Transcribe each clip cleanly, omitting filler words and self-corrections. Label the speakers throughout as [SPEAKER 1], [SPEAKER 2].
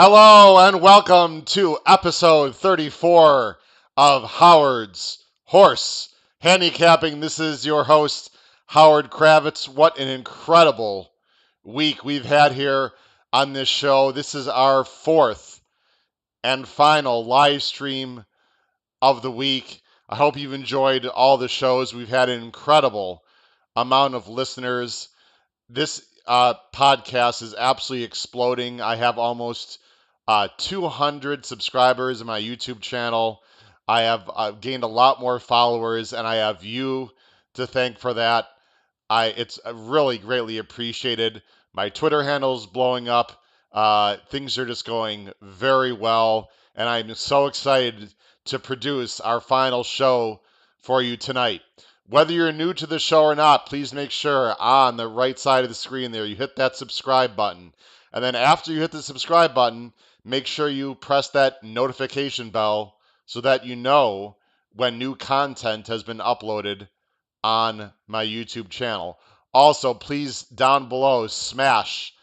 [SPEAKER 1] Hello and welcome to episode 34 of Howard's Horse Handicapping. This is your host, Howard Kravitz. What an incredible week we've had here on this show. This is our fourth and final live stream of the week. I hope you've enjoyed all the shows. We've had an incredible amount of listeners. This podcast is absolutely exploding. I have almost 200 subscribers in my YouTube channel. I have gained a lot more followers, and I have you to thank for that. It's really greatly appreciated. My Twitter handle is blowing up. Things are just going very well, and I'm so excited to produce our final show for you tonight. Whether you're new to the show or not, please make sure on the right side of the screen there you hit that subscribe button. And then after you hit the subscribe button, make sure you press that notification bell so that you know when new content has been uploaded on my YouTube channel. Also, please down below smash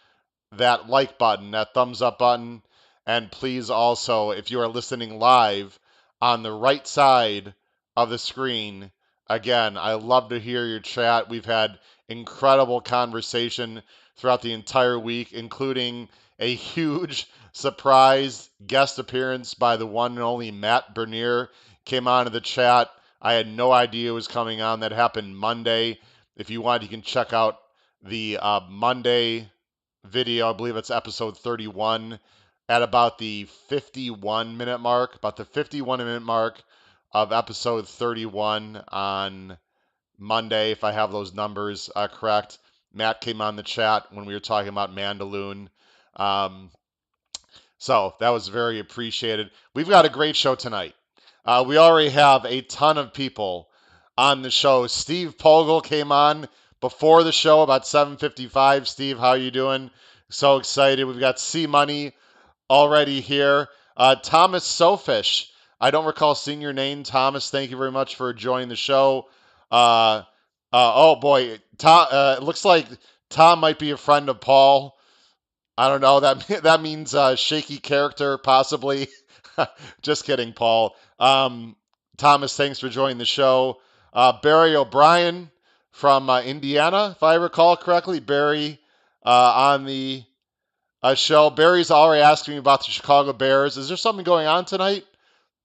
[SPEAKER 1] that like button, that thumbs up button, and please also, if you are listening live, on the right side of the screen, again, I love to hear your chat. We've had incredible conversation throughout the entire week, including a huge surprise guest appearance by the one and only Matt Bernier came on to the chat. I had no idea it was coming on. That happened Monday. If you want, you can check out the Monday video. I believe it's episode 31 at about the 51-minute mark, about the 51-minute mark of episode 31 on Monday, if I have those numbers correct. Matt came on the chat when we were talking about Mandaloon. Um, so that was very appreciated. We've got a great show tonight. We already have a ton of people on the show. Steve Pogel came on before the show about 7:55. Steve, how are you doing? So excited. We've got C Money already here. Thomas Sofish. I don't recall seeing your name, Thomas. Thank you very much for joining the show. Oh boy, Tom. It looks like Tom might be a friend of Paul. I don't know. That means shaky character, possibly. Just kidding, Paul. Thomas, thanks for joining the show. Barry O'Brien from Indiana, if I recall correctly. Barry on the show. Barry's already asking me about the Chicago Bears. Is there something going on tonight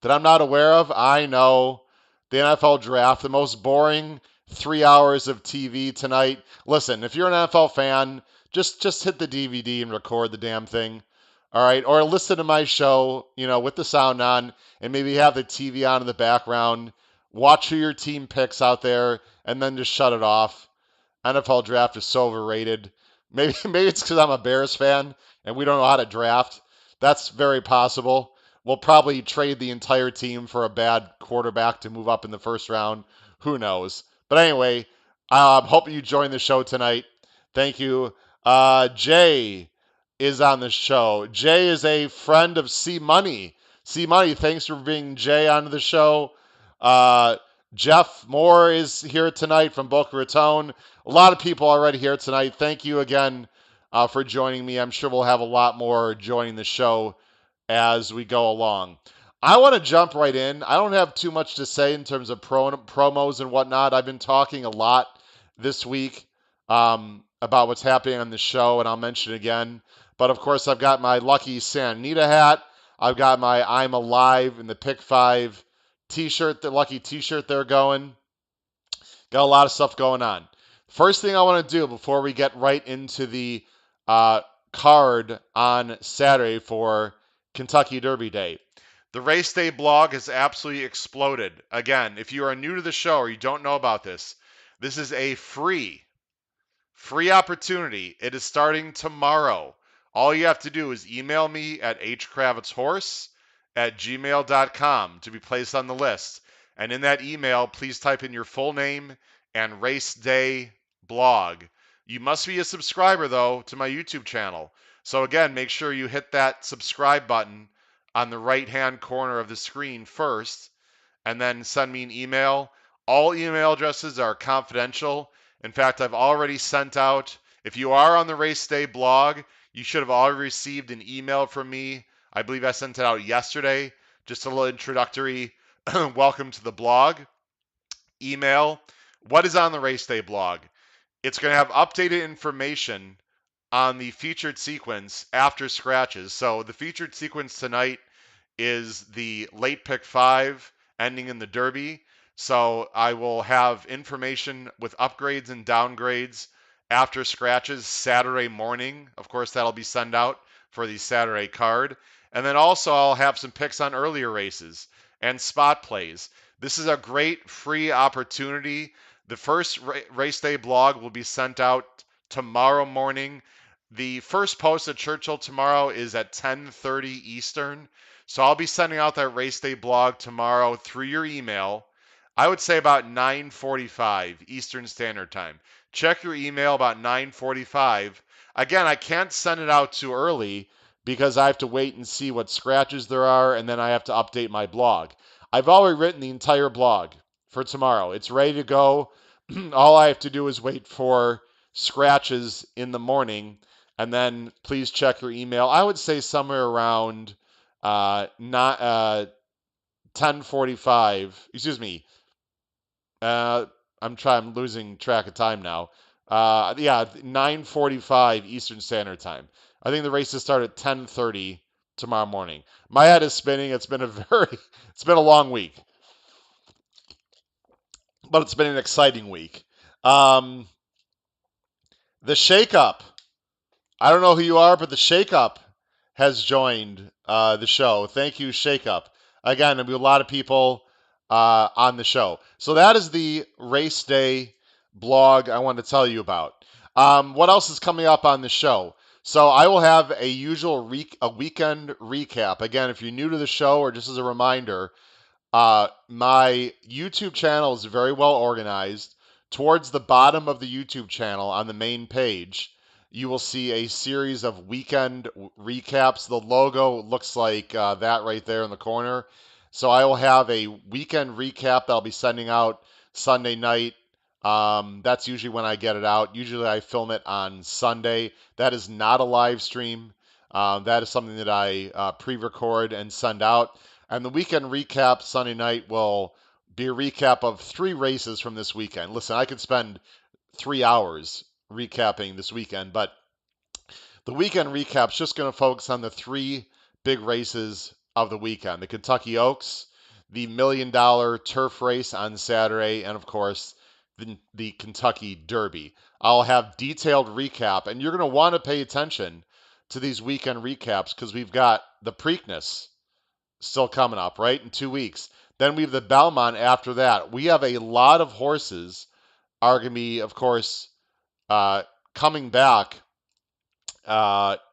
[SPEAKER 1] that I'm not aware of? I know. The NFL draft, the most boring 3 hours of TV tonight. Listen, if you're an NFL fan, just hit the DVD and record the damn thing. All right, or listen to my show, with the sound on, and maybe have the TV on in the background. Watch who your team picks out there, and then just shut it off. NFL draft is so overrated. Maybe it's because I'm a Bears fan and we don't know how to draft. That's very possible. We'll probably trade the entire team for a bad quarterback to move up in the first round. Who knows? But anyway, hope you join the show tonight. Thank you. Jay is on the show. Jay is a friend of C Money. C Money, thanks for bringing Jay onto the show. Uh, Jeff Moore is here tonight from Boca Raton. A lot of people already here tonight. Thank you again for joining me. I'm sure we'll have a lot more joining the show as we go along. I want to jump right in. I don't have too much to say in terms of promos and whatnot. I've been talking a lot this week about what's happening on the show, and I'll mention it again. But of course, I've got my Lucky Sanita hat. I've got my I'm Alive in the Pick 5 t-shirt, the Lucky t-shirt they're going. Got a lot of stuff going on. First thing I want to do before we get right into the card on Saturday for Kentucky Derby Day. The Race Day blog has absolutely exploded. Again, if you are new to the show or you don't know about this is a free opportunity. It is starting tomorrow. All you have to do is email me at hkravitzhorse@gmail.com to be placed on the list. And in that email, please type in your full name and Race Day blog. You must be a subscriber, though, to my YouTube channel. So again, make sure you hit that subscribe button on the right-hand corner of the screen first, and then send me an email. All email addresses are confidential. In fact, I've already sent out, if you are on the Race Day blog, You should have already received an email from me. I believe I sent it out yesterday. Just a little introductory welcome to the blog email. What is on the race day blog? It's going to have updated information on the featured sequence after scratches. So the featured sequence tonight is the late pick 5 ending in the Derby. So I will have information with upgrades and downgrades after scratches Saturday morning. Of course, that'll be sent out for the Saturday card. And then also I'll have some picks on earlier races and spot plays. This is a great free opportunity. The first race day blog will be sent out tomorrow morning. The first post at Churchill tomorrow is at 10:30 Eastern. So I'll be sending out that race day blog tomorrow through your email. I would say about 9:45 Eastern Standard Time. Check your email about 9:45. Again, I can't send it out too early because I have to wait and see what scratches there are, and then I have to update my blog. I've already written the entire blog for tomorrow. It's ready to go. All I have to do is wait for scratches in the morning, and then please check your email. I would say somewhere around not 10:45. Excuse me. Uh, I'm losing track of time now. Yeah, 9:45 Eastern Standard Time. I think the races start at 10:30 tomorrow morning. My head is spinning. It's been a it's been a long week, but it's been an exciting week. Um, the shakeup. I don't know who you are, but the shakeup has joined the show. Thank you, shakeup. Again, there'll be a lot of people on the show. So that is the race day blog I wanted to tell you about. What else is coming up on the show? So I will have a usual a weekend recap. Again, if you're new to the show, or just as a reminder, my YouTube channel is very well organized. Towards the bottom of the YouTube channel on the main page, you will see a series of weekend recaps. The logo looks like that right there in the corner. So I will have a weekend recap that I'll be sending out Sunday night. That's usually when I get it out. Usually I film it on Sunday. That is not a live stream. That is something that I pre-record and send out. And the weekend recap Sunday night will be a recap of 3 races from this weekend. Listen, I could spend 3 hours recapping this weekend, but the weekend recap's just going to focus on the 3 big races of the weekend: the Kentucky Oaks, the $1 million turf race on Saturday, and of course, the Kentucky Derby. I'll have detailed recap, and you're going to want to pay attention to these weekend recaps because we've got the Preakness still coming up, right? In 2 weeks. Then we have the Belmont after that. We have a lot of horses are going to be, of course, uh, coming back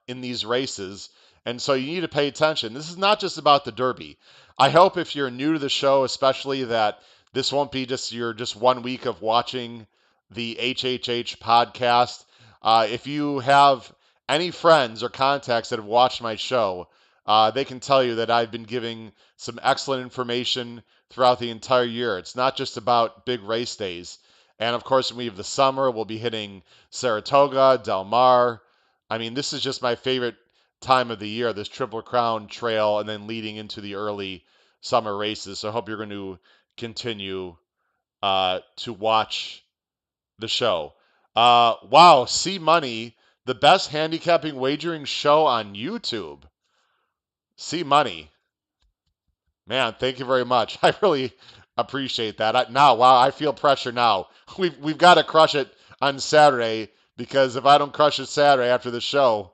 [SPEAKER 1] in these races. And so you need to pay attention. This is not just about the Derby. I hope if you're new to the show, especially, that this won't be just your just 1 week of watching the HHH podcast. If you have any friends or contacts that have watched my show, they can tell you that I've been giving some excellent information throughout the entire year. It's not just about big race days. And of course, when we have the summer, we'll be hitting Saratoga, Del Mar. I mean, this is just my favorite time of the year, this Triple Crown Trail, and then leading into the early summer races. So I hope you're going to continue to watch the show. Wow, C Money, the best handicapping wagering show on YouTube. C Money. Man, thank you very much. I really appreciate that. Wow, I feel pressure now. We've got to crush it on Saturday, because if I don't crush it Saturday after the show,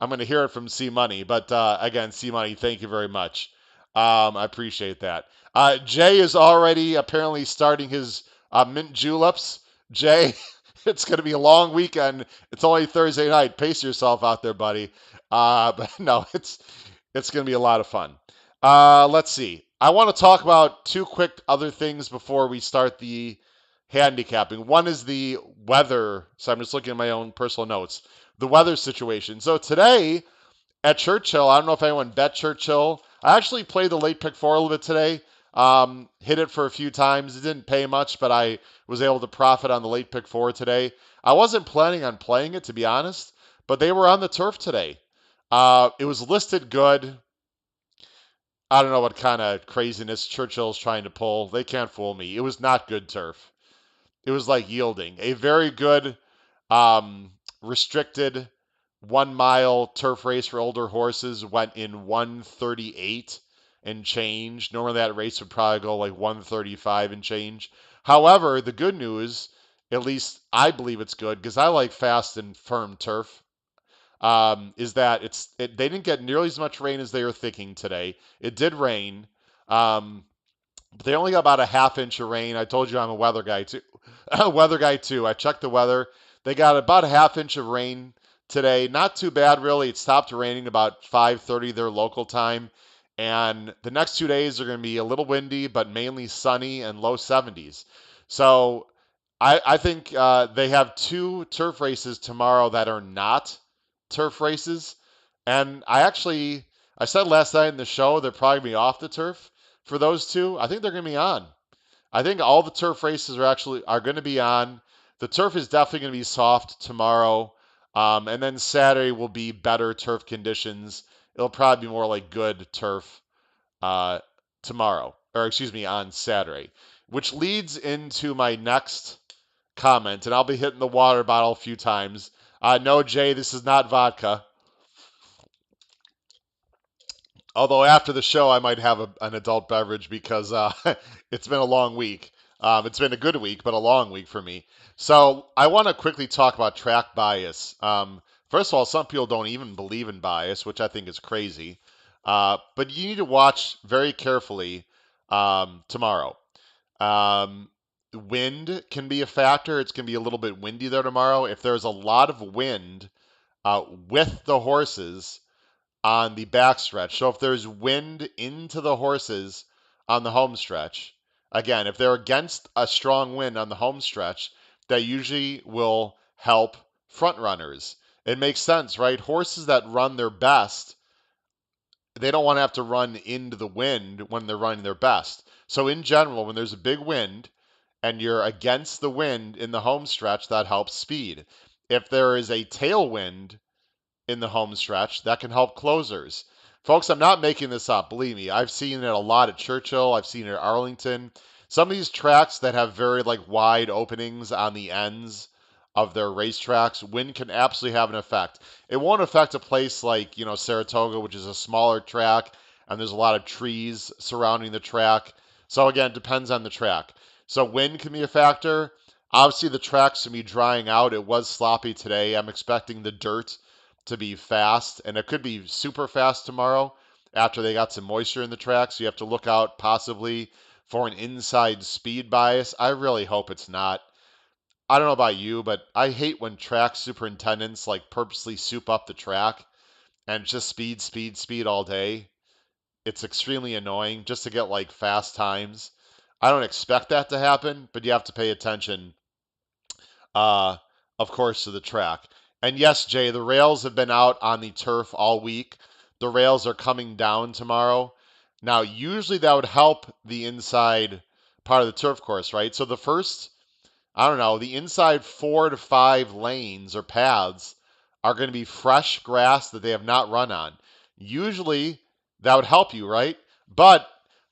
[SPEAKER 1] I'm going to hear it from C Money. But again, C Money, thank you very much. I appreciate that. Jay is already apparently starting his mint juleps. Jay, it's going to be a long weekend. It's only Thursday night. Pace yourself out there, buddy. But no, it's going to be a lot of fun. Let's see. I want to talk about 2 quick other things before we start the handicapping. One is the weather. So I'm just looking at my own personal notes. The weather situation. So today at Churchill, I don't know if anyone bet Churchill. I actually played the late pick 4 a little bit today. Hit it for a few times. It didn't pay much, but I was able to profit on the late pick 4 today. I wasn't planning on playing it, to be honest, but they were on the turf today. It was listed good. I don't know what kind of craziness Churchill's trying to pull. They can't fool me. It was not good turf. It was like yielding. A very good restricted 1 mile turf race for older horses went in 138 and change. Normally that race would probably go like 135 and change. However, the good news, at least I believe it's good because I like fast and firm turf, is that they didn't get nearly as much rain as they were thinking today. It did rain. Um, but they only got about a half inch of rain. I told you I'm a weather guy too. Weather guy too. I checked the weather. They got about a half inch of rain today. Not too bad really. It stopped raining about 5:30 their local time. And the next 2 days are going to be a little windy, but mainly sunny and low 70s. So I think they have two turf races tomorrow that are not turf races. And I said last night in the show they're probably going to be off the turf for those two. I think they're going to be on. I think all the turf races are going to be on. The turf is definitely going to be soft tomorrow, and then Saturday will be better turf conditions. It'll probably be more like good turf uh, tomorrow, or excuse me, on Saturday, which leads into my next comment, and I'll be hitting the water bottle a few times. No, Jay, this is not vodka. Although after the show, I might have an adult beverage because it's been a long week. It's been a good week, but a long week for me. So I want to quickly talk about track bias. First of all, some people don't even believe in bias, which I think is crazy. But you need to watch very carefully tomorrow. Um, Wind can be a factor. It's going to be a little bit windy there tomorrow. If there's a lot of wind with the horses, on the backstretch. So if there's wind into the horses on the home stretch, again, if they're against a strong wind on the home stretch, that usually will help front runners. It makes sense, right? Horses that run their best, they don't want to have to run into the wind when they're running their best. So in general, when there's a big wind and you're against the wind in the home stretch, that helps speed. If there is a tailwind in the home stretch that can help closers. Folks, I'm not making this up. Believe me, I've seen it a lot at Churchill. I've seen it at Arlington. Some of these tracks that have very like wide openings on the ends of their racetracks, wind can absolutely have an effect. It won't affect a place like, Saratoga, which is a smaller track, and there's a lot of trees surrounding the track. So again, it depends on the track. So wind can be a factor. Obviously, the track's going to be drying out. It was sloppy today. I'm expecting the dirt to be fast, and it could be super fast tomorrow after they got some moisture in the track. So you have to look out possibly for an inside speed bias. I really hope it's not. I don't know about you, but I hate when track superintendents like purposely soup up the track and just speed, speed, speed all day. It's extremely annoying just to get like fast times. I don't expect that to happen, but you have to pay attention uh, of course, to the track. And yes, Jay, the rails have been out on the turf all week. The rails are coming down tomorrow. Now, usually that would help the inside part of the turf course, right? So the first, I don't know, the inside 4 to 5 lanes or paths are going to be fresh grass that they have not run on. Usually that would help you, right? But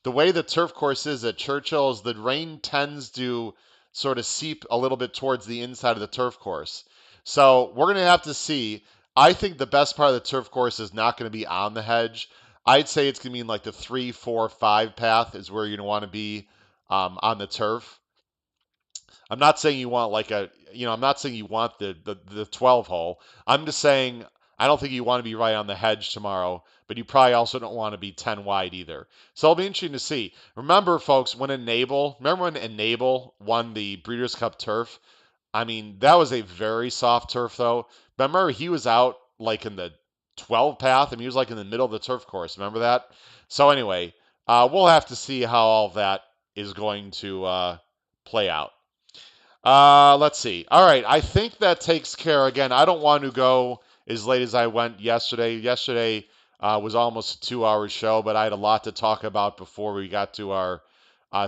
[SPEAKER 1] the way the turf course is at Churchill is the rain tends to sort of seep a little bit towards the inside of the turf course. So we're going to have to see. I think the best part of the turf course is not going to be on the hedge. I'd say it's going to be in like the 3, 4, 5 path is where you're going to want to be on the turf. I'm not saying you want like I'm not saying you want the 12 hole. I'm just saying I don't think you want to be right on the hedge tomorrow, but you probably also don't want to be 10 wide either. So it'll be interesting to see. Remember, folks, remember when Enable won the Breeders' Cup turf? I mean, that was a very soft turf, though. Remember, he was out like in the 12 path, and he was like in the middle of the turf course. Remember that? So anyway, we'll have to see how all of that is going to play out. Let's see. All right, I think that takes care. Again, I don't want to go as late as I went yesterday. Yesterday was almost a 2 hour show, but I had a lot to talk about before we got to our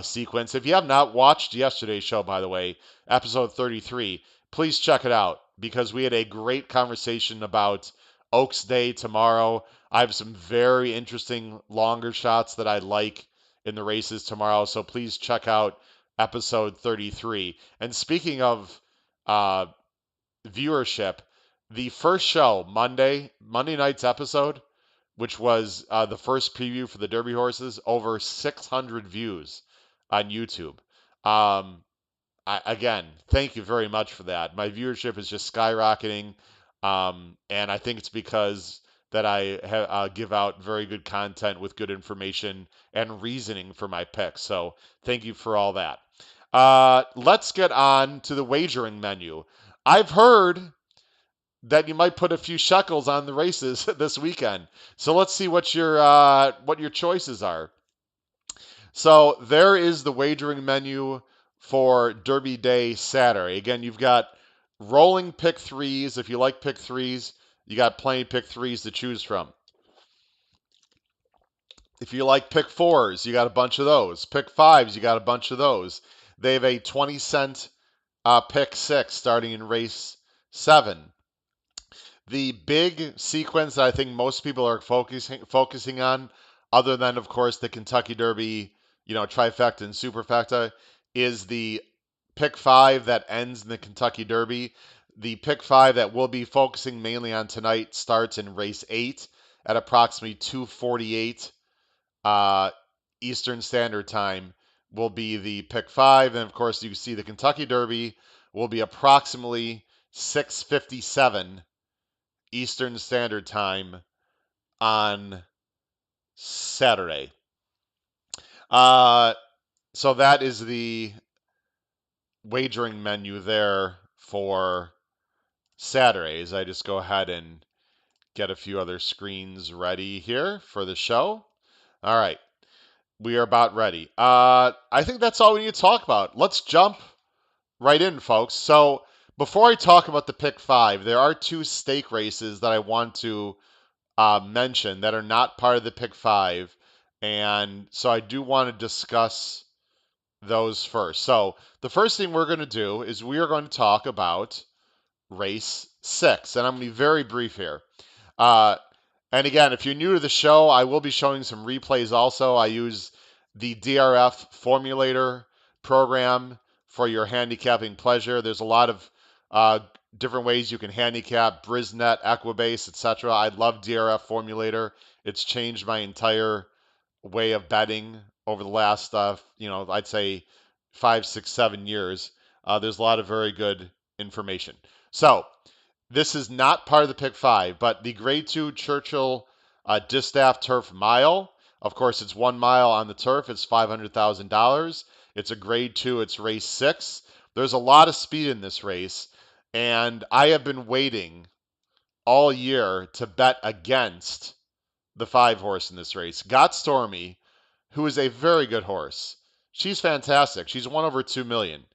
[SPEAKER 1] sequence. If you have not watched yesterday's show, by the way, episode 33, please check it out. because we had a great conversation about Oaks Day tomorrow. I have some very interesting longer shots that I like in the races tomorrow, so please check out episode 33. And speaking of uh, viewership, the first show, Monday night's episode, which was the first preview for the Derby horses, over 600 views on YouTube. Um, again, thank you very much for that. My viewership is just skyrocketing, and I think it's because that give out very good content with good information and reasoning for my picks. So thank you for all that. Let's get on to the wagering menu. I've heard that you might put a few shekels on the races this weekend. So let's see what your choices are. So there is the wagering menu for Derby Day Saturday. Again, you've got rolling pick threes. If you like pick threes, you got plenty of pick threes to choose from. If you like pick fours, you got a bunch of those. Pick fives, you got a bunch of those. They have a 20-cent pick six starting in race 7. The big sequence that I think most people are focusing on, other than of course the Kentucky Derby, trifecta and superfecta, is the pick five that ends in the Kentucky Derby. The pick five that we'll be focusing mainly on tonight starts in race 8 at approximately 2:48 Eastern Standard Time. Will be the pick five, and of course you see the Kentucky Derby will be approximately 6:57 Eastern Standard Time on Saturday. Uh, so that is the wagering menu there for Saturdays. I just go ahead and get a few other screens ready here for the show. All right, we are about ready. I think that's all we need to talk about. Let's jump right in, folks. So before I talk about the pick five, there are 2 stake races that I want to mention that are not part of the pick five. And so I do want to discuss those first. So the first thing we're going to do is we are going to talk about race 6. And I'm going to be very brief here. Uh, and again, if you're new to the show, I will be showing some replays also. I use the DRF Formulator program for your handicapping pleasure. There's a lot of uh, different ways you can handicap, Brisnet, Equibase, etc. I love DRF Formulator. It's changed my entire way of betting over the last, I'd say 5, 6, 7 years. There's a lot of very good information. So this is not part of the pick five, but the grade 2 Churchill Distaff Turf Mile. Of course, it's 1 mile on the turf. It's $500,000. It's a grade 2. It's race 6. There's a lot of speed in this race, and I have been waiting all year to bet against the 5 horse in this race. Got Stormy, who is a very good horse. She's fantastic. She's won over 2 million.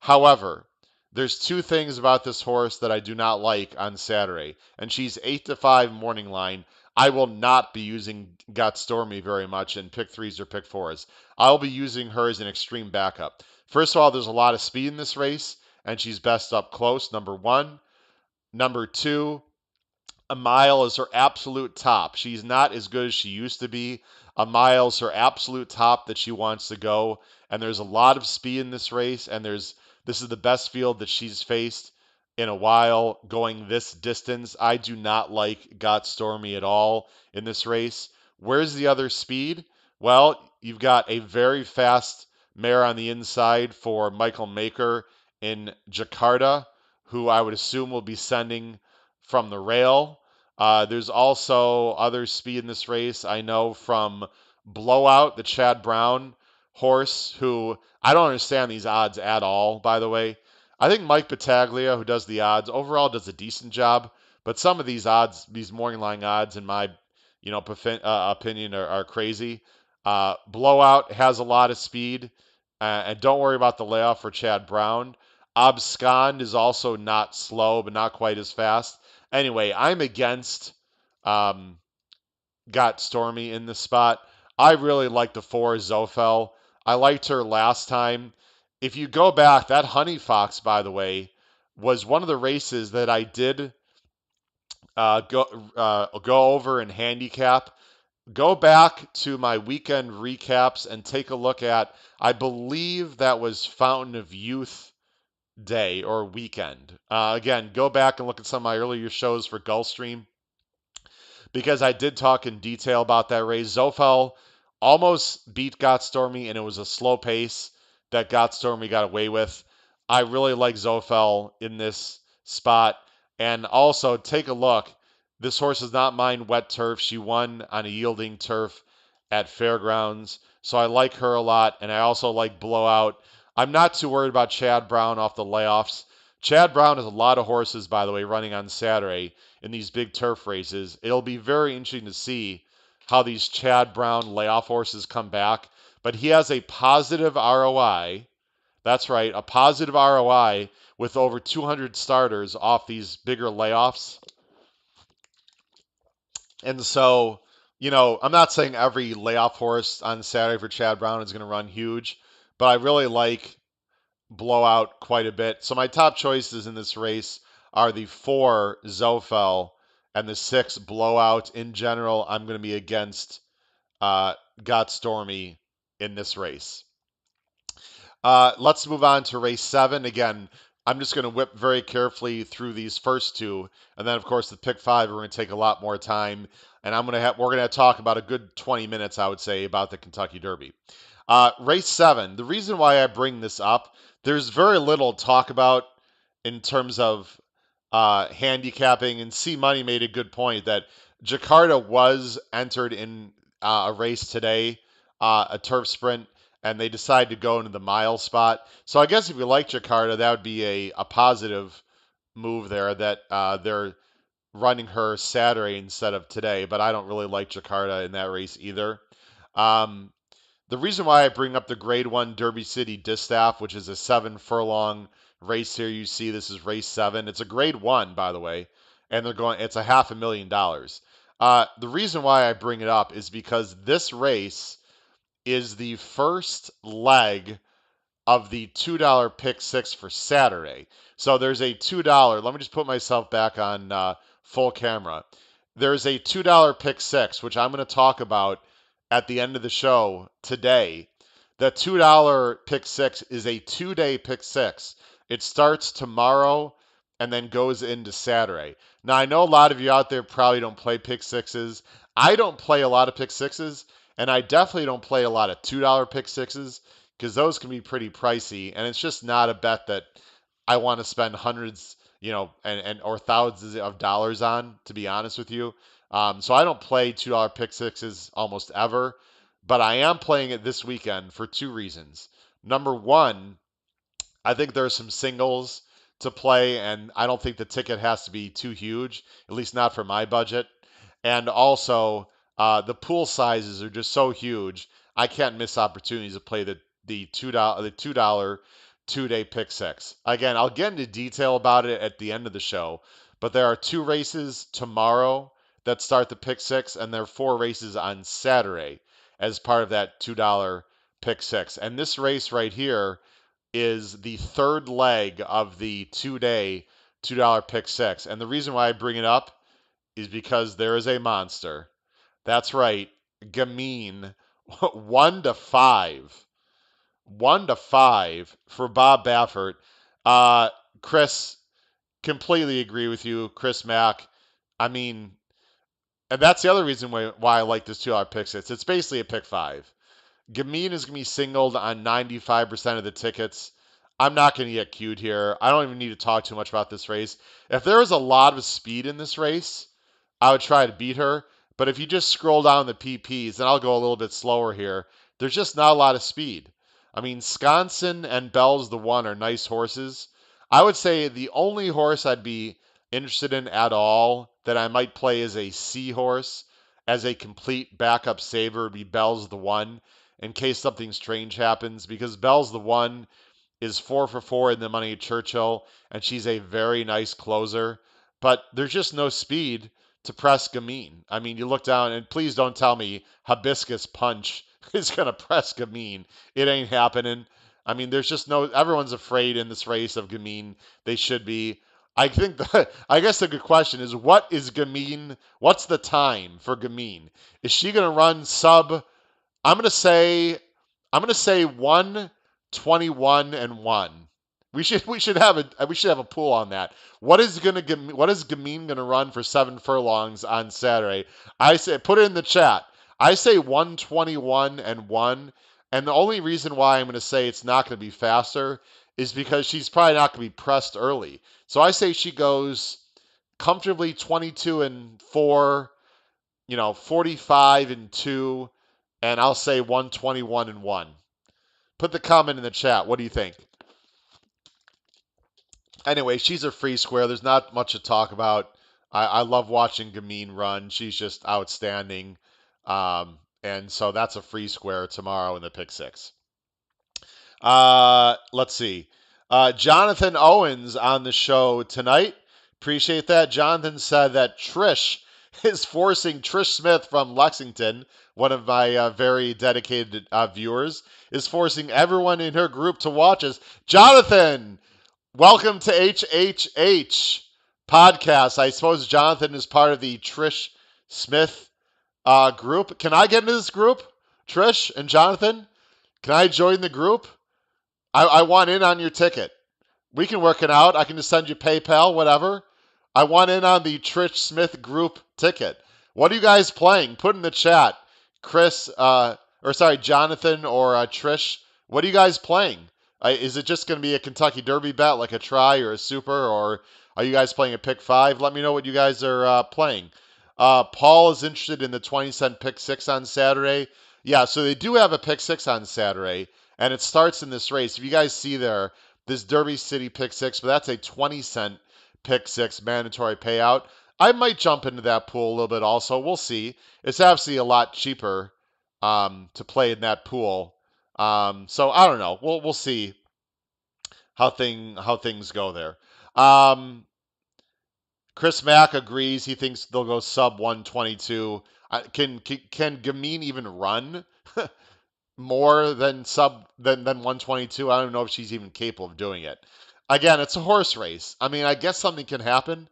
[SPEAKER 1] However, there's 2 things about this horse that I do not like on Saturday, and she's 8-5 morning line. I will not be using Got Stormy very much in pick threes or pick fours. I'll be using her as an extreme backup. First of all, there's a lot of speed in this race, and she's best up close, number 1. Number 2, a mile is her absolute top. She's not as good as she used to be. A mile is her absolute top that she wants to go. And there's a lot of speed in this race. And this is the best field that she's faced in a while going this distance. I do not like Got Stormy at all in this race. Where's the other speed? Well, you've got a very fast mare on the inside for Michael Maker in Jakarta, who I would assume will be sending from the rail. There's also other speed in this race. I know from Blowout, the Chad Brown horse, who I don't understand these odds at all, by the way. I think Mike Battaglia, who does the odds, overall does a decent job, but some of these odds, these morning line odds, in my opinion, are crazy. Blowout has a lot of speed, and don't worry about the layoff for Chad Brown. Abscond is also not slow, but not quite as fast. Anyway, I'm against Got Stormy in this spot. I really like the 4 Zofel. I liked her last time. If you go back, that Honey Fox, by the way, was one of the races that I did go over and handicap. Go back to my weekend recaps and take a look at. I believe that was Fountain of Youth day or weekend. Again, go back and look at some of my earlier shows for Gulfstream because I did talk in detail about that race. Zofel almost beat Got Stormy, and it was a slow pace that Got Stormy got away with. I really like Zofel in this spot. And also, take a look. This horse does not mind wet turf. She won on a yielding turf at Fairgrounds. So I like her a lot, and I also like Blowout. I'm not too worried about Chad Brown off the layoffs. Chad Brown has a lot of horses, by the way, running on Saturday in these big turf races. It'll be very interesting to see how these Chad Brown layoff horses come back. But he has a positive ROI. That's right, a positive ROI with over 200 starters off these bigger layoffs. And so, I'm not saying every layoff horse on Saturday for Chad Brown is going to run huge, but I really like Blowout quite a bit. So my top choices in this race are the 4 Zofel and the 6 Blowout. In general, I'm going to be against Got Stormy in this race. Let's move on to race 7. Again, I'm just going to whip very carefully through these first two, and then of course the pick 5 we're going to take a lot more time, and we're going to talk about a good 20 minutes, I would say, about the Kentucky Derby. Race 7. The reason why I bring this up, there's very little talk about in terms of handicapping, and C Money made a good point that Jakarta was entered in a race today, a turf sprint, and they decided to go into the mile spot. So I guess if you like Jakarta, that would be a positive move there that they're running her Saturday instead of today. But I don't really like Jakarta in that race either. Um, the reason why I bring up the Grade 1 Derby City Distaff, which is a 7 furlong race here, you see this is race 7. It's a Grade 1, by the way, and it's a $500,000. The reason why I bring it up is because this race is the first leg of the $2 pick 6 for Saturday. So there's a $2. Let me just put myself back on full camera. There's a $2 pick 6, which I'm going to talk about at the end of the show today. The $2 pick 6 is a 2-day pick 6. It starts tomorrow and then goes into Saturday. Now, I know a lot of you out there probably don't play pick 6s. I don't play a lot of pick 6s, and I definitely don't play a lot of $2 pick 6s because those can be pretty pricey, and it's just not a bet that I want to spend hundreds, and or thousands of dollars on, to be honest with you. So I don't play $2 pick 6s almost ever, but I am playing it this weekend for 2 reasons. Number one, I think there are some singles to play, and I don't think the ticket has to be too huge, at least not for my budget. And also, the pool sizes are just so huge. I can't miss opportunities to play the $2 2-day pick 6. Again, I'll get into detail about it at the end of the show, but there are 2 races tomorrow that start the pick 6, and there are 4 races on Saturday as part of that $2 pick 6. And this race right here is the third leg of the 2-day $2 pick 6. And the reason why I bring it up is because there is a monster. That's right, Gamine, 1-5. 1-5 for Bob Baffert. Chris, completely agree with you, Chris Mack. I mean, and that's the other reason why I like this $2 pick 6. It's basically a pick 5. Gamine is going to be singled on 95% of the tickets. I'm not going to get cued here. I don't even need to talk too much about this race. If there was a lot of speed in this race, I would try to beat her. But if you just scroll down the PPs, and I'll go a little bit slower here, there's just not a lot of speed. I mean, Sconson and Bell's the One are nice horses. I would say the only horse I'd be interested in at all that I might play as a C horse, as a complete backup saver, would be Bell's the One in case something strange happens, because Bell's the One is 4 for 4 in the money at Churchill, and she's a very nice closer. But there's just no speed to press Gamine. I mean, you look down, and please don't tell me Hibiscus Punch is going to press Gamine. It ain't happening. I mean, there's just no, everyone's afraid in this race of Gamine. They should be. I guess the good question is, what is Gamine? What's the time for Gamine? Is she going to run sub? I'm going to say, I'm going to say 1:21 and 1. We should have a pool on that. What is Gamine gonna run for 7 furlongs on Saturday? I say put it in the chat. I say 1:21 and 1, and the only reason why I'm gonna say it's not gonna be faster is because she's probably not gonna be pressed early. So I say she goes comfortably 22 and 4, 45 and 2, and I'll say 1:21 and 1. Put the comment in the chat. What do you think? Anyway, she's a free square. There's not much to talk about. I love watching Gamine run. She's just outstanding. And so that's a free square tomorrow in the pick six. Let's see. Jonathan Owens on the show tonight. Appreciate that. Jonathan said that Trish is forcing Trish Smith from Lexington, one of my very dedicated viewers, is forcing everyone in her group to watch us. Jonathan, welcome to HHH podcast. I suppose Jonathan is part of the Trish Smith group. Can I get into this group? Trish and Jonathan? Can I join the group? I want in on your ticket. We can work it out. I can just send you PayPal, whatever. I want in on the Trish Smith group ticket. What are you guys playing? Put in the chat. Jonathan or Trish. What are you guys playing? Is it just going to be a Kentucky Derby bet, like a try or a super, or are you guys playing a pick five? Let me know what you guys are playing. Paul is interested in the 20-cent pick six on Saturday. Yeah, so they do have a pick six on Saturday, and it starts in this race. If you guys see there, this Derby City pick six, but that's a 20-cent pick six mandatory payout. I might jump into that pool a little bit also. We'll see. It's obviously a lot cheaper to play in that pool. So I don't know. We'll see how things go there. Chris Mack agrees. He thinks they'll go sub 122. Can Gamine even run more than 122? I don't know if she's even capable of doing it. Again, it's a horse race. I mean, I guess something can happen.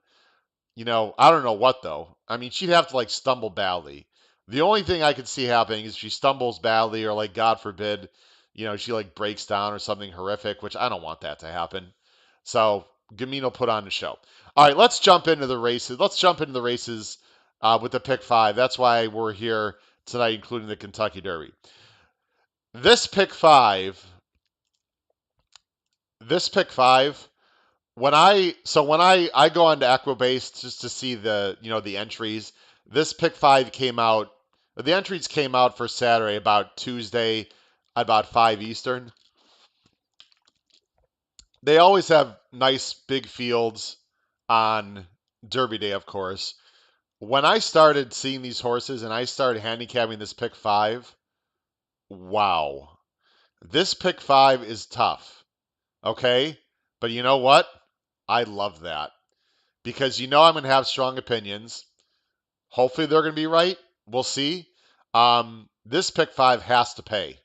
[SPEAKER 1] I don't know what though. I mean, she'd have to like stumble badly. The only thing I could see happening is she stumbles badly or like God forbid, she like breaks down or something horrific, which I don't want that to happen. So Gamine will put on the show. All right, let's jump into the races. Let's jump into the races with the pick five. That's why we're here tonight, including the Kentucky Derby. This pick five, when I go onto Equibase just to see the entries, this pick five came out. The entries came out for Saturday about Tuesday, about 5 Eastern. They always have nice big fields on Derby Day, of course. When I started seeing these horses and I started handicapping this pick five, wow, this pick five is tough. Okay, but you know what? I love that. Because I'm going to have strong opinions. Hopefully they're going to be right. We'll see. This pick five has to pay.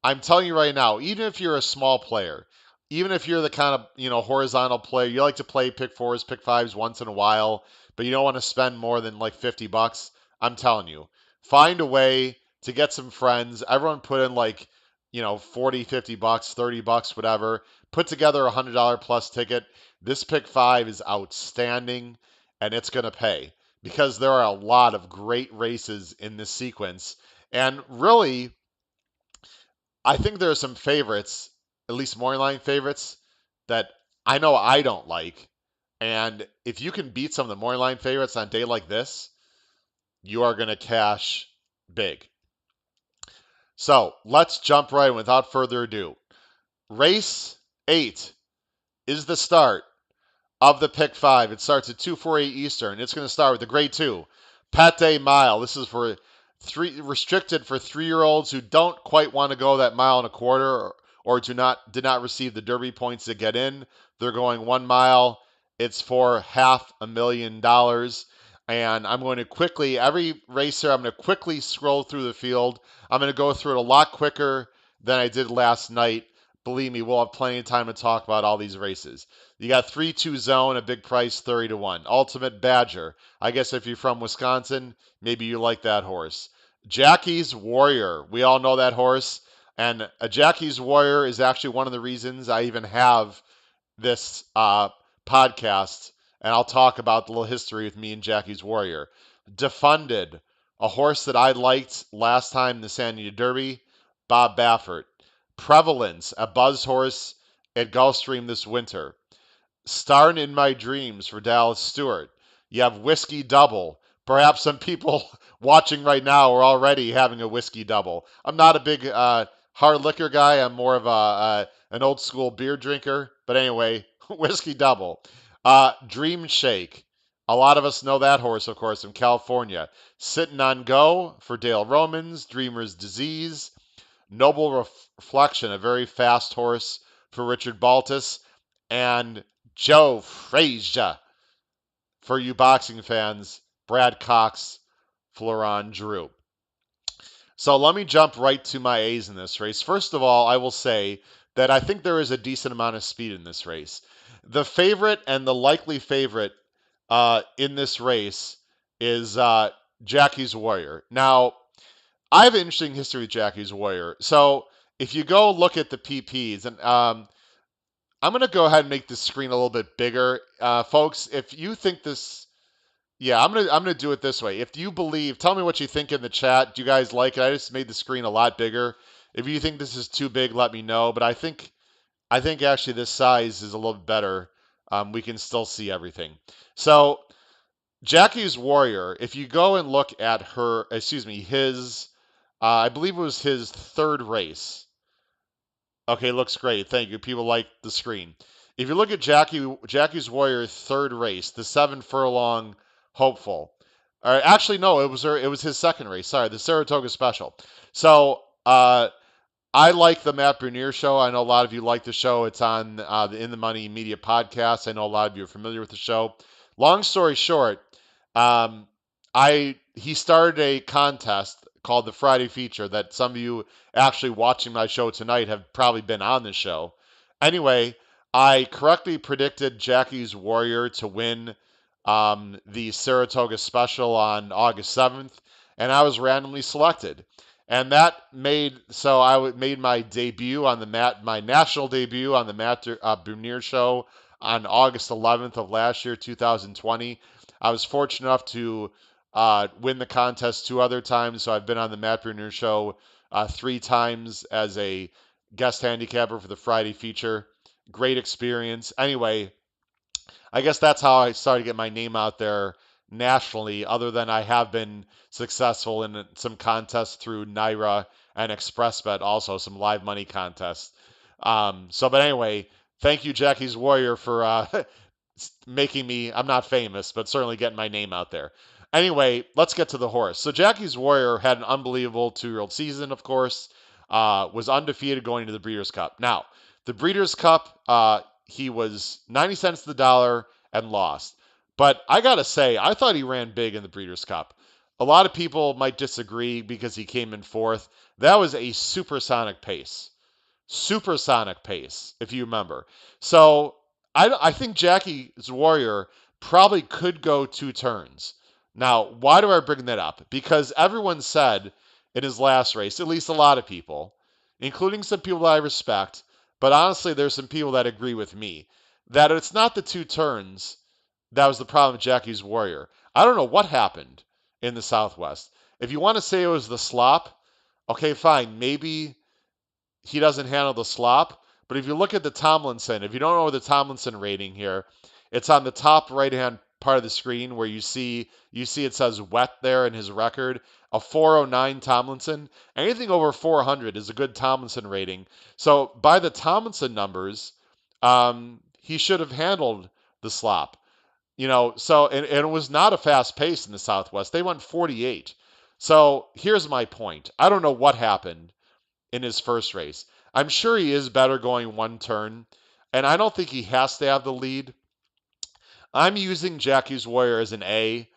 [SPEAKER 1] I'm telling you right now, even if you're a small player, even if you're the kind of, horizontal player, you like to play pick fours, pick fives once in a while, but you don't want to spend more than like $50, I'm telling you, find a way to get some friends. Everyone put in like, 40, $50, $30, whatever. Put together a $100 plus ticket. This pick five is outstanding and it's going to pay because there are a lot of great races in this sequence. And really, I think there are some favorites, at least morning line favorites, that I know I don't like. And if you can beat some of the morning line favorites on a day like this, you are going to cash big. So let's jump right in without further ado. Race 8 is the start of the pick five. It starts at 2:48 Eastern. It's going to start with the grade 2, Pate Mile. This is for restricted for 3-year-olds who don't quite want to go that mile and a quarter or did not receive the Derby points to get in. They're going 1 mile. It's for $500,000. And I'm going to quickly, every racer, I'm going to quickly scroll through the field. I'm going to go through it a lot quicker than I did last night. believe me, we'll have plenty of time to talk about all these races. You got 3-2 zone, a big price, 30-1. Ultimate Badger. I guess if you're from Wisconsin, maybe you like that horse. Jackie's Warrior. We all know that horse. And a Jackie's Warrior is actually one of the reasons I even have this podcast, and I'll talk about the little history with me and Jackie's Warrior. Defunded, a horse that I liked last time in the San Diego Derby, Bob Baffert. Prevalence, a buzz horse at Gulfstream this winter. Starring in My Dreams for Dallas Stewart. You have Whiskey Double. Perhaps some people watching right now are already having a whiskey double. I'm not a big hard liquor guy. I'm more of an old school beer drinker. But anyway, whiskey double. Dream Shake. A lot of us know that horse, of course, from California. Sitting on Go for Dale Romans. Dreamer's Disease. Noble Reflection, a very fast horse for Richard Baltus. And Joe Frazier, for you boxing fans, Brad Cox, Florent Drew. So let me jump right to my A's in this race. First of all, I will say that I think there is a decent amount of speed in this race. The favorite and the likely favorite in this race is Jackie's Warrior. Now, I have an interesting history with Jackie's Warrior. So if you go look at the PPs, and I'm going to go ahead and make the screen a little bit bigger. Folks, if you think this, yeah, I'm gonna do it this way. If you believe, tell me what you think in the chat. Do you guys like it? I just made the screen a lot bigger. If you think this is too big, let me know. But I think actually this size is a little bit better. We can still see everything. So Jackie's Warrior, if you go and look at her, excuse me, his, I believe it was his third race. Okay, looks great. Thank you. People like the screen. If you look at Jackie's Warrior third race, the 7 furlong hopeful. Actually, no, it was his second race. Sorry, the Saratoga Special. So I like the Matt Bernier show. I know a lot of you like the show. It's on the In the Money Media podcast. I know a lot of you are familiar with the show. Long story short, um, he started a contest called the Friday Feature that some of you actually watching my show tonight have probably been on the show. Anyway, I correctly predicted Jackie's Warrior to win the Saratoga Special on August 7th, and I was randomly selected. And that made my debut on my national debut on the Matt Bernier show on August 11th of last year, 2020. I was fortunate enough to win the contest 2 other times, so I've been on the Matt Bernier show 3 times as a guest handicapper for the Friday feature. Great experience. Anyway, I guess that's how I started to get my name out there nationally, other than I have been successful in some contests through Naira and ExpressBet, also some live money contests. But anyway, thank you, Jackie's Warrior, for making me, I'm not famous, but certainly getting my name out there. Anyway, let's get to the horse. So Jackie's Warrior had an unbelievable 2-year-old season, of course, was undefeated going to the Breeders' Cup. Now, the Breeders' Cup, he was 90 cents to the dollar and lost. But I got to say, I thought he ran big in the Breeders' Cup. A lot of people might disagree because he came in fourth. That was a supersonic pace. Supersonic pace, if you remember. So I think Jackie's Warrior probably could go 2 turns. Now, why do I bring that up? Because everyone said in his last race, at least a lot of people, including some people that I respect, but honestly, there's some people that agree with me, that it's not the 2 turns that was the problem with Jackie's Warrior. I don't know what happened in the Southwest. If you want to say it was the slop, okay, fine. Maybe he doesn't handle the slop. But if you look at the Tomlinson, if you don't know the Tomlinson rating here, it's on the top right-hand part of the screen where you see it says wet there in his record. A 409 Tomlinson. Anything over 400 is a good Tomlinson rating. So by the Tomlinson numbers, he should have handled the slop. And it was not a fast pace in the Southwest. They went 48. So here's my point. I don't know what happened in his first race. I'm sure he is better going 1 turn, and I don't think he has to have the lead. I'm using Jackie's Warrior as an A,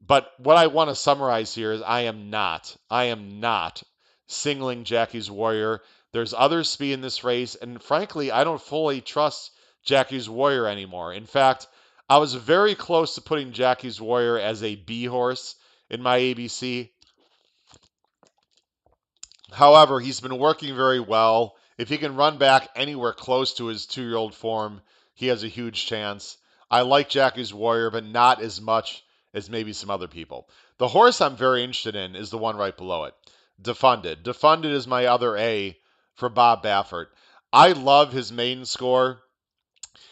[SPEAKER 1] but what I want to summarize here is I am not singling Jackie's Warrior There's other speed in this race, and frankly, I don't fully trust Jackie's Warrior anymore. In fact, I was very close to putting Jackie's Warrior as a B horse in my ABC. However, he's been working very well. If he can run back anywhere close to his 2-year-old form, he has a huge chance. I like Jackie's Warrior, but not as much as maybe some other people. The horse I'm very interested in is the one right below it, Defunded. Defunded is my other A for Bob Baffert. I love his main score.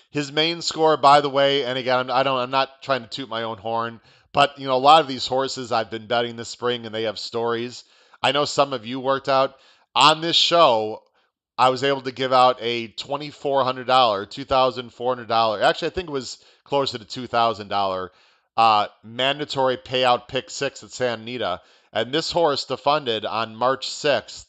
[SPEAKER 1] His main score, by the way, and again, I'm not trying to toot my own horn, but a lot of these horses I've been betting this spring, and they have stories. I know some of you worked out on this show. I was able to give out a $2,400, $2,400. Actually, I think it was closer to $2,000 mandatory payout pick six at Santa Anita. And this horse, Defunded, on March 6th,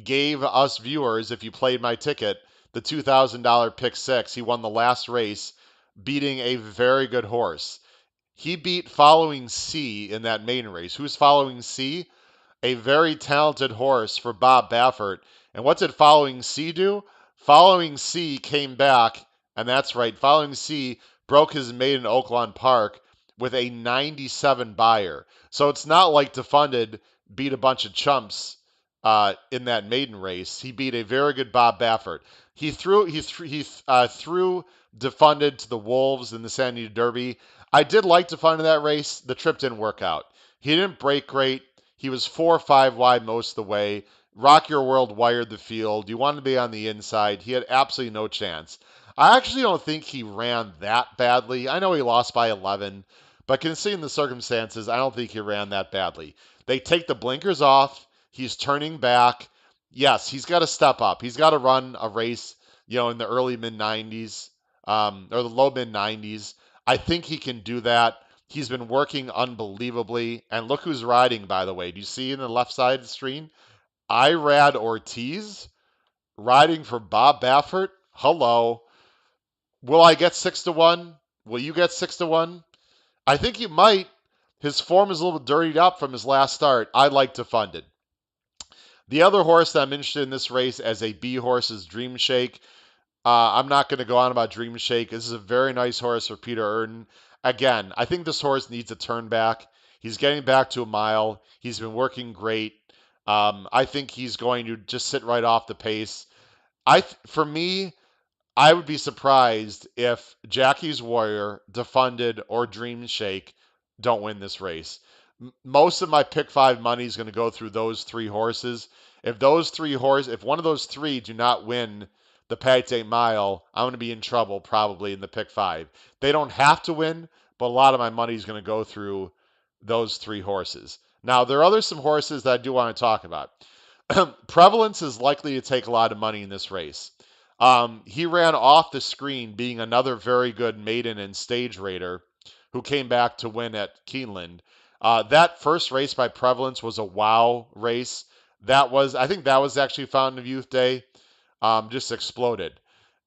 [SPEAKER 1] gave us viewers, if you played my ticket, the $2,000 pick six. He won the last race, beating a very good horse. He beat Following C in that main race. Who's Following C? A very talented horse for Bob Baffert. And what did Following C do? Following C came back, and that's right, Following C broke his maiden Oaklawn Park with a 97 buyer. So it's not like Defunded beat a bunch of chumps in that maiden race. He beat a very good Bob Baffert. He threw Defunded to the Wolves in the San Diego Derby. I did like Defunded in that race. The trip didn't work out. He didn't break great. He was 4 or 5 wide most of the way. Rock Your World wired the field. You wanted to be on the inside. He had absolutely no chance. I actually don't think he ran that badly. I know he lost by 11, but considering the circumstances, I don't think he ran that badly. They take the blinkers off. He's turning back. Yes, he's got to step up. He's got to run a race, in the early mid 90s or the low mid 90s. I think he can do that. He's been working unbelievably. And look who's riding, by the way. Do you see in the left side of the screen? Irad Ortiz riding for Bob Baffert. Hello. Will I get 6-1? Will you get 6-1? I think you might. His form is a little dirtied up from his last start. I like Defunded. The other horse that I'm interested in this race as a B horse is Dream Shake. I'm not going to go on about Dream Shake. This is a very nice horse for Peter Erden. Again, I think this horse needs a turn back. He's getting back to a mile. He's been working great. I think he's going to just sit right off the pace. For me, I would be surprised if Jackie's Warrior, Defunded, or Dream Shake don't win this race. Most of my pick five money is going to go through those three horses. If one of those three do not win the Pate Mile, I'm going to be in trouble probably in the pick five. They don't have to win, but a lot of my money is going to go through those three horses. Now, there are some horses that I do want to talk about. Prevalence is likely to take a lot of money in this race. He ran off the screen being another very good maiden and stage raider who came back to win at Keeneland. That first race by Prevalence was a wow race. I think that was actually Fountain of Youth Day. Just exploded.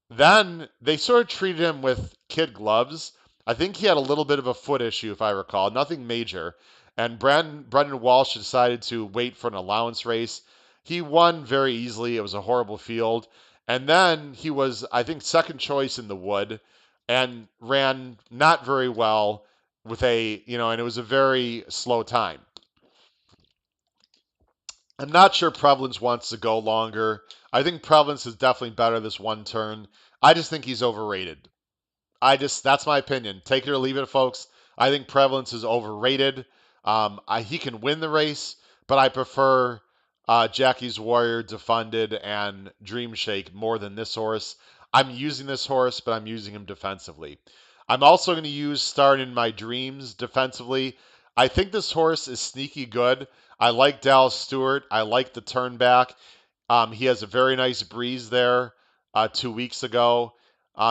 [SPEAKER 1] Then they sort of treated him with kid gloves. I think he had a little bit of a foot issue, if I recall, nothing major. And Brendan Walsh decided to wait for an allowance race. He won very easily. It was a horrible field. And then he was, I think, second choice in the Wood and ran not very well and it was a very slow time. I'm not sure Prevalence wants to go longer. I think Prevalence is definitely better this one turn. I just think he's overrated. That's my opinion. Take it or leave it, folks. I think Prevalence is overrated. He can win the race, but I prefer Jackie's Warrior, Defunded, and Dream Shake more than this horse. I'm using this horse, but I'm using him defensively. I'm also going to use Starting in My Dreams defensively. I think this horse is sneaky good. I like Dallas Stewart. I like the turn back. He has a very nice breeze there 2 weeks ago.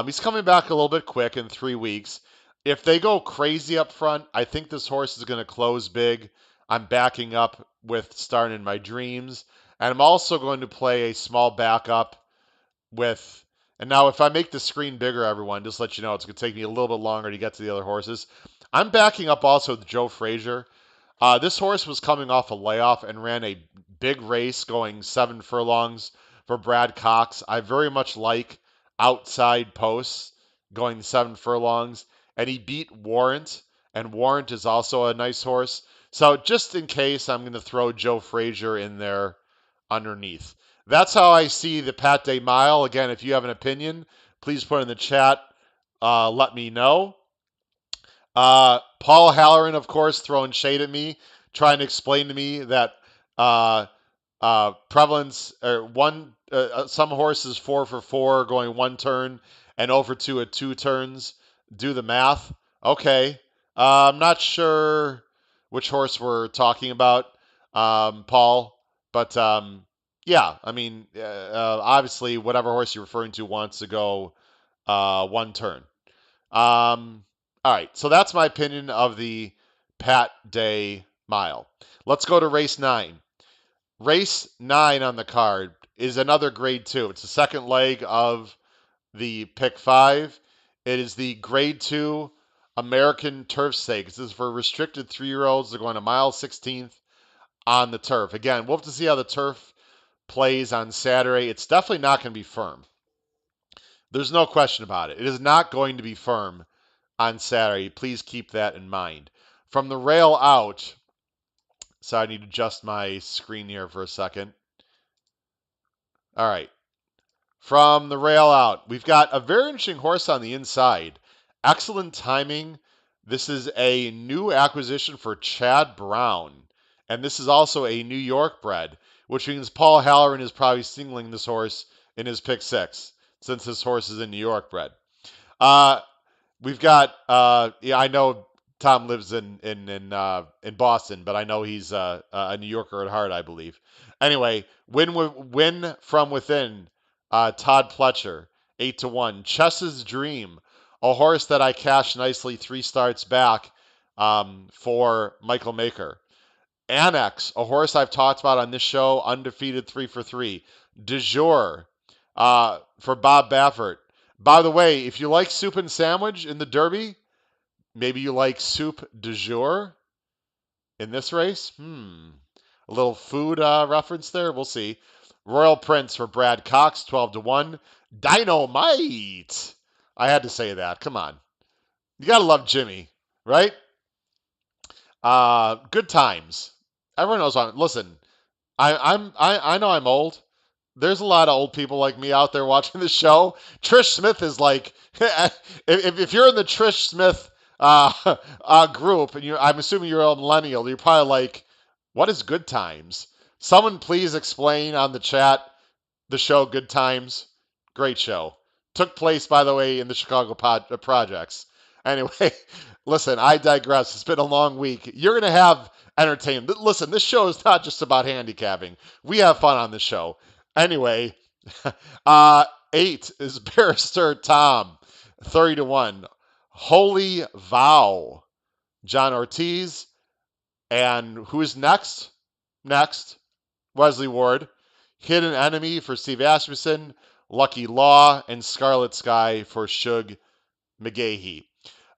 [SPEAKER 1] He's coming back a little bit quick in 3 weeks. If they go crazy up front, I think this horse is going to close big. I'm backing up with Starting in My Dreams. And I'm also going to play a small backup with. And now, if I make the screen bigger, everyone, just let you know, it's going to take me a little bit longer to get to the other horses. I'm backing up also with Joe Frazier. This horse was coming off a layoff and ran a big race going 7 furlongs for Brad Cox. I very much like outside posts going 7 furlongs, and he beat Warrant, and Warrant is also a nice horse. So just in case, I'm going to throw Joe Frazier in there underneath. That's how I see the Pat Day Mile. Again, if you have an opinion, please put it in the chat. Let me know. Paul Halloran, of course, throwing shade at me, trying to explain to me that uh, prevalence or some horses 4 for 4 going 1 turn and over 2 at 2 turns. Do the math. Okay. I'm not sure which horse we're talking about, Paul, but yeah, I mean, obviously, whatever horse you're referring to wants to go 1 turn. All right, so that's my opinion of the Pat Day Mile. Let's go to race 9. Race 9 on the card is another grade 2. It's the second leg of the pick 5. It is the grade 2 American Turf Stakes. This is for restricted 3-year-olds. They're going to mile 16th on the turf. Again, we'll have to see how the turf plays on Saturday. It's definitely not going to be firm. There's no question about it. It is not going to be firm on Saturday. Please keep that in mind. From the rail out, so I need to adjust my screen here for a second. All right. From the rail out, we've got a very interesting horse on the inside. Excellent timing. This is a new acquisition for Chad Brown. And this is also a New York bred, which means Paul Halloran is probably singling this horse in his pick 6, since this horse is a New York bred. We've got yeah, I know Tom lives in Boston, but I know he's a New Yorker at heart, I believe. Anyway, win from within. Todd Pletcher, 8-1. Chess's Dream, a horse that I cashed nicely 3 starts back for Michael Maker. Annex, a horse I've talked about on this show, undefeated 3 for 3. De Jour for Bob Baffert. By the way, if you like soup and sandwich in the Derby, maybe you like soup de jour in this race. A little food reference there. We'll see. Royal Prince for Brad Cox, 12-1. Dynamite. I had to say that. Come on. You got to love Jimmy, right? Good times. Everyone knows Listen, I know I'm old. There's a lot of old people like me out there watching the show. Trish Smith is like, if you're in the Trish Smith group, and I'm assuming you're a millennial, you're probably like, what is Good Times? Someone please explain on the chat the show Good Times. Great show. Took place, by the way, in the Chicago projects. Anyway, listen, I digress. It's been a long week. You're going to have entertainment. Listen, this show is not just about handicapping. We have fun on this show. Anyway, 8 is Barrister Tom, 30-1. Holy Vow, John Ortiz. And who's next? Next, Wesley Ward. Hidden Enemy for Steve Asmussen. Lucky Law and Scarlet Sky for Shug McGahee.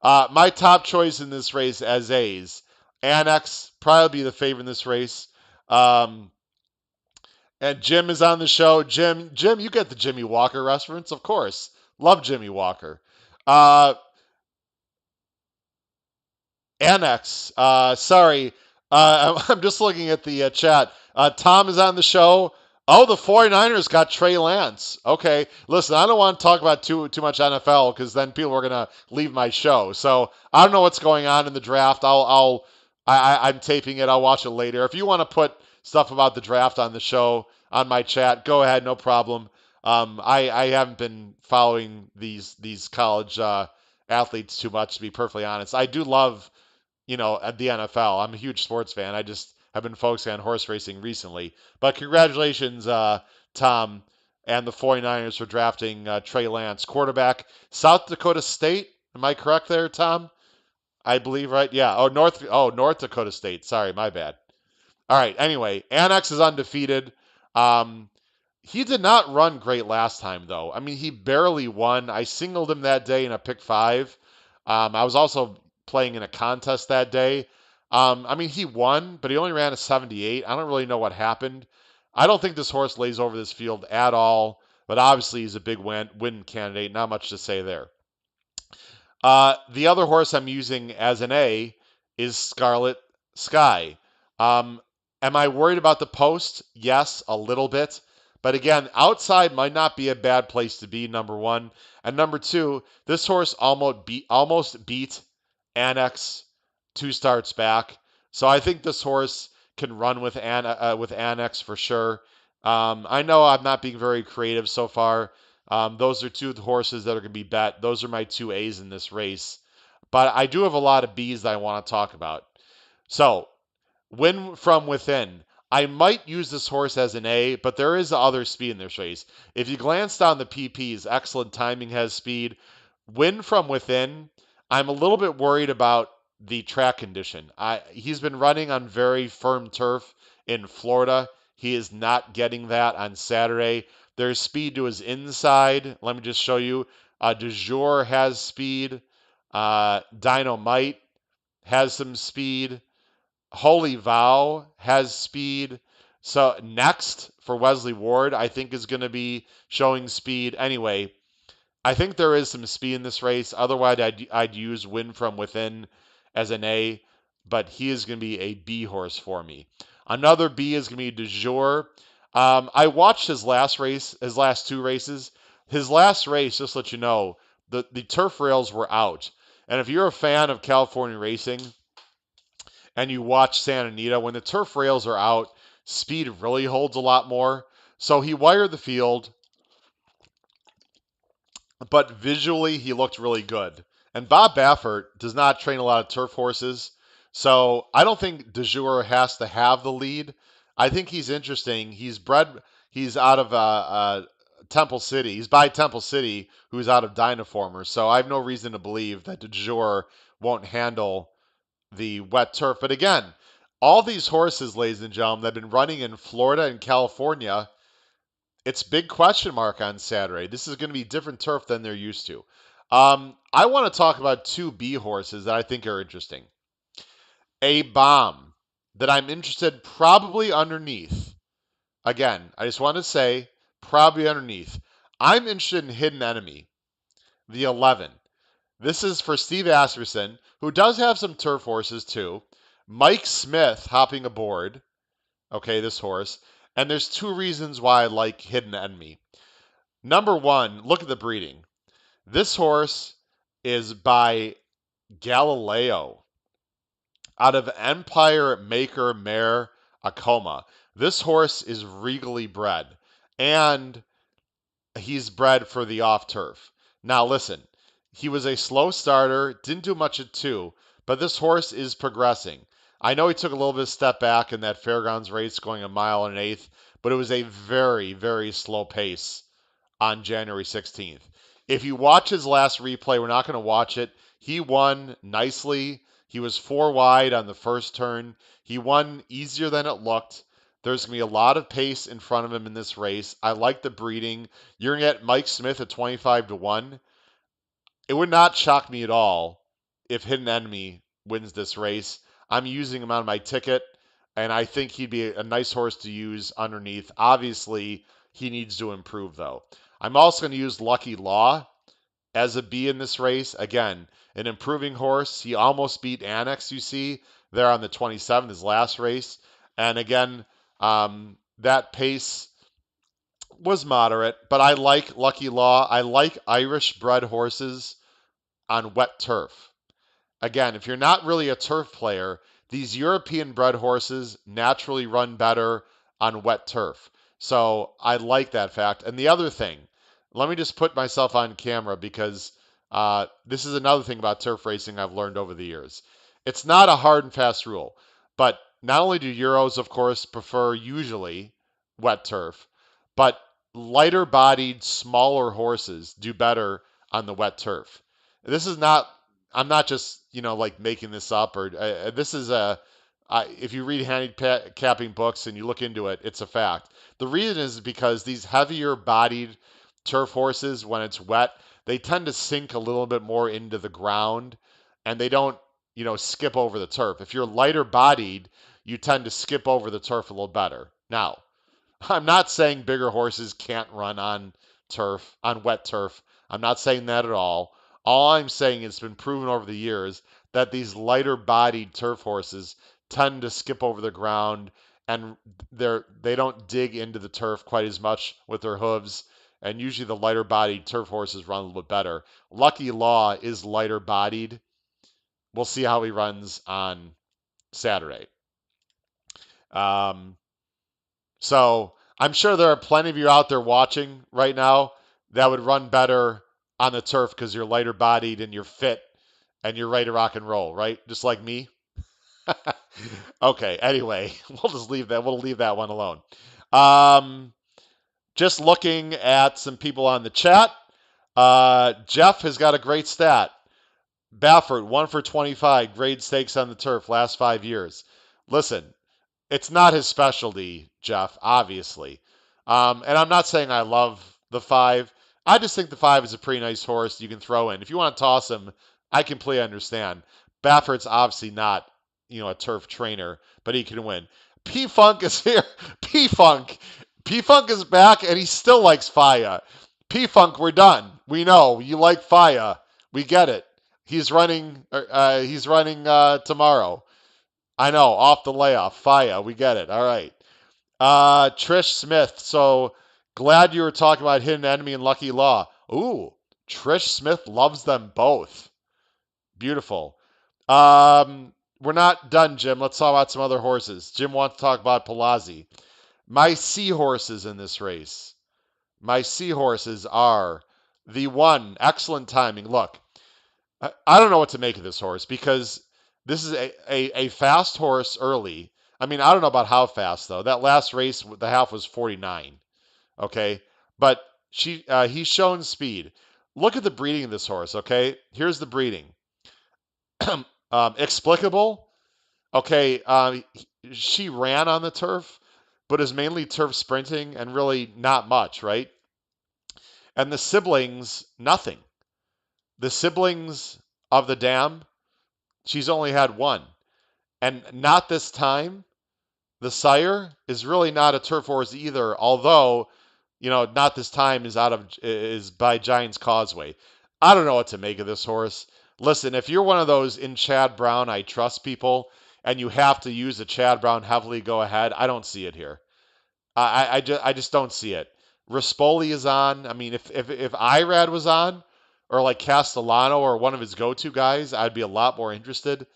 [SPEAKER 1] My top choice in this race as A's. Annex, probably be the favorite in this race. And Jim is on the show. Jim, you get the Jimmy Walker reference, of course. Love Jimmy Walker. Annex. Sorry. I'm just looking at the chat. Tom is on the show. Oh, the 49ers got Trey Lance. Okay. Listen, I don't want to talk about too much NFL because then people are going to leave my show. So I don't know what's going on in the draft. I'm taping it. I'll watch it later. If you want to put stuff about the draft on the show on my chat, go ahead. No problem. I haven't been following these college athletes too much, to be perfectly honest. I do love, at the NFL. I'm a huge sports fan. I just have been focusing on horse racing recently. But congratulations, Tom, and the 49ers for drafting Trey Lance, quarterback, South Dakota State. Am I correct there, Tom? I believe, right? Yeah. North Dakota State. Sorry, my bad. All right. Anyway, Annex is undefeated. He did not run great last time, though. I mean, he barely won. I singled him that day in a pick 5. I was also playing in a contest that day. I mean, he won, but he only ran a 78. I don't really know what happened. I don't think this horse lays over this field at all, but obviously he's a big win candidate. Not much to say there. The other horse I'm using as an A is Scarlet Sky. Um, am I worried about the post? Yes, a little bit. But again, outside might not be a bad place to be, number one. And number two, this horse almost beat Annex 2 starts back. So I think this horse can run with Annex for sure. I know I'm not being very creative so far. Those are two of the horses that are going to be bet. Those are my two A's in this race. But I do have a lot of B's that I want to talk about. So, win from within. I might use this horse as an A, but there is other speed in this race. If you glance down the PPs, excellent timing has speed. Win from within. I'm a little bit worried about the track condition. He's been running on very firm turf in Florida. He is not getting that on Saturday. There's speed to his inside. Let me just show you. Du Jour has speed. Dynamite has some speed. Holy Vow has speed. So next for Wesley Ward, I think is going to be showing speed. Anyway, I think there is some speed in this race. Otherwise, I'd use Win from Within as an A, but he is going to be a B horse for me. Another B is going to be Du Jour. I watched his last race, his last two races. His last race, just to let you know, the turf rails were out. And if you're a fan of California racing and you watch Santa Anita, when the turf rails are out, speed really holds a lot more. So he wired the field, but visually he looked really good. And Bob Baffert does not train a lot of turf horses, so I don't think De Jour has to have the lead. I think he's interesting. He's bred. He's out of Temple City. He's by Temple City, who's out of Dynaformer. So I have no reason to believe that De Jour won't handle the wet turf. But again, all these horses, ladies and gentlemen, that have been running in Florida and California, it's big question mark on Saturday. This is going to be different turf than they're used to. I want to talk about two B horses that I think are interesting. A bomb that I'm interested probably underneath. Again, I just want to say probably underneath. I'm interested in Hidden Enemy, the 11. This is for Steve Asperson, who does have some turf horses too. Mike Smith hopping aboard. Okay, this horse. And there's two reasons why I like Hidden Enemy. Number one, look at the breeding. This horse is by Galileo out of Empire Maker Mare Acoma. This horse is regally bred, and he's bred for the off turf. Now, listen, he was a slow starter, didn't do much at 2, but this horse is progressing. I know he took a little bit of step back in that fairgrounds race going a mile and an eighth, but it was a very, very slow pace on January 16th. If you watch his last replay, we're not going to watch it. He won nicely. He was 4 wide on the first turn. He won easier than it looked. There's going to be a lot of pace in front of him in this race. I like the breeding. You're going to get Mike Smith at 25 to 1. It would not shock me at all if Hidden Enemy wins this race. I'm using him on my ticket, and I think he'd be a nice horse to use underneath. Obviously, he needs to improve, though. I'm also going to use Lucky Law as a B in this race. Again, an improving horse. He almost beat Annex, you see, there on the 27th, his last race. And again, that pace was moderate, but I like Lucky Law. I like Irish bred horses on wet turf. Again, if you're not really a turf player, these European bred horses naturally run better on wet turf. So I like that fact. And the other thing, let me just put myself on camera because this is another thing about turf racing I've learned over the years. It's not a hard and fast rule, but not only do Euros, of course, prefer usually wet turf, but lighter bodied, smaller horses do better on the wet turf. This is not, I'm not just, like making this up or this is if you read handicapping books and you look into it, it's a fact. The reason is because these heavier bodied turf horses, when it's wet, they tend to sink a little bit more into the ground and they don't, skip over the turf. If you're lighter bodied, you tend to skip over the turf a little better. Now, I'm not saying bigger horses can't run on turf, on wet turf. I'm not saying that at all. All I'm saying it's been proven over the years that these lighter bodied turf horses tend to skip over the ground and they don't dig into the turf quite as much with their hooves. And usually the lighter bodied turf horses run a little bit better. Lucky Law is lighter bodied. We'll see how he runs on Saturday. Um, So I'm sure there are plenty of you out there watching right now that would run better on the turf because you're lighter bodied and you're fit and you're ready to rock and roll, right? Just like me. Okay, anyway, we'll just leave that. We'll leave that one alone. Um, just looking at some people on the chat. Jeff has got a great stat. Baffert, 1 for 25, grade stakes on the turf, last 5 years. Listen, it's not his specialty, Jeff, obviously. And I'm not saying I love the 5. I just think the 5 is a pretty nice horse you can throw in. If you want to toss him, I completely understand. Baffert's obviously not, a turf trainer, but he can win. P Funk is here. P Funk. P Funk is back, and he still likes Faya. P Funk, we're done. We know you like Faya. We get it. He's running. He's running tomorrow. I know, off the layoff. Faya, we get it. All right. Trish Smith. So glad you were talking about Hidden Enemy and Lucky Law. Ooh, Trish Smith loves them both. Beautiful. We're not done, Jim. Let's talk about some other horses. Jim wants to talk about Palazzi. My seahorses in this race. My seahorses are the one. Excellent timing. Look, I don't know what to make of this horse because this is a fast horse early. I mean, I don't know about how fast though. That last race, the half was 49. Okay, but he's shown speed. Look at the breeding of this horse. Okay, here's the breeding. Explicable. Okay, she ran on the turf, but is mainly turf sprinting and really not much, right? And the siblings, nothing. The siblings of the dam, she's only had one. And not this time. The sire is really not a turf horse either, although, not this time is by Giants Causeway. I don't know what to make of this horse. Listen, if you're one of those in Chad Brown, I trust people, and you have to use a Chad Brown heavily go ahead, I don't see it here. I just don't see it. Rispoli is on. I mean, if Irad was on, or like Castellano or one of his go-to guys, I'd be a lot more interested.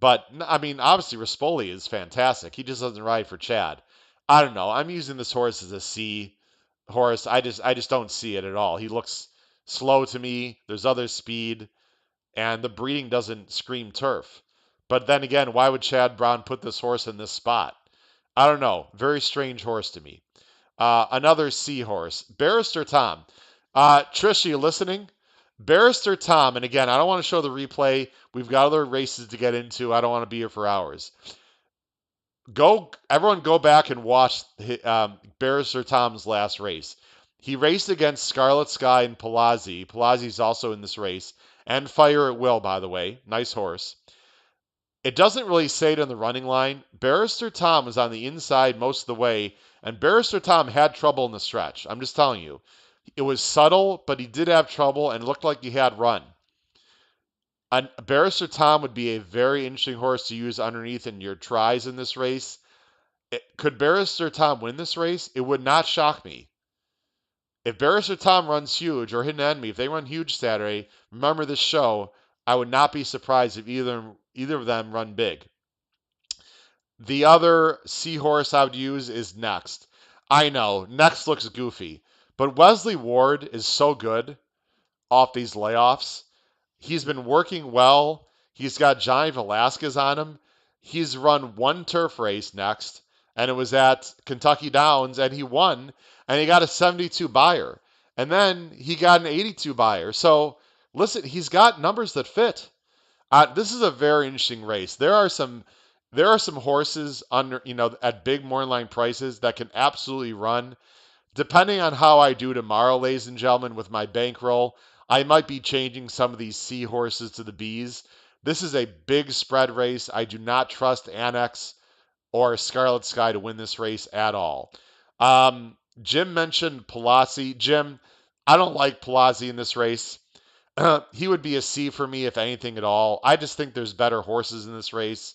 [SPEAKER 1] But I mean, obviously Rispoli is fantastic. He just doesn't ride for Chad. I don't know. I'm using this horse as a C horse. I just don't see it at all. He looks slow to me. There's other speed, and the breeding doesn't scream turf. But then again, why would Chad Brown put this horse in this spot? I don't know. Very strange horse to me. Another C horse, Barrister Tom. Trish, are you listening? Barrister Tom, and again, I don't want to show the replay. We've got other races to get into. I don't want to be here for hours. Everyone, go back and watch Barrister Tom's last race. He raced against Scarlet Sky and Palazzi. Palazzi's also in this race, and Fire at Will, by the way. Nice horse. It doesn't really say it in the running line. Barrister Tom was on the inside most of the way, and Barrister Tom had trouble in the stretch. I'm just telling you. It was subtle, but he did have trouble and looked like he had run. And Barrister Tom would be a very interesting horse to use underneath in your tries in this race. Could Barrister Tom win this race? It would not shock me. If Barrister Tom runs huge or Hidden Enemy, if they run huge Saturday, remember this show, I would not be surprised if either of them run big. The other seahorse I would use is Next. I know, Next looks goofy, but Wesley Ward is so good off these layoffs. He's been working well. He's got Johnny Velasquez on him. He's run one turf race next, and it was at Kentucky Downs, and he won, and he got a 72 buyer. And then he got an 82 buyer. So, listen, he's got numbers that fit. This is a very interesting race. There are some horses under at big morning line prices that can absolutely run. Depending on how I do tomorrow, ladies and gentlemen, with my bankroll, I might be changing some of these C horses to the Bs. This is a big spread race. I do not trust Annex or Scarlet Sky to win this race at all. Jim mentioned Pelosi. Jim, I don't like Pelosi in this race. He would be a C for me if anything at all. I just think there's better horses in this race.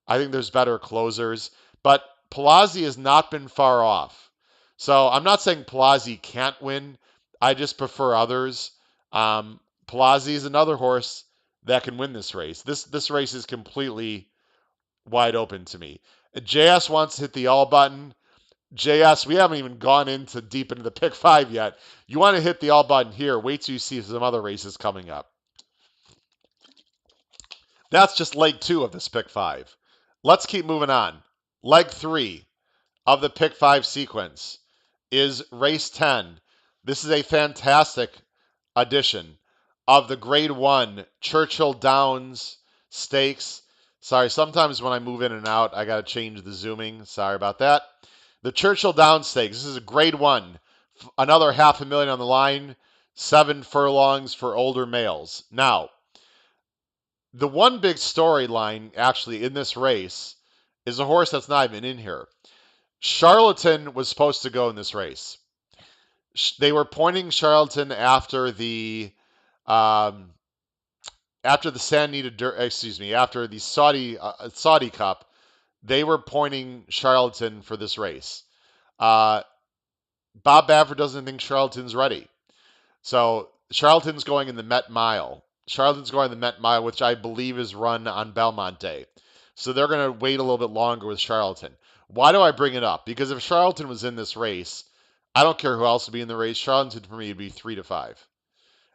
[SPEAKER 1] I think there's better closers, but Pelosi has not been far off. So I'm not saying Pelosi can't win. I just prefer others. Pelosi is another horse that can win this race. This race is completely wide open to me. JS wants to hit the all button. JS, we haven't even gone into deep into the pick five yet. You want to hit the all button here. Wait till you see some other races coming up. That's just leg two of this pick five. Let's keep moving on. Leg three of the pick five sequence is race 10. This is a fantastic edition of the grade one Churchill Downs Stakes. Sorry, sometimes when I move in and out, I got to change the zooming. Sorry about that. The Churchill Downs Stakes. This is a grade one. Another $500,000 on the line. 7 furlongs for older males. Now, the one big storyline actually in this race is a horse that's not even in here. Charlatan was supposed to go in this race. They were pointing Charlatan um, after the after the Saudi Cup. They were pointing Charlatan for this race. Uh, Bob Baffert doesn't think Charlatan's ready. So Charlton's going in the Met Mile. Charlton's going the Met Mile, which I believe is run on Belmont Day. So they're going to wait a little bit longer with Charlton. Why do I bring it up? Because if Charlton was in this race, I don't care who else would be in the race. Charlton for me would be 3-5.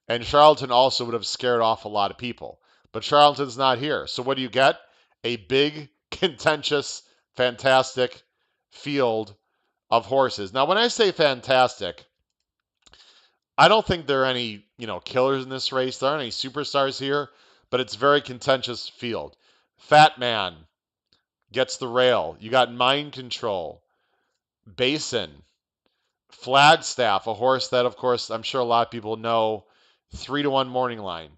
[SPEAKER 1] And Charlton also would have scared off a lot of people. But Charlton's not here. So what do you get? A big, contentious, fantastic field of horses. Now, when I say fantastic, I don't think there are any, killers in this race. There aren't any superstars here, but it's a very contentious field. Fat Man gets the rail. You got Mind Control, Basin, Flagstaff, a horse that, of course, I'm sure a lot of people know, 3-1 morning line.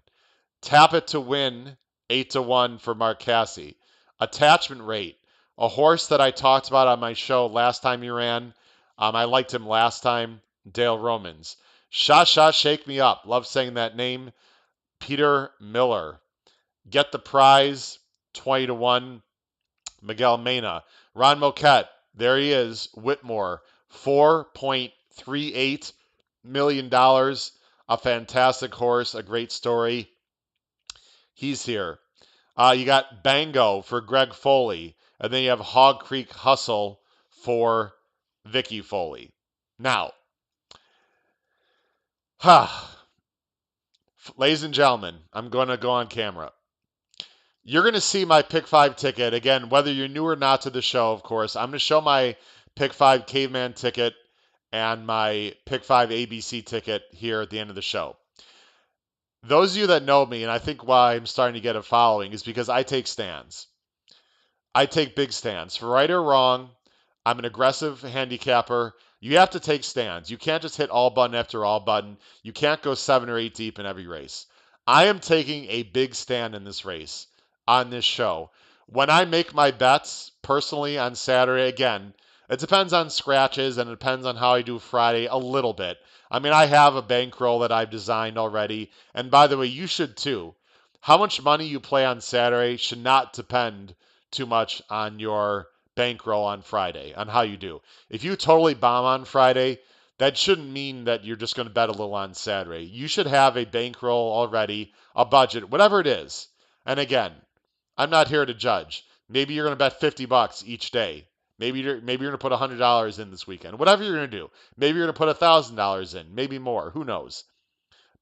[SPEAKER 1] Tap It to Win, 8-1 for Mark Casse. Attachment Rate, a horse that I talked about on my show last time he ran. I liked him last time, Dale Romans. Sha Sha Shake Me Up. Love saying that name. Peter Miller. Get the Prize. 20-1. Miguel Mena. Ron Moquette. There he is. Whitmore. $4.38 million. A fantastic horse. A great story. He's here. You got Bango for Greg Foley. And then you have Hog Creek Hustle for Vicky Foley. Now, ladies and gentlemen, I'm going to go on camera. You're going to see my Pick 5 ticket. Again, whether you're new or not to the show, of course, I'm going to show my Pick 5 Caveman ticket and my Pick 5 ABC ticket here at the end of the show. Those of you that know me, and I think why I'm starting to get a following, is because I take stands. I take big stands. For right or wrong, I'm an aggressive handicapper. You have to take stands. You can't just hit all button after all button. You can't go 7 or 8 deep in every race. I am taking a big stand in this race on this show. When I make my bets personally on Saturday, again, it depends on scratches and it depends on how I do Friday a little bit. I mean, I have a bankroll that I've designed already. And by the way, you should too. How much money you play on Saturday should not depend too much on your bankroll on Friday, on how you do. If you totally bomb on Friday, that shouldn't mean that you're just going to bet a little on Saturday. You should have a bankroll already, a budget, whatever it is. And again, I'm not here to judge. Maybe you're going to bet $50 each day. Maybe you're going to put $100 in this weekend. Whatever you're going to do. Maybe you're going to put $1,000 in, maybe more. Who knows?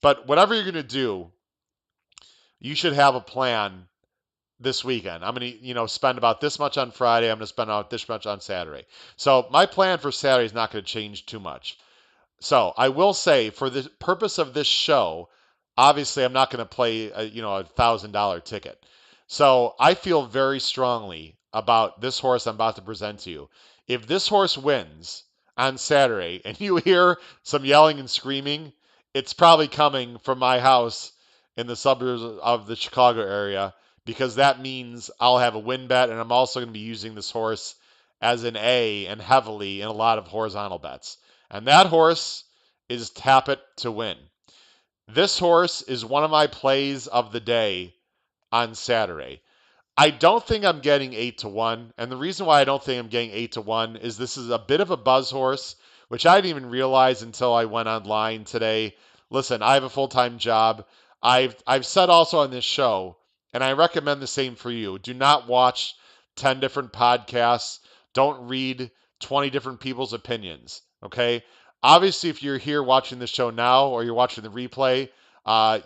[SPEAKER 1] But whatever you're going to do, you should have a plan this weekend. I'm going to, spend about this much on Friday. I'm going to spend about this much on Saturday. So my plan for Saturday is not going to change too much. So I will say, for the purpose of this show, obviously I'm not going to play $1,000 ticket. So I feel very strongly about this horse I'm about to present to you. If this horse wins on Saturday and you hear some yelling and screaming, it's probably coming from my house in the suburbs of the Chicago area, because that means I'll have a win bet, and I'm also going to be using this horse as an A and heavily in a lot of horizontal bets. And that horse is Tap It to Win. This horse is one of my plays of the day on Saturday. I don't think I'm getting 8-1. And the reason why I don't think I'm getting 8-1 is this is a bit of a buzz horse, which I didn't even realize until I went online today. Listen, I have a full-time job. I've said also on this show, and I recommend the same for you. Do not watch 10 different podcasts. Don't read 20 different people's opinions. Okay? Obviously, if you're here watching the show now or you're watching the replay,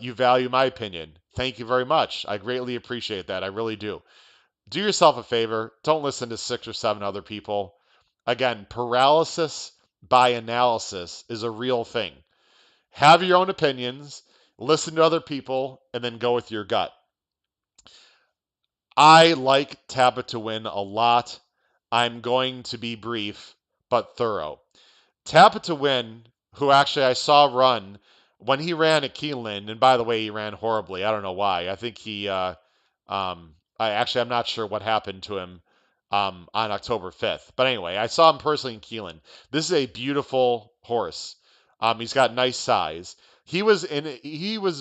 [SPEAKER 1] you value my opinion. Thank you very much. I greatly appreciate that. I really do. Do yourself a favor. Don't listen to 6 or 7 other people. Again, paralysis by analysis is a real thing. Have your own opinions, listen to other people, and then go with your gut. I like Tap It to Win a lot. I'm going to be brief but thorough. Tap It to Win, who actually I saw run when he ran at Keeneland, and by the way, he ran horribly. I don't know why. I think I'm not sure what happened to him on October 5th. But anyway, I saw him personally in Keeneland. This is a beautiful horse. He's got nice size. He was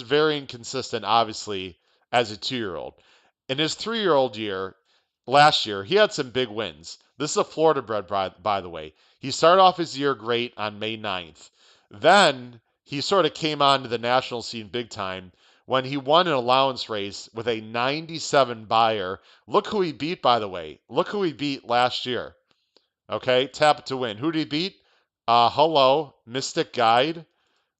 [SPEAKER 1] very inconsistent, obviously, as a 2-year-old. In his 3-year-old year, last year, he had some big wins. This is a Florida bred, by the way. He started off his year great on May 9th. Then he sort of came onto the national scene big time when he won an allowance race with a 97 buyer. Look who he beat, by the way. Look who he beat last year. Okay, Tap It to Win. Who did he beat? Hello, Mystic Guide.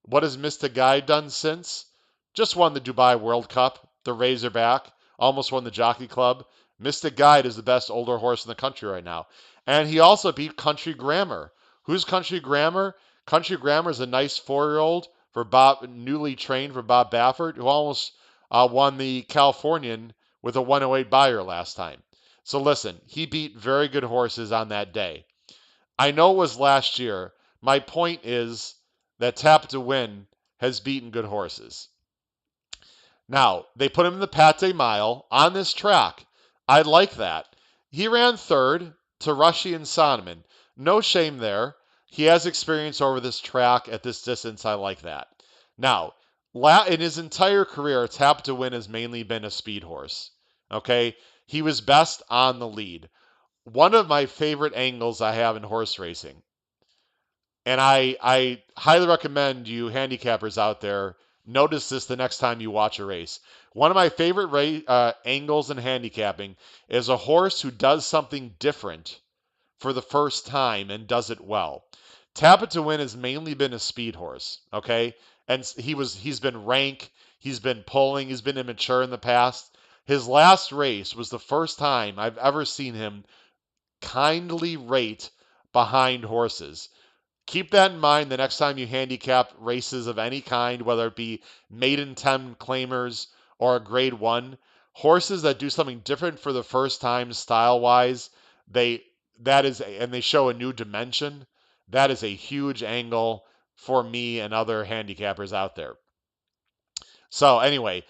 [SPEAKER 1] What has Mystic Guide done since? Just won the Dubai World Cup, the Razorback, almost won the Jockey Club. Mystic Guide is the best older horse in the country right now. And he also beat Country Grammar. Who's Country Grammar? Country Grammar is a nice 4-year-old for Bob, newly trained for Bob Baffert, who almost won the Californian with a 108 buyer last time. So listen, he beat very good horses on that day. I know it was last year. My point is that Tap to Win has beaten good horses. Now, they put him in the Pate Mile on this track. I like that. He ran third to Rushy and Sonneman. No shame there. He has experience over this track at this distance. I like that. Now, in his entire career, Tap to Win has mainly been a speed horse. Okay? He was best on the lead. One of my favorite angles I have in horse racing, and I highly recommend you handicappers out there notice this the next time you watch a race. One of my favorite angles in handicapping is a horse who does something different for the first time and does it well. Tap It to Win has mainly been a speed horse, okay? And he's been rank, he's been pulling, he's been immature in the past. His last race was the first time I've ever seen him kindly rate behind horses. Keep that in mind the next time you handicap races of any kind, whether it be maiden 10 claimers or a grade 1. Horses that do something different for the first time style wise, and they show a new dimension. That is a huge angle for me and other handicappers out there. So anyway,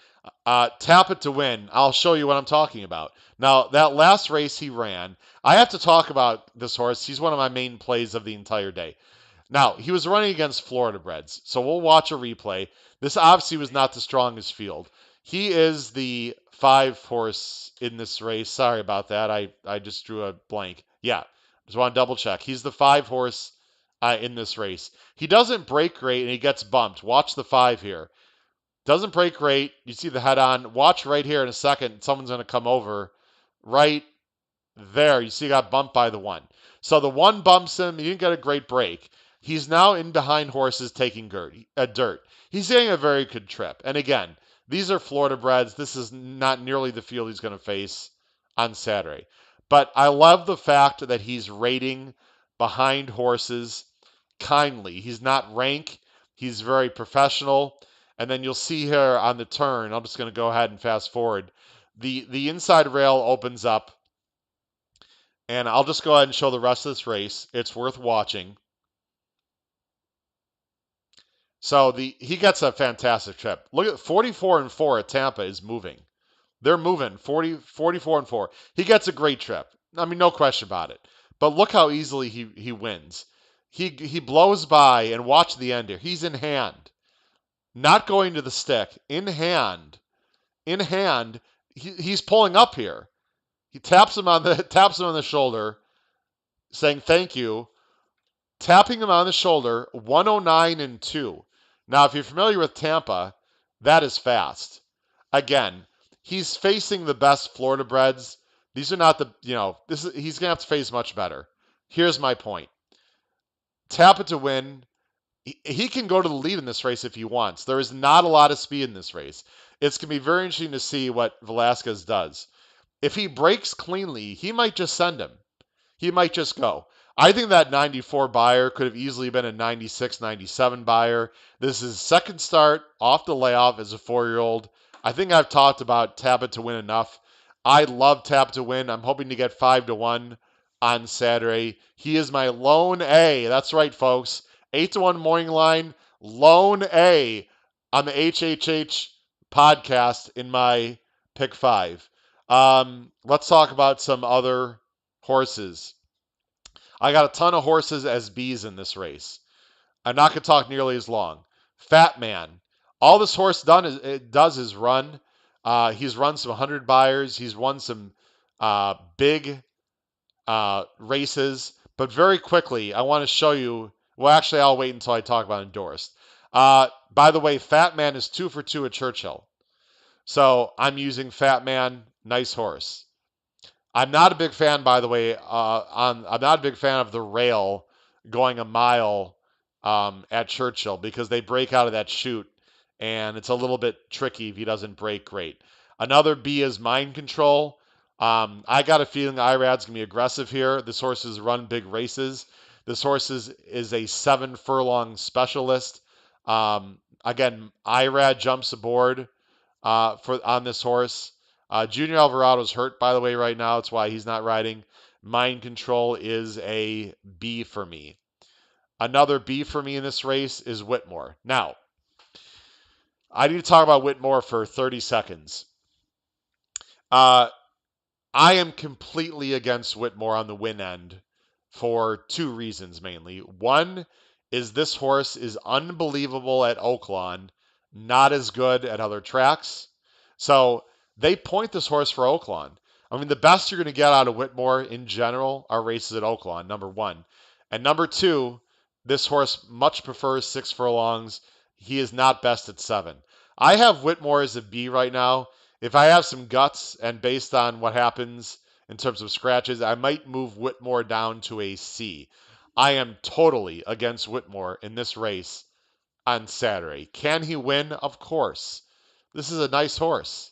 [SPEAKER 1] Tap It to Win. I'll show you what I'm talking about. Now, that last race he ran, I have to talk about this horse. He's one of my main plays of the entire day. Now, he was running against Florida breds, so we'll watch a replay. This obviously was not the strongest field. He is the 5 horse in this race. Sorry about that. I just drew a blank. Yeah, just want to double check. He's the 5 horse in this race. He doesn't break great, and he gets bumped. Watch the 5 here. Doesn't break great. You see the head on. Watch right here in a second. Someone's going to come over right there. You see he got bumped by the 1. So the 1 bumps him. He didn't get a great break. He's now in behind horses taking dirt. He's getting a very good trip. And again, these are Florida breds. This is not nearly the field he's going to face on Saturday. But I love the fact that he's rating behind horses kindly. He's not rank. He's very professional. And then you'll see here on the turn, I'm just going to go ahead and fast forward. The inside rail opens up. And I'll just go ahead and show the rest of this race. It's worth watching. So he gets a fantastic trip. Look at 44-4 at Tampa is moving. They're moving 44-4. He gets a great trip. I mean, no question about it. But look how easily he wins. He blows by, and watch the end here. He's in hand, not going to the stick, in hand, in hand. He's pulling up here. He taps him on the taps him on the shoulder, saying thank you, tapping him on the shoulder. 109 and 2. Now, if you're familiar with Tampa, that is fast. Again, he's facing the best Florida breds. These are not the, he's going to have to face much better. Here's my point. Tap it to win. He can go to the lead in this race if he wants. There is not a lot of speed in this race. It's going to be very interesting to see what Velasquez does. If he breaks cleanly, he might just send him. He might just go. I think that 94 buyer could have easily been a 96, 97 buyer. This is his second start off the layoff as a 4-year-old. I think I've talked about Tap It to Win enough. I love Tap to Win. I'm hoping to get 5-1 on Saturday. He is my lone A. That's right, folks. 8-1 morning line, lone A on the HHH podcast in my pick 5. Let's talk about some other horses. I got a ton of horses as B's in this race. I'm not going to talk nearly as long. Fat Man. All this horse does is run. He's run some 100 buyers. He's won some big races. But very quickly, I want to show you. Well, actually, I'll wait until I talk about endorsed. By the way, Fat Man is 2 for 2 at Churchill. So I'm using Fat Man. Nice horse. I'm not a big fan, by the way. I'm not a big fan of the rail going a mile at Churchill because they break out of that chute, and it's a little bit tricky if he doesn't break great. Another B is Mind Control. I got a feeling Irad's gonna be aggressive here. This horse has run big races. This horse is a 7-furlong specialist. Again, Irad jumps aboard on this horse. Junior Alvarado's hurt, by the way, right now. That's why he's not riding. Mind Control is a B for me. Another B for me in this race is Whitmore. Now, I need to talk about Whitmore for 30 seconds. I am completely against Whitmore on the win end for 2 reasons mainly. One is this horse is unbelievable at Oaklawn, not as good at other tracks. So they point this horse for Oaklawn. I mean, the best you're going to get out of Whitmore in general are races at Oaklawn, number 1. And number 2, this horse much prefers 6 furlongs. He is not best at 7. I have Whitmore as a B right now. If I have some guts and based on what happens in terms of scratches, I might move Whitmore down to a C. I am totally against Whitmore in this race on Saturday. Can he win? Of course. This is a nice horse.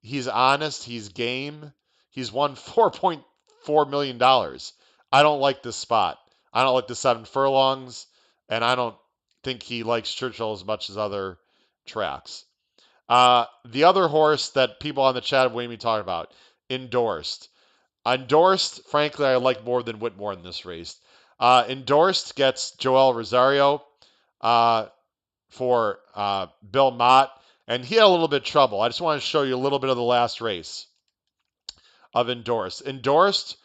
[SPEAKER 1] He's honest. He's game. He's won $4.4 million. I don't like this spot. I don't like the 7 furlongs, and I don't think he likes Churchill as much as other tracks. The other horse that people on the chat have waited me to talk about, Endorsed. Endorsed, frankly, I like more than Whitmore in this race. Endorsed gets Joel Rosario for Bill Mott, and he had a little bit of trouble. I just want to show you a little bit of the last race of Endorsed. Endorsed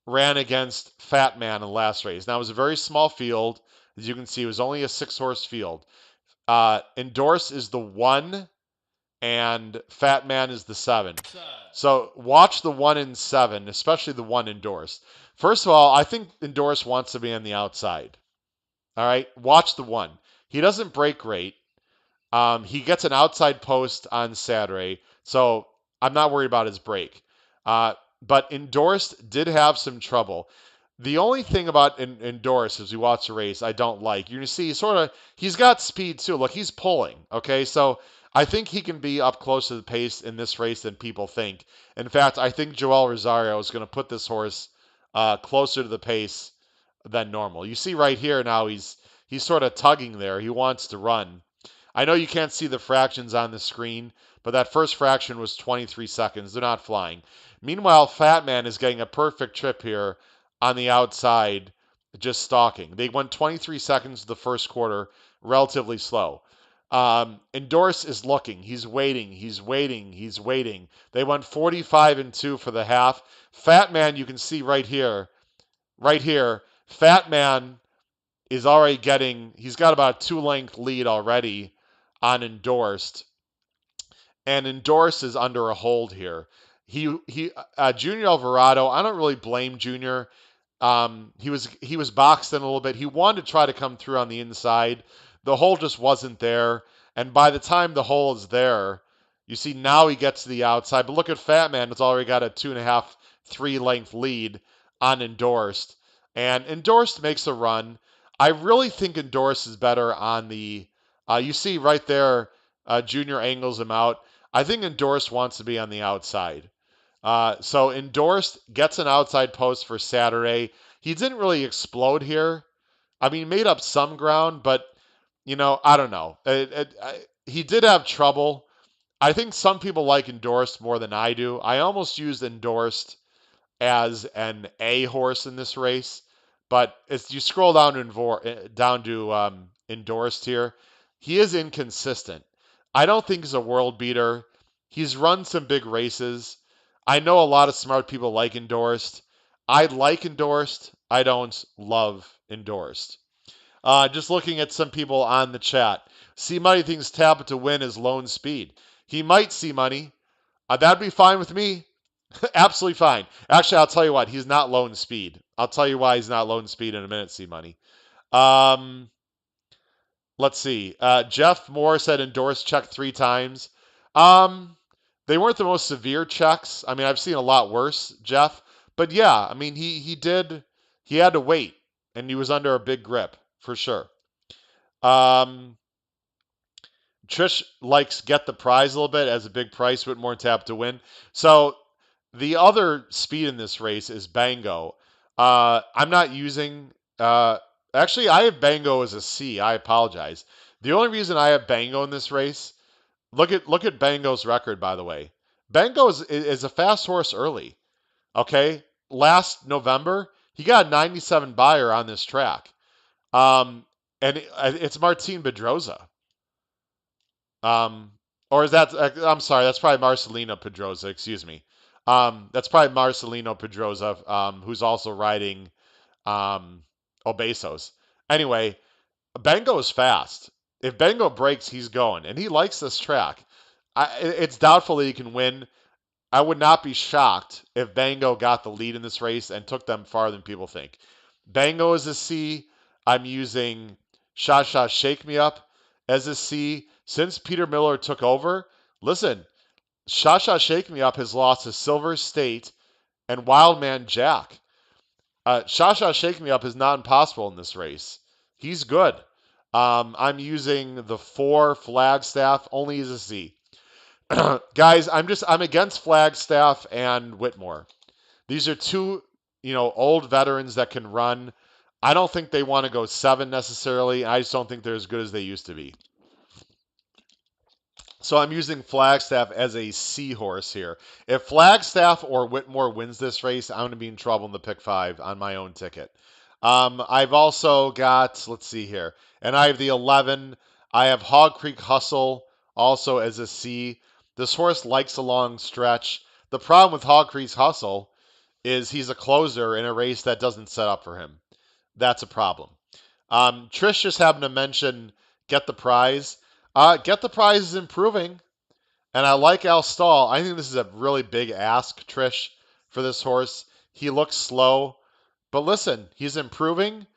[SPEAKER 1] ran against Fat Man in the last race. Now, it was a very small field. As you can see, it was only a 6-horse field. Endorsed is the 1, and Fat Man is the 7. So watch the 1 and 7, especially the 1 Endorsed. First of all, I think Endorsed wants to be on the outside. All right, watch the 1. He doesn't break great. He gets an outside post on Saturday, so I'm not worried about his break. But Endorsed did have some trouble. The only thing about Endorsed as we watch the race I don't like, you're going to see he's got speed too. Look, he's pulling, okay? So I think he can be up close to the pace in this race than people think. In fact, I think Joel Rosario is going to put this horse closer to the pace than normal. You see right here now he's sort of tugging there. He wants to run. I know you can't see the fractions on the screen, but that first fraction was 23 seconds. They're not flying. Meanwhile, Fat Man is getting a perfect trip here on the outside, just stalking. They went 23 seconds the first quarter, relatively slow. Endorse is looking. He's waiting. He's waiting. He's waiting. They went 45 and 2 for the half. Fat Man, you can see right here, right here, Fat Man is already he's got about a 2 length lead already on Endorsed, and Endorsed is under a hold here. Junior Alvarado, I don't really blame Junior. He was boxed in a little bit. He wanted to try to come through on the inside. The hole just wasn't there, and by the time the hole is there, you see now he gets to the outside. But look at Fat Man; it's already got a 2.5, 3 length lead on Endorsed, and Endorsed makes a run. I really think Endorsed is better on the. You see right there, Junior angles him out. I think Endorsed wants to be on the outside. So Endorsed gets an outside post for Saturday. He didn't really explode here. I mean, he made up some ground, but I don't know. He did have trouble. I think some people like Endorsed more than I do. I almost used Endorsed as an A horse in this race, but as you scroll down to Endorsed here, he is inconsistent. I don't think he's a world beater. He's run some big races. I know a lot of smart people like Endorsed. I like Endorsed. I don't love Endorsed. Just looking at some people on the chat. See Money thinks Tapit to win is lone speed. He might see money. That'd be fine with me. Absolutely fine. Actually, I'll tell you what, he's not lone speed. I'll tell you why he's not lone speed in a minute, see money. Um, let's see. Jeff Moore said endorsed check 3 times. Um, they weren't the most severe checks. I mean, I've seen a lot worse, Jeff. But yeah, I mean, he had to wait, and he was under a big grip for sure. Um, Trish likes get the prize a little bit as a big price, with more tap to win. So the other speed in this race is Bango. I'm not using. Actually, I have Bango as a C. I apologize. The only reason I have Bango in this race, look at Bango's record, by the way. Bango is a fast horse early. Okay, last November he got a 97 buyer on this track. And it's Martin Bedroza. Um, or is that? I'm sorry, that's probably Marcelino Pedroza. Excuse me. That's probably Marcelino Pedroza, who's also riding um, Obesos. Anyway, Bengo is fast. If Bengo breaks, he's going, and he likes this track. It's doubtful that he can win. I would not be shocked if Bango got the lead in this race and took them farther than people think. Bango is a C. I'm using Sha Sha Shake Me Up as a C. Since Peter Miller took over, listen, Sha Sha Shake Me Up has lost to Silver State and Wildman Jack. Sha Sha Shake Me Up is not impossible in this race. He's good. I'm using the 4 Flagstaff only as a C. Guys, I'm against Flagstaff and Whitmore. These are two, old veterans that can run. I don't think they want to go 7 necessarily. I just don't think they're as good as they used to be. So I'm using Flagstaff as a C horse here. If Flagstaff or Whitmore wins this race, I'm going to be in trouble in the pick 5 on my own ticket. I've also got, let's see here, and I have the 11. I have Hog Creek Hustle also as a C. This horse likes a long stretch. The problem with Hog Creek's Hustle is he's a closer in a race that doesn't set up for him. That's a problem. Trish just happened to mention Get the Prize. Get the Prize is improving, and I like Al Stall. I think this is a really big ask, Trish, for this horse. He looks slow, but listen, he's improving,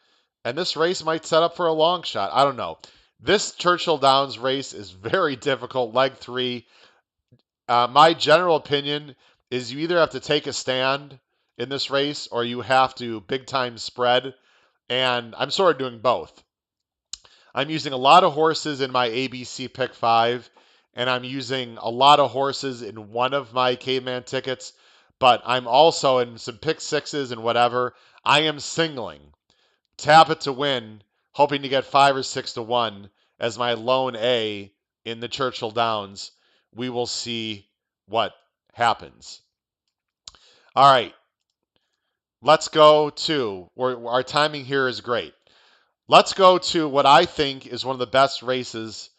[SPEAKER 1] and this race might set up for a long shot. I don't know. This Churchill Downs race is very difficult, leg 3. My general opinion is you either have to take a stand in this race or you have to big time spread, and I'm sort of doing both. I'm using a lot of horses in my ABC pick 5, and I'm using a lot of horses in one of my caveman tickets, but I'm also in some pick 6s and whatever. I am singling Tapit to win, hoping to get 5 or 6 to 1 as my lone A in the Churchill Downs. We will see what happens. All right, let's go to, our timing here is great. Let's go to what I think is one of the best races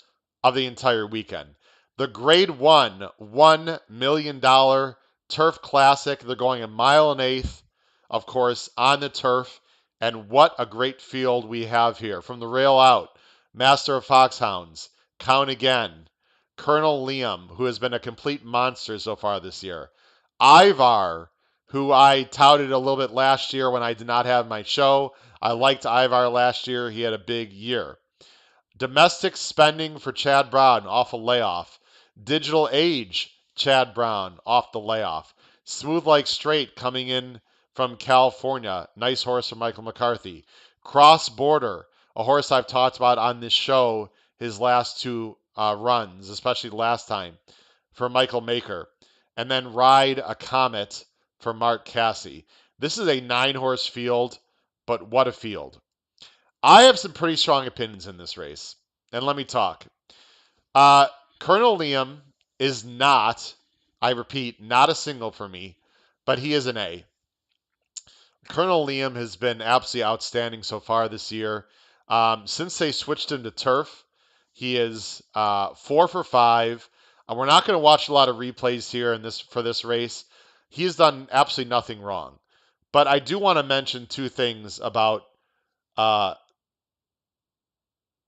[SPEAKER 1] of the entire weekend. The Grade 1 $1 million Turf Classic. They're going a mile and eighth of course, on the turf. And what a great field we have here. From the rail out, Master of Foxhounds, Count Again, Colonel Liam, who has been a complete monster so far this year, Ivar, who I touted a little bit last year when I did not have my show. I liked Ivar last year. He had a big year. Domestic spending for Chad Brown off a layoff. Digital Age, Chad Brown off the layoff. Smooth Like Straight coming in from California. Nice horse for Michael McCarthy. Cross Border, a horse I've talked about on this show his last two runs, especially last time, for Michael Maker. And then Ride a Comet for Mark Cassie. This is a 9-horse field, but what a field. I have some pretty strong opinions in this race, and let me talk. Uh, Colonel Liam is not, I repeat, not a single for me, but he is an A. Colonel Liam has been absolutely outstanding so far this year. Since they switched him to turf, he is 4 for 5. We're not going to watch a lot of replays here in this for this race. He has done absolutely nothing wrong. But I do want to mention two things about uh,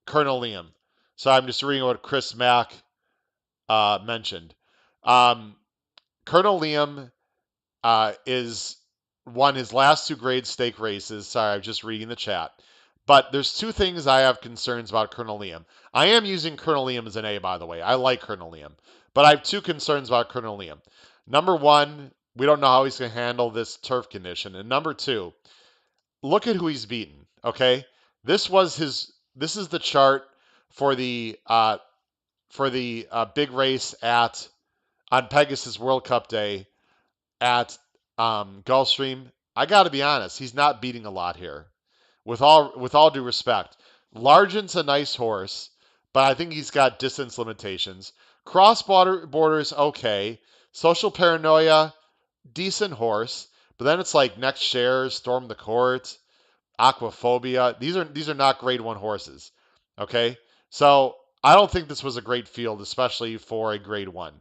[SPEAKER 1] Colonel Liam. So I'm just reading what Chris Mack mentioned. Um, Colonel Liam is won his last two grade stake races. Sorry, I'm just reading the chat. But there's two things I have concerns about Colonel Liam. I am using Colonel Liam as an A, by the way. I like Colonel Liam. But I have two concerns about Colonel Liam. Number one, we don't know how he's going to handle this turf condition. And number two, look at who he's beaten. Okay, this is the chart for the big race at on Pegasus World Cup Day at Gulfstream. I got to be honest, he's not beating a lot here. With all due respect, Largent's a nice horse, but I think he's got distance limitations. Cross borders okay. Social Paranoia, decent horse, but then it's like Next Shares, Storm the Court, Aquaphobia. These are not grade 1 horses. Okay? So, I don't think this was a great field, especially for a grade 1.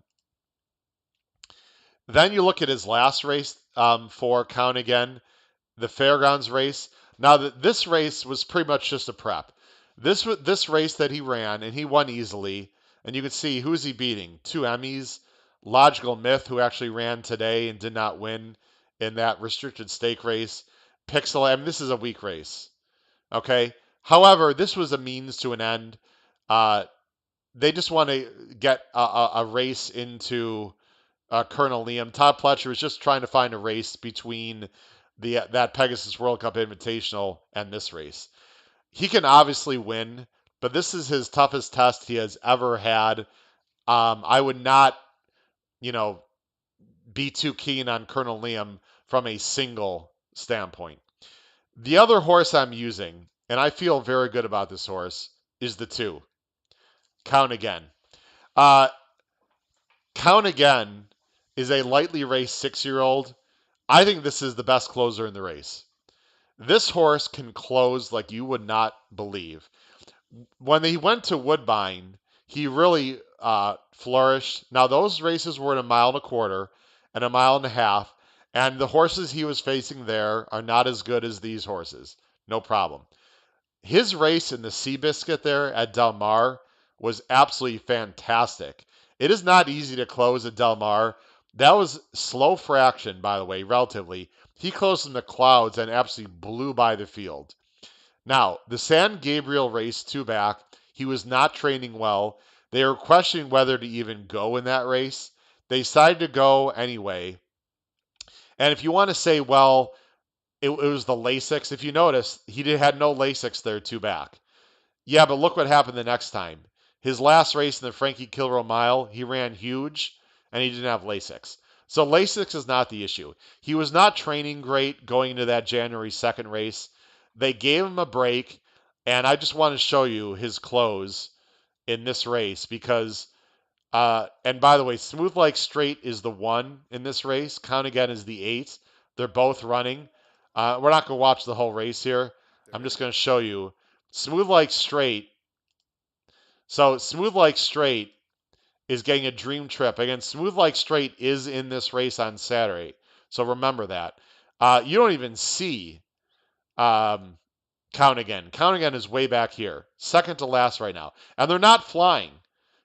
[SPEAKER 1] Then you look at his last race for Count Again, the Fairgrounds race. Now, this race was pretty much just a prep. This race that he ran, and he won easily. And you can see, who's he beating? Two Emmys. Logical Myth, who actually ran today and did not win in that restricted stake race. Pixel, I mean, this is a weak race. Okay? However, this was a means to an end. Uh, they just want to get a race into Colonel Liam. Todd Pletcher was just trying to find a race between that Pegasus World Cup Invitational and this race. He can obviously win, but this is his toughest test he has ever had. I would not, you know, be too keen on Colonel Liam from a single standpoint. The other horse I'm using, and I feel very good about this horse, is the 2. Count Again. Uh, Count Again is a lightly raced 6-year-old. I think this is the best closer in the race. This horse can close like you would not believe. When he went to Woodbine, he really flourished. Now, those races were in a mile and a quarter and a mile and a half, and the horses he was facing there are not as good as these horses. No problem. His race in the Seabiscuit there at Del Mar was absolutely fantastic. It is not easy to close at Del Mar. That was slow fraction, by the way, relatively. He closed in the clouds and absolutely blew by the field. Now, the San Gabriel race 2 back, he was not training well. They were questioning whether to even go in that race. They decided to go anyway. And if you want to say, well, it was the Lasix, if you notice, had no Lasix there 2 back. Yeah, but look what happened the next time. His last race in the Frankie Kilroe Mile, he ran huge, and he didn't have Lasix. So Lasix is not the issue. He was not training great going into that January 2nd race. They gave him a break, and I just want to show you his close in this race because, and by the way, Smooth Like Straight is the 1 in this race. Count Again is the 8. They're both running. We're not going to watch the whole race here. I'm just going to show you. Smooth Like Straight. So Smooth Like Straight is getting a dream trip. Again, Smooth Like Straight is in this race on Saturday. So remember that. You don't even see um, Count Again. Count Again is way back here, second to last right now, and they're not flying.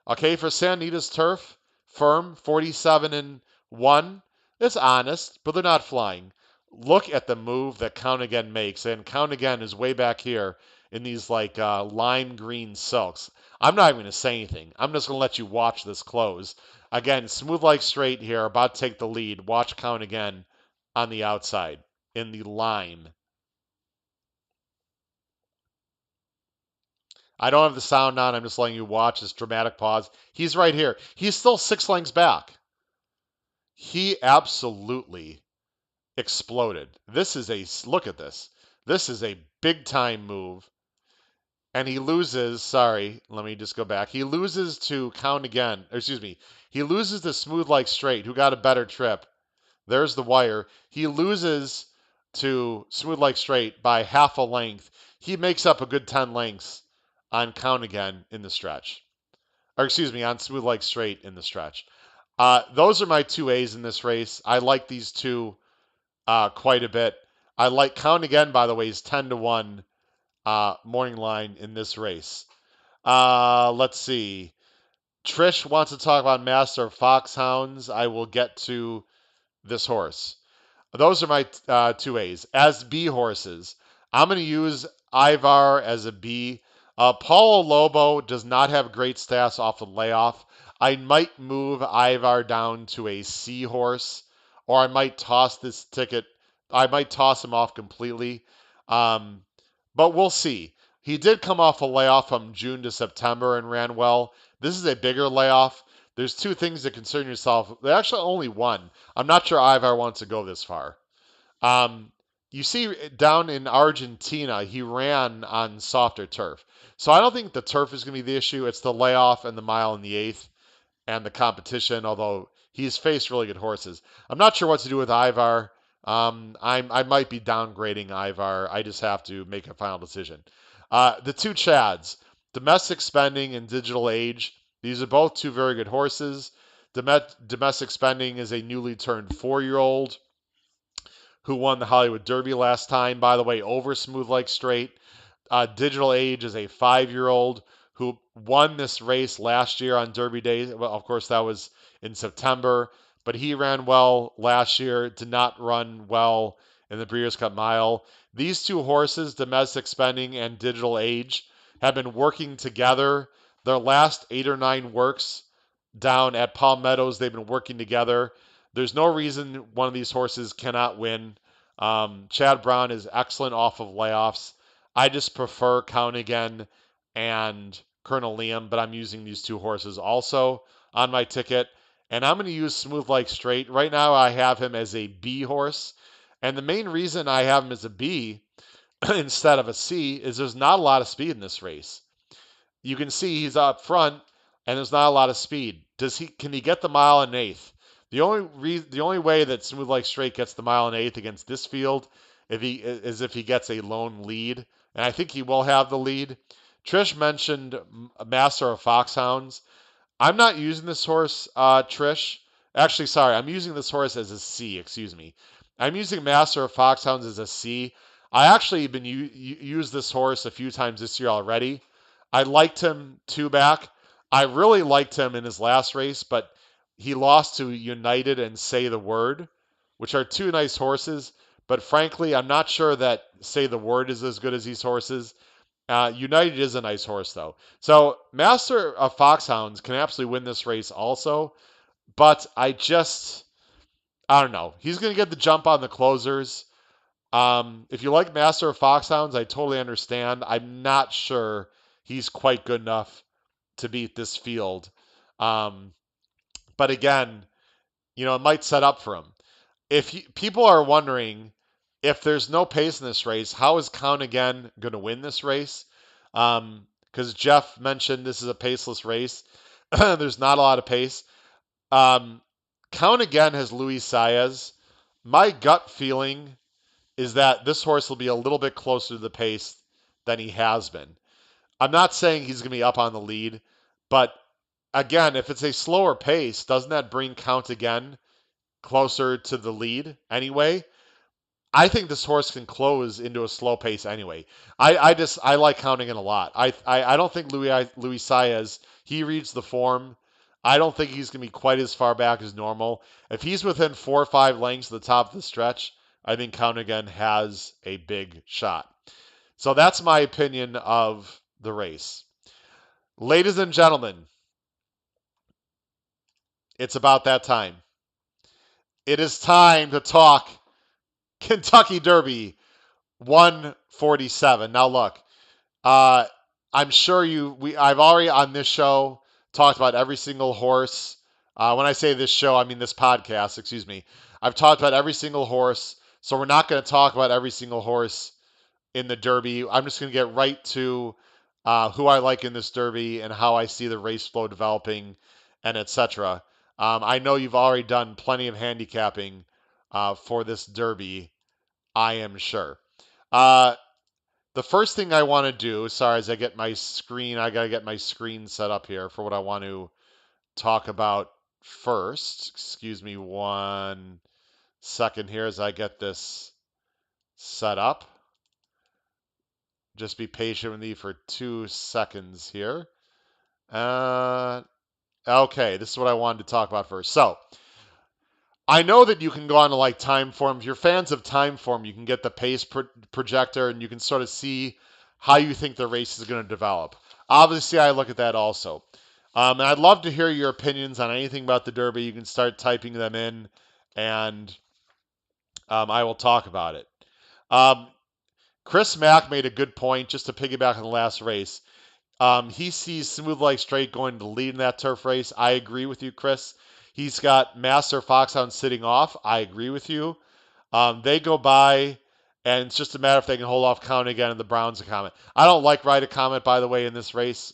[SPEAKER 1] Okay, for Sanita's turf, firm 47 and 1. It's honest, but they're not flying. Look at the move that Count Again makes, and Count Again is way back here in these like lime green silks. I'm not even going to say anything. I'm just going to let you watch this close. Again, smooth like straight here, about to take the lead. Watch Count Again on the outside in the lime. I don't have the sound on. I'm just letting you watch this dramatic pause. He's right here. He's still 6 lengths back. He absolutely exploded. This is a look at this. This is a big time move. And he loses, sorry, let me just go back. He loses to Count Again, or excuse me. He loses to Smooth Like Straight, who got a better trip. There's the wire. He loses to Smooth Like Straight by half a length. He makes up a good 10 lengths on Count Again in the stretch. Or excuse me, on Smooth Like Straight in the stretch. Those are my two A's in this race. I like these two quite a bit. I like Count Again, by the way, is 10 to 1 morning line in this race. Let's see. Trish wants to talk about Master of Foxhounds. I will get to this horse. Those are my two A's. As B horses, I'm going to use Ivar as a B. Paulo Lobo does not have great stats off the layoff. I might move Ivar down to a C horse, or I might toss this ticket. I might toss him off completely. Um, but we'll see. He did come off a layoff from June to September and ran well. This is a bigger layoff. There's two things to concern yourself. There's actually only one. I'm not sure Ivar wants to go this far. Um, you see down in Argentina, he ran on softer turf. So I don't think the turf is going to be the issue. It's the layoff and the mile in the eighth and the competition, although he's faced really good horses. I'm not sure what to do with Ivar. I might be downgrading Ivar. I just have to make a final decision. The two Chads, Domestic Spending and Digital Age. These are both two very good horses. Domestic Spending is a newly turned 4-year-old who won the Hollywood Derby last time, by the way, over Smooth Like Straight. Digital Age is a 5-year-old who won this race last year on Derby Day. Well, of course, that was in September, but he ran well last year, did not run well in the Breeders' Cup Mile. These two horses, Domestic Spending and Digital Age, have been working together. Their last 8 or 9 works down at Palm Meadows, they've been working together. There's no reason one of these horses cannot win. Chad Brown is excellent off of layoffs. I just prefer Count Again and Colonel Liam, but I'm using these two horses also on my ticket. And I'm going to use Smooth Like Straight. Right now, I have him as a B horse. And the main reason I have him as a B instead of a C is there's not a lot of speed in this race. You can see he's up front, and there's not a lot of speed. Can he get the mile and eighth? The only way that Smooth Like Straight gets the mile and eighth against this field if he gets a lone lead, and I think he will have the lead. Trish mentioned Master of Foxhounds. I'm not using this horse, Trish. Actually, sorry, I'm using this horse as a C. Excuse me. I'm using Master of Foxhounds as a C. I actually been used this horse a few times this year already. I liked him 2 back. I really liked him in his last race, but he lost to United and Say the Word, which are two nice horses. But frankly, I'm not sure that Say the Word is as good as these horses. United is a nice horse, though. So Master of Foxhounds can absolutely win this race also. But I don't know. He's going to get the jump on the closers. If you like Master of Foxhounds, I totally understand. I'm not sure he's quite good enough to beat this field. But again, it might set up for him. People are wondering if there's no pace in this race, how is Count Again going to win this race? Because Jeff mentioned this is a paceless race. There's not a lot of pace. Count Again has Luis Saez. My gut feeling is that this horse will be a little bit closer to the pace than he has been. I'm not saying he's going to be up on the lead, but again, if it's a slower pace, doesn't that bring Count Again closer to the lead anyway? I think this horse can close into a slow pace anyway. I like counting it a lot. I don't think Luis Saez, he reads the form. I don't think he's gonna be quite as far back as normal. If he's within 4 or 5 lengths of the top of the stretch, I think Count Again has a big shot. So that's my opinion of the race. Ladies and gentlemen, it's about that time. It is time to talk Kentucky Derby 147. Now look, uh, I'm sure I've already on this show talked about every single horse. When I say this show, I mean this podcast, excuse me. I've talked about every single horse, so we're not going to talk about every single horse in the Derby. I'm just going to get right to who I like in this Derby and how I see the race flow developing, and etc. I know you've already done plenty of handicapping for this Derby, I am sure. Uh, the first thing I want to do, sorry, as I get my screen, I got to get my screen set up here for what I want to talk about first. Excuse me 1 second here as I get this set up. Just be patient with me for 2 seconds here. Okay, this is what I wanted to talk about first. So, I know that you can go on to like Timeform. If you're fans of Timeform, you can get the pace projector and you can sort of see how you think the race is going to develop. Obviously, I look at that also. And I'd love to hear your opinions on anything about the Derby. You can start typing them in, and I will talk about it. Um, Chris Mack made a good point just to piggyback on the last race. He sees Smooth Like Straight going to lead in that turf race. I agree with you, Chris. He's got Master Foxhound sitting off. I agree with you. They go by, and it's just a matter if they can hold off Count Again and the Browns a Comet. I don't like Ride a Comet, by the way, in this race,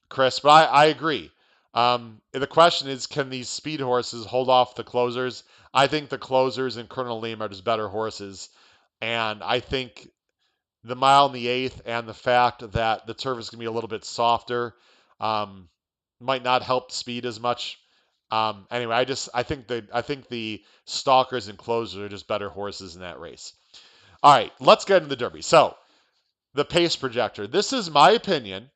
[SPEAKER 1] Chris, but I agree. The question is, can these speed horses hold off the closers? I think the closers and Colonel Liam are just better horses, and I think the mile and the eighth and the fact that the turf is going to be a little bit softer might not help speed as much. Anyway, I think the stalkers and closers are just better horses in that race. All right, let's get into the Derby. So the pace projector. This is my opinion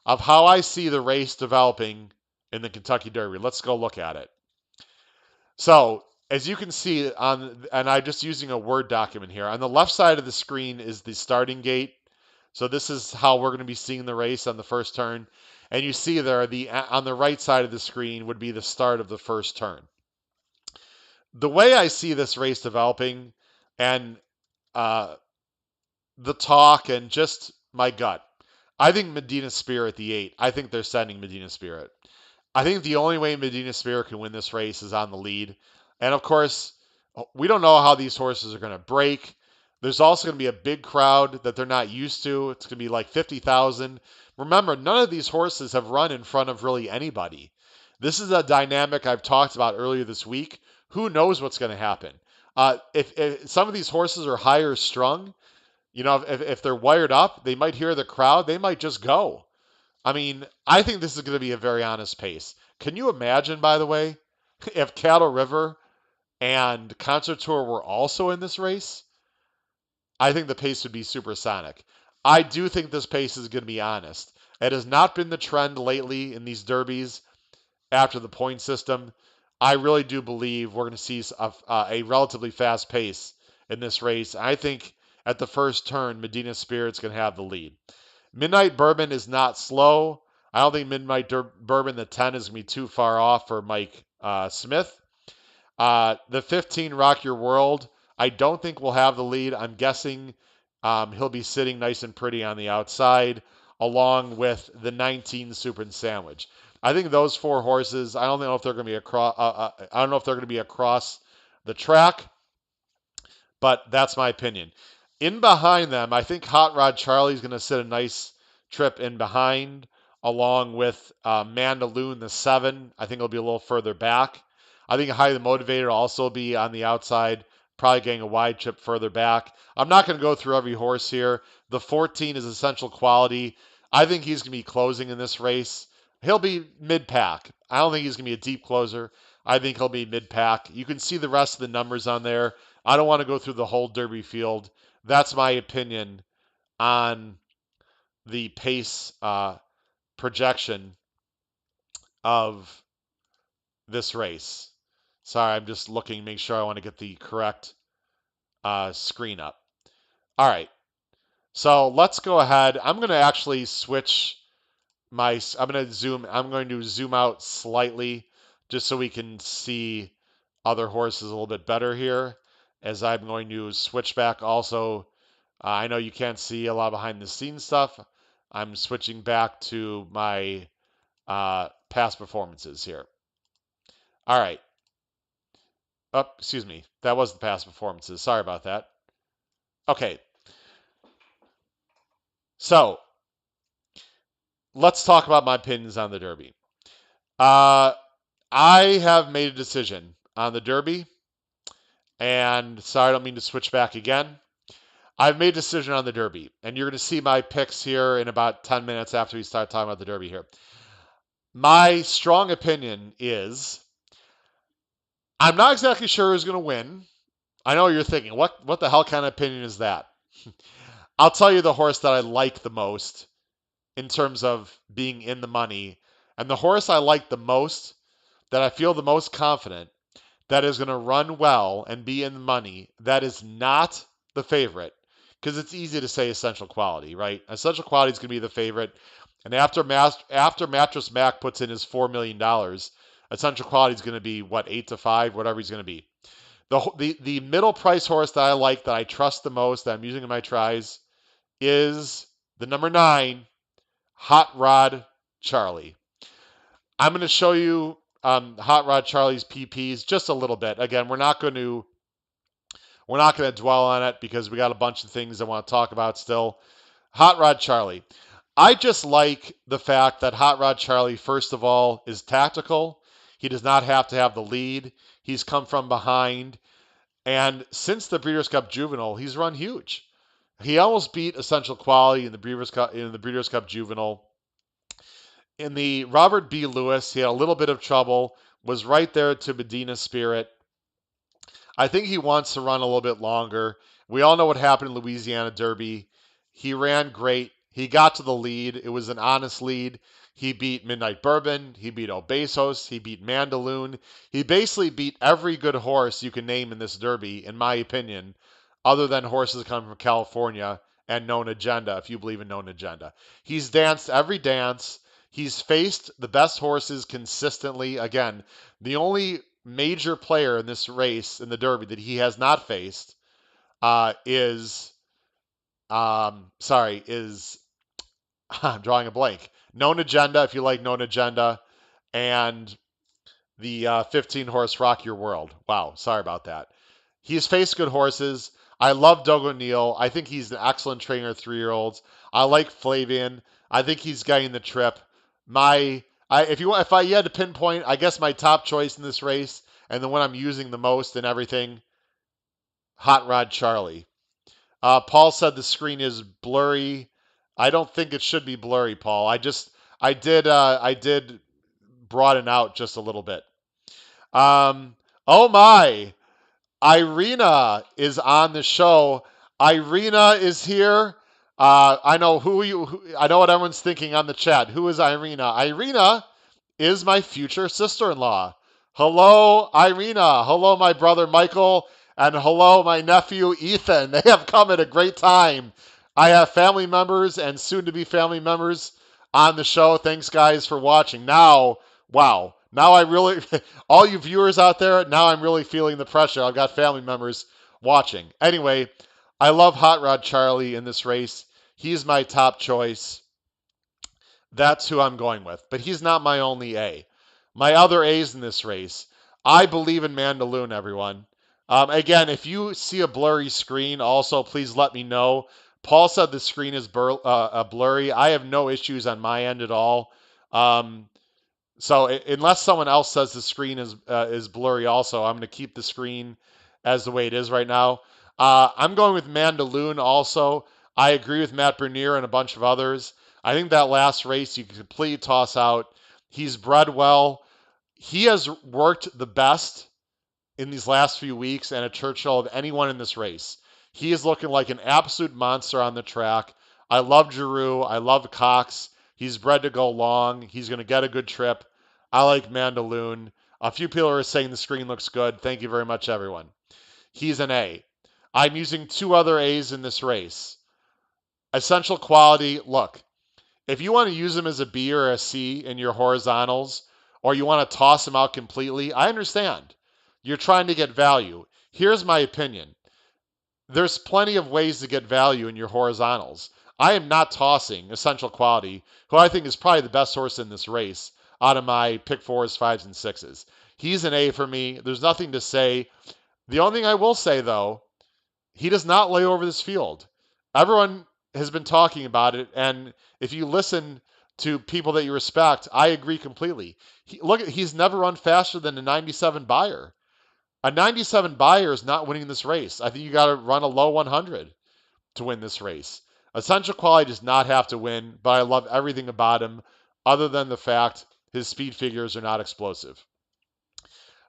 [SPEAKER 1] of how I see the race developing in the Kentucky Derby. Let's go look at it. So as you can see and I'm just using a Word document here, on the left side of the screen is the starting gate. So this is how we're going to be seeing the race on the first turn. And you see there, on the right side of the screen would be the start of the first turn. The way I see this race developing and the talk and just my gut, I think Medina Spirit, the 8, I think they're sending Medina Spirit. I think the only way Medina Spirit can win this race is on the lead. And of course, we don't know how these horses are going to break. There's also going to be a big crowd that they're not used to. It's going to be like 50,000. Remember, none of these horses have run in front of really anybody. This is a dynamic I've talked about earlier this week. Who knows what's going to happen? If some of these horses are higher strung, if they're wired up, they might hear the crowd. They might just go. I mean, I think this is going to be a very honest pace. Can you imagine, by the way, if Cattle River and Concert Tour were also in this race? I think the pace would be supersonic. I do think this pace is going to be honest. It has not been the trend lately in these derbies after the point system. I really do believe we're going to see a relatively fast pace in this race. I think at the first turn, Medina Spirit's going to have the lead. Midnight Bourbon is not slow. I don't think Midnight Bourbon, the 10, is going to be too far off for Mike Smith. The 15, Rock Your World, I don't think will have the lead. I'm guessing he'll be sitting nice and pretty on the outside, along with the 19, Super and Sandwich. I think those 4 horses, I don't know if they're going to be across. I don't know if they're going to be across the track, but that's my opinion. In behind them, I think Hot Rod Charlie's going to sit a nice trip in behind, along with Mandaloon, the 7. I think it'll be a little further back. I think Highly Motivated will also be on the outside, probably getting a wide trip further back. I'm not going to go through every horse here. The 14 is Essential Quality. I think he's going to be closing in this race. He'll be mid-pack. I don't think he's going to be a deep closer. I think he'll be mid-pack. You can see the rest of the numbers on there. I don't want to go through the whole Derby field. That's my opinion on the pace projection of this race. Sorry, I'm just looking, make sure I want to get the correct screen up. All right, so let's go ahead. I'm going to actually switch I'm going to zoom out slightly just so we can see other horses a little bit better here as I'm going to switch back also. I know you can't see a lot of behind the scenes stuff. I'm switching back to my past performances here. All right. Oh, excuse me. That was the past performances. Sorry about that. Okay. So let's talk about my opinions on the Derby. Uh, I have made a decision on the Derby, and sorry, I don't mean to switch back again. I've made a decision on the Derby, and you're going to see my picks here in about 10 minutes after we start talking about the Derby here. My strong opinion is I'm not exactly sure who's going to win. I know you're thinking, what the hell kind of opinion is that? I'll tell you the horse that I like the most in terms of being in the money. And the horse I like the most, that I feel the most confident, that is going to run well and be in the money, that is not the favorite. Because it's easy to say Essential Quality, right? Essential Quality is going to be the favorite. And after Mattress Mac puts in his $4 million, Essential Quality is going to be, 8 to 5, whatever he's going to be. The middle price horse that I like, that I trust the most, that I'm using in my tries, is the number 9, Hot Rod Charlie. I'm going to show you Hot Rod Charlie's PPs just a little bit. Again, we're not going to dwell on it because we got a bunch of things I want to talk about still. Hot Rod Charlie. I just like the fact that Hot Rod Charlie, first of all, is tactical. He does not have to have the lead. He's come from behind. And since the Breeders' Cup Juvenile, he's run huge. He almost beat Essential Quality in the Breeders' Cup Juvenile. In the Robert B. Lewis, he had a little bit of trouble, was right there to Medina Spirit. I think he wants to run a little bit longer. We all know what happened in Louisiana Derby. He ran great. He got to the lead. It was an honest lead. He beat Midnight Bourbon. He beat Obesos. He beat Mandaloon. He basically beat every good horse you can name in this Derby, in my opinion, other than horses coming from California and Known Agenda, if you believe in Known Agenda. He's danced every dance. He's faced the best horses consistently. Again, the only major player in this race, in the Derby, that he has not faced is I'm drawing a blank. Known Agenda, if you like Known Agenda, and the 15 horse Rock Your World. Wow, sorry about that. He's faced good horses. I love Doug O'Neill. I think he's an excellent trainer of 3-year-olds. I like Flavian. I think he's getting the trip. If I had to pinpoint, I guess my top choice in this race, and the one I'm using the most and everything, Hot Rod Charlie. Paul said the screen is blurry. I don't think it should be blurry, Paul. I did broaden out just a little bit. Oh my, Irina is on the show. Irina is here. I know I know what everyone's thinking on the chat. Who is Irina? Irina is my future sister-in-law. Hello, Irina. Hello, my brother Michael. And hello, my nephew Ethan. They have come at a great time. I have family members and soon to be family members on the show. Thanks, guys, for watching. Now, wow. Now I really, all you viewers out there, now I'm really feeling the pressure. I've got family members watching. Anyway, I love Hot Rod Charlie in this race. He's my top choice. That's who I'm going with. But he's not my only A. My other A's in this race, I believe in Mandaloon, everyone. Again, if you see a blurry screen, also please let me know. Paul said the screen is blurry. I have no issues on my end at all. So unless someone else says the screen is blurry, also I'm going to keep the screen as the way it is right now. I'm going with Mandaloon. Also, I agree with Matt Bernier and a bunch of others. I think that last race you can completely toss out. He's bred well. He has worked the best in these last few weeks and at Churchill of anyone in this race. He is looking like an absolute monster on the track. I love Giroux. I love Cox. He's bred to go long. He's going to get a good trip. I like Mandaloon. A few people are saying the screen looks good. Thank you very much, everyone. He's an A. I'm using two other A's in this race. Essential quality, look, if you want to use him as a B or a C in your horizontals, or you want to toss him out completely, I understand. You're trying to get value. Here's my opinion. There's plenty of ways to get value in your horizontals. I am not tossing Essential Quality, who I think is probably the best horse in this race, out of my pick fours, fives, and sixes. He's an A for me. There's nothing to say. The only thing I will say, though, he does not lay over this field. Everyone has been talking about it, and if you listen to people that you respect, I agree completely. He's never run faster than a 97 buyer. A 97 buyer is not winning this race. I think you got to run a low 100 to win this race. Essential Quality does not have to win, but I love everything about him other than the fact his speed figures are not explosive.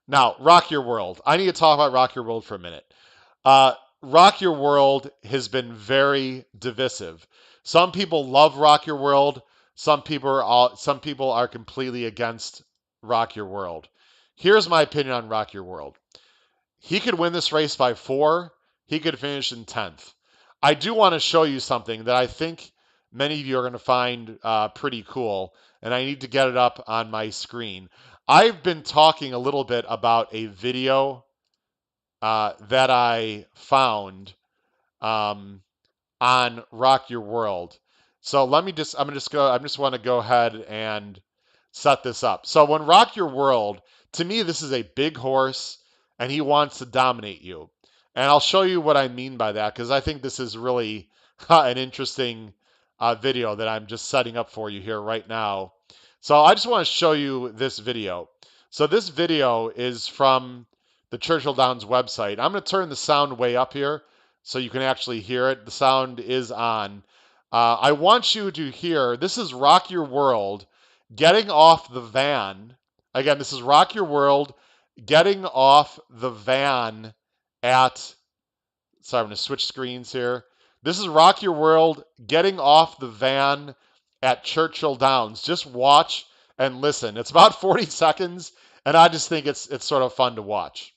[SPEAKER 1] Now, Rock Your World. I need to talk about Rock Your World for a minute. Rock Your World has been very divisive. Some people love Rock Your World. Some people are completely against Rock Your World. Here's my opinion on Rock Your World. He could win this race by 4. He could finish in 10th. I do want to show you something that I think many of you are going to find pretty cool, and I need to get it up on my screen. I've been talking a little bit about a video that I found on Rock Your World. So I just want to go ahead and set this up. So when Rock Your World, to me, this is a big horse, and he wants to dominate you. And I'll show you what I mean by that, because I think this is really an interesting video that I'm just setting up for you here right now. So I just want to show you this video. So this video is from the Churchill Downs website. I'm going to turn the sound way up here so you can actually hear it. The sound is on. I want you to hear, this is Rock Your World getting off the van. Again, this is Rock Your World getting off the van at, sorry, I'm going to switch screens here. This is Rock Your World getting off the van at Churchill Downs. Just watch and listen. It's about 40 seconds, and I just think it's sort of fun to watch.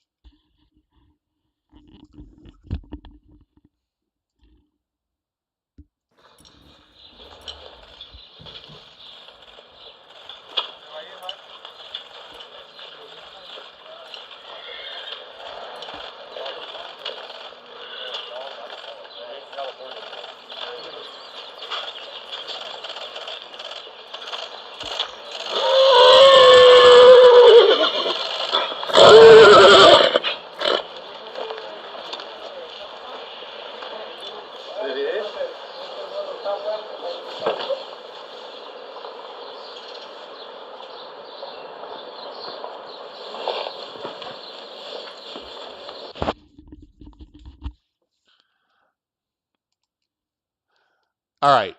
[SPEAKER 1] All right.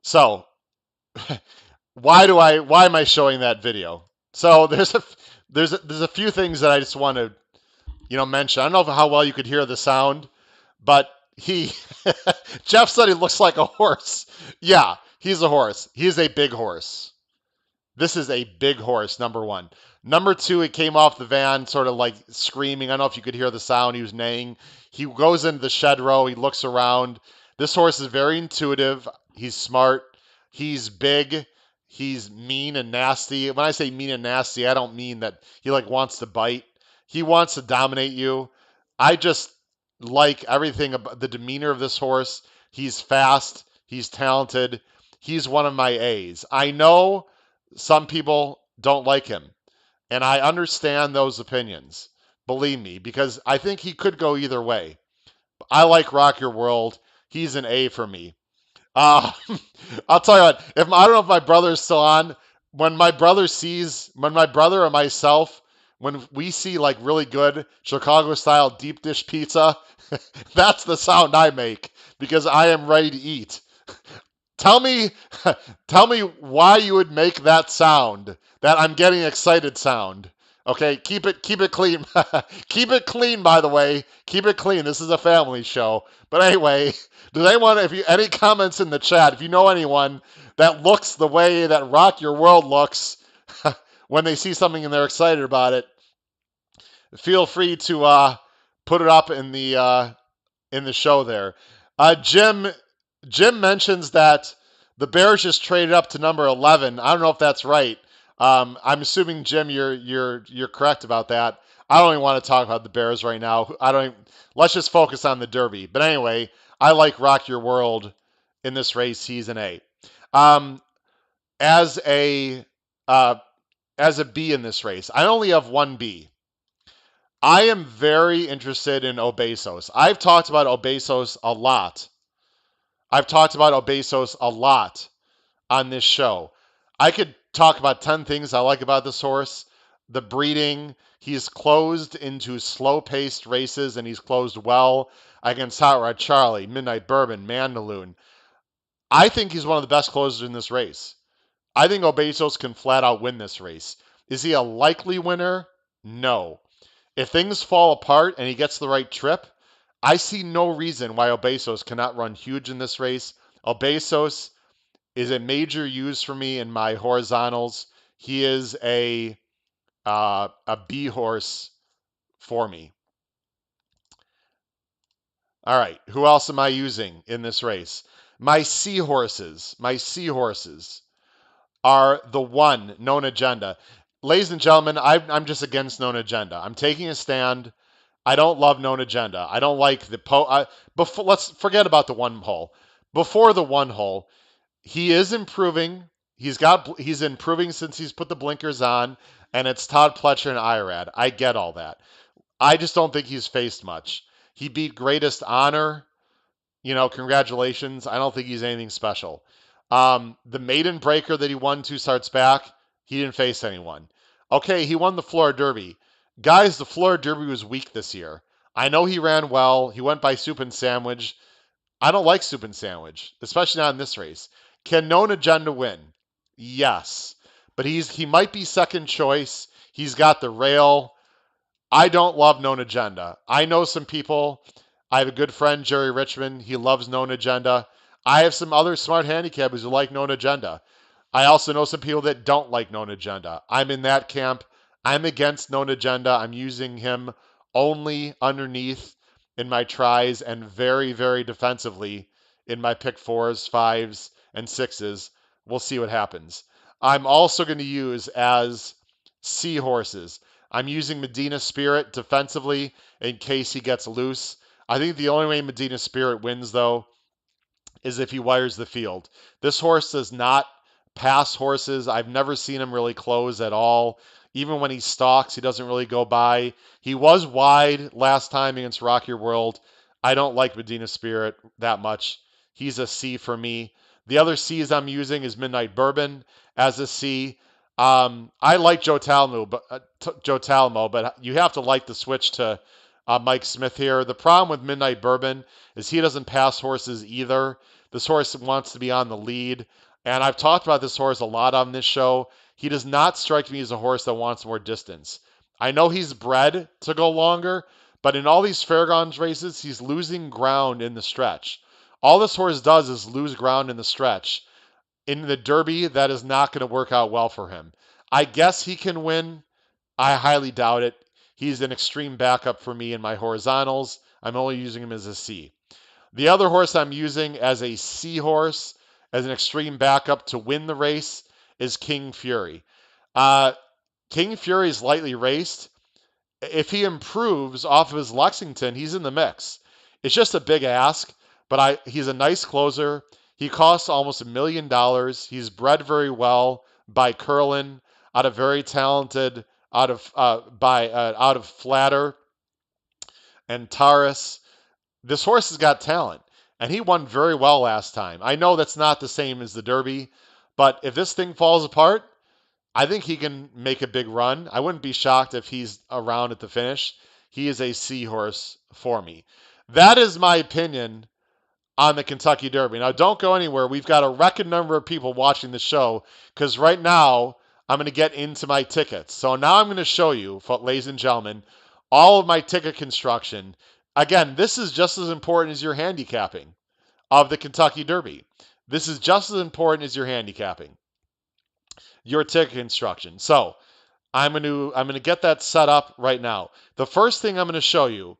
[SPEAKER 1] So why am I showing that video? So there's a few things that I just want to mention. I don't know how well you could hear the sound, but Jeff said he looks like a horse. Yeah, he's a horse. He's a big horse. This is a big horse, number one. Number two, he came off the van sort of like screaming. I don't know if you could hear the sound. He was neighing. He goes into the shed row. He looks around. This horse is very intuitive. He's smart. He's big. He's mean and nasty. When I say mean and nasty, I don't mean that he wants to bite. He wants to dominate you. I just like everything about the demeanor of this horse. He's fast. He's talented. He's one of my A's. I know some people don't like him, and I understand those opinions. Believe me, because I think he could go either way. I like Rock Your World. He's an A for me. Uh, I'll tell you what. I don't know if my brother is still on. When my brother or myself, when we see really good Chicago style deep dish pizza, that's the sound I make because I am ready to eat. Tell me, tell me why you would make that sound. That I'm getting excited sound. Okay, keep it clean. Keep it clean, by the way. Keep it clean. This is a family show. But anyway, does anyone, if you any comments in the chat, if you know anyone that looks the way that Rock Your World looks when they see something and they're excited about it, feel free to put it up in the show there. Jim mentions that the Bears just traded up to number 11. I don't know if that's right. I'm assuming Jim, you're correct about that. I don't even want to talk about the Bears right now. I don't. Even, let's just focus on the Derby. But anyway, I like Rock Your World in this race, season A. Um, as a uh, as a B in this race, I only have one B. I am very interested in Obesos. I've talked about Obesos a lot. I've talked about Obesos a lot on this show. I could talk about 10 things I like about this horse. The breeding, he's closed into slow-paced races, and he's closed well against Hot Rod Charlie, Midnight Bourbon, Mandaloon. I think he's one of the best closers in this race. I think Obesos can flat out win this race. Is he a likely winner? No. If things fall apart and he gets the right trip, I see no reason why Obesos cannot run huge in this race. Obesos is a major use for me in my horizontals. He is a B horse for me. All right, who else am I using in this race? My seahorses are the one known agenda. Ladies and gentlemen, I'm just against known agenda. I'm taking a stand. I don't love known agenda. I don't like the before. Let's forget about the one hole. Before the one hole, he is improving. He's improving since he's put the blinkers on, and it's Todd Pletcher and Irad. I get all that. I just don't think he's faced much. He beat Greatest Honor. Congratulations. I don't think he's anything special. The maiden breaker that he won 2 starts back, he didn't face anyone. Okay, he won the Florida Derby. Guys, the Florida Derby was weak this year. I know he ran well. He went by Soup and Sandwich. I don't like Soup and Sandwich, especially not in this race. Can Known Agenda win? Yes. But he might be second choice. He's got the rail. I don't love Known Agenda. I know some people. I have a good friend, Jerry Richmond. He loves Known Agenda. I have some other smart handicappers who like Known Agenda. I also know some people that don't like Known Agenda. I'm in that camp. I'm against Known Agenda. I'm using him only underneath in my tries and very, very defensively in my pick 4s, 5s, and 6s. We'll see what happens. I'm also going to use as seahorses. I'm using Medina Spirit defensively in case he gets loose. I think the only way Medina Spirit wins, though, is if he wires the field. This horse does not pass horses. I've never seen him really close at all. Even when he stalks, he doesn't really go by. He was wide last time against Rock Your World. I don't like Medina Spirit that much. He's a C for me. The other C's I'm using is Midnight Bourbon as a C. I like Joe Talamo, but you have to like the switch to Mike Smith here. The problem with Midnight Bourbon is he doesn't pass horses either. This horse wants to be on the lead, and I've talked about this horse a lot on this show. He does not strike me as a horse that wants more distance. I know he's bred to go longer, but in all these fairgrounds races, he's losing ground in the stretch. All this horse does is lose ground in the stretch. In the Derby, that is not going to work out well for him. I guess he can win. I highly doubt it. He's an extreme backup for me in my horizontals. I'm only using him as a C. The other horse I'm using as a C horse, as an extreme backup to win the race, is King Fury. King Fury is lightly raced. If he improves off of his Lexington, he's in the mix. It's just a big ask, but he's a nice closer. He costs almost $1 million. He's bred very well by Curlin, out of very talented, out of Flatter and Taurus. This horse has got talent, and he won very well last time. I know that's not the same as the Derby, but if this thing falls apart, I think he can make a big run. I wouldn't be shocked if he's around at the finish. He is a C horse for me. That is my opinion on the Kentucky Derby. Now, don't go anywhere. We've got a record number of people watching the show because right now I'm going to get into my tickets. So now I'm going to show you, ladies and gentlemen, all of my ticket construction. Again, this is just as important as your handicapping of the Kentucky Derby. This is just as important as your handicapping, your ticket construction. So I'm going to get that set up right now. The first thing I'm going to show you,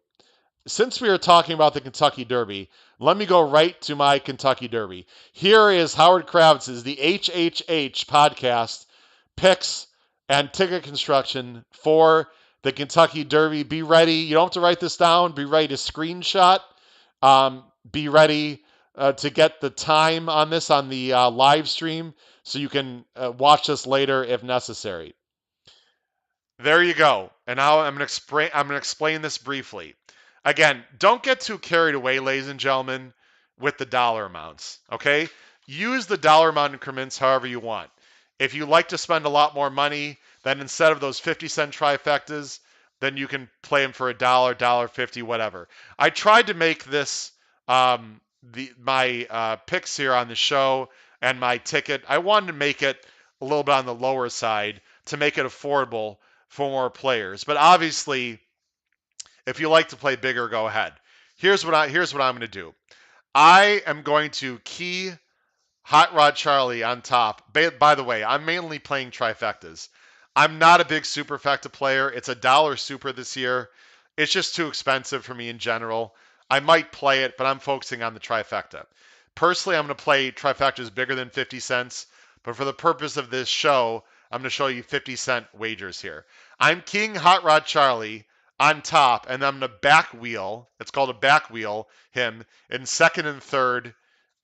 [SPEAKER 1] since we are talking about the Kentucky Derby, let me go right to my Kentucky Derby. Here is Howard Kravitz's the HHH podcast picks and ticket construction for the Kentucky Derby. Be ready. You don't have to write this down. Be ready to screenshot. Be ready to get the time on this on the live stream so you can watch this later if necessary. There you go. And now I'm going to explain this briefly. Again, don't get too carried away, ladies and gentlemen, with the dollar amounts, okay? Use the dollar amount increments however you want. If you like to spend a lot more money, then instead of those 50-cent trifectas, then you can play them for a dollar, $1.50, whatever. I tried to make this my picks here on the show and my ticket. I wanted to make it a little bit on the lower side to make it affordable for more players. But obviously, if you like to play bigger, go ahead. Here's what I'm going to do. I am going to key Hot Rod Charlie on top. By the way, I'm mainly playing trifectas. I'm not a big superfecta player. It's $1 super this year. It's just too expensive for me in general. I might play it, but I'm focusing on the trifecta. Personally, I'm going to play trifectas bigger than 50 cents, but for the purpose of this show, I'm going to show you 50-cent wagers here. I'm keying Hot Rod Charlie on top, and I'm going to back wheel. It's called a back wheel him in second and third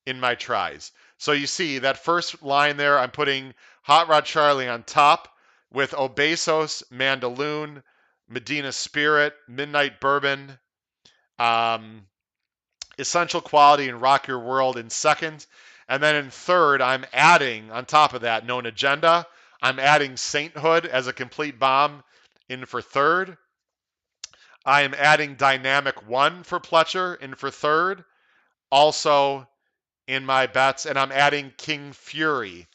[SPEAKER 1] in my tries. So you see that first line there, I'm putting Hot Rod Charlie on top with Obesos, Mandaloon, Medina Spirit, Midnight Bourbon, Essential Quality, and Rock Your World in second. And then in third, I'm adding, on top of that, Known Agenda. I'm adding Sainthood as a complete bomb in for third. I am adding Dynamic 1 for Pletcher in for third. Also in my bets, and I'm adding King Fury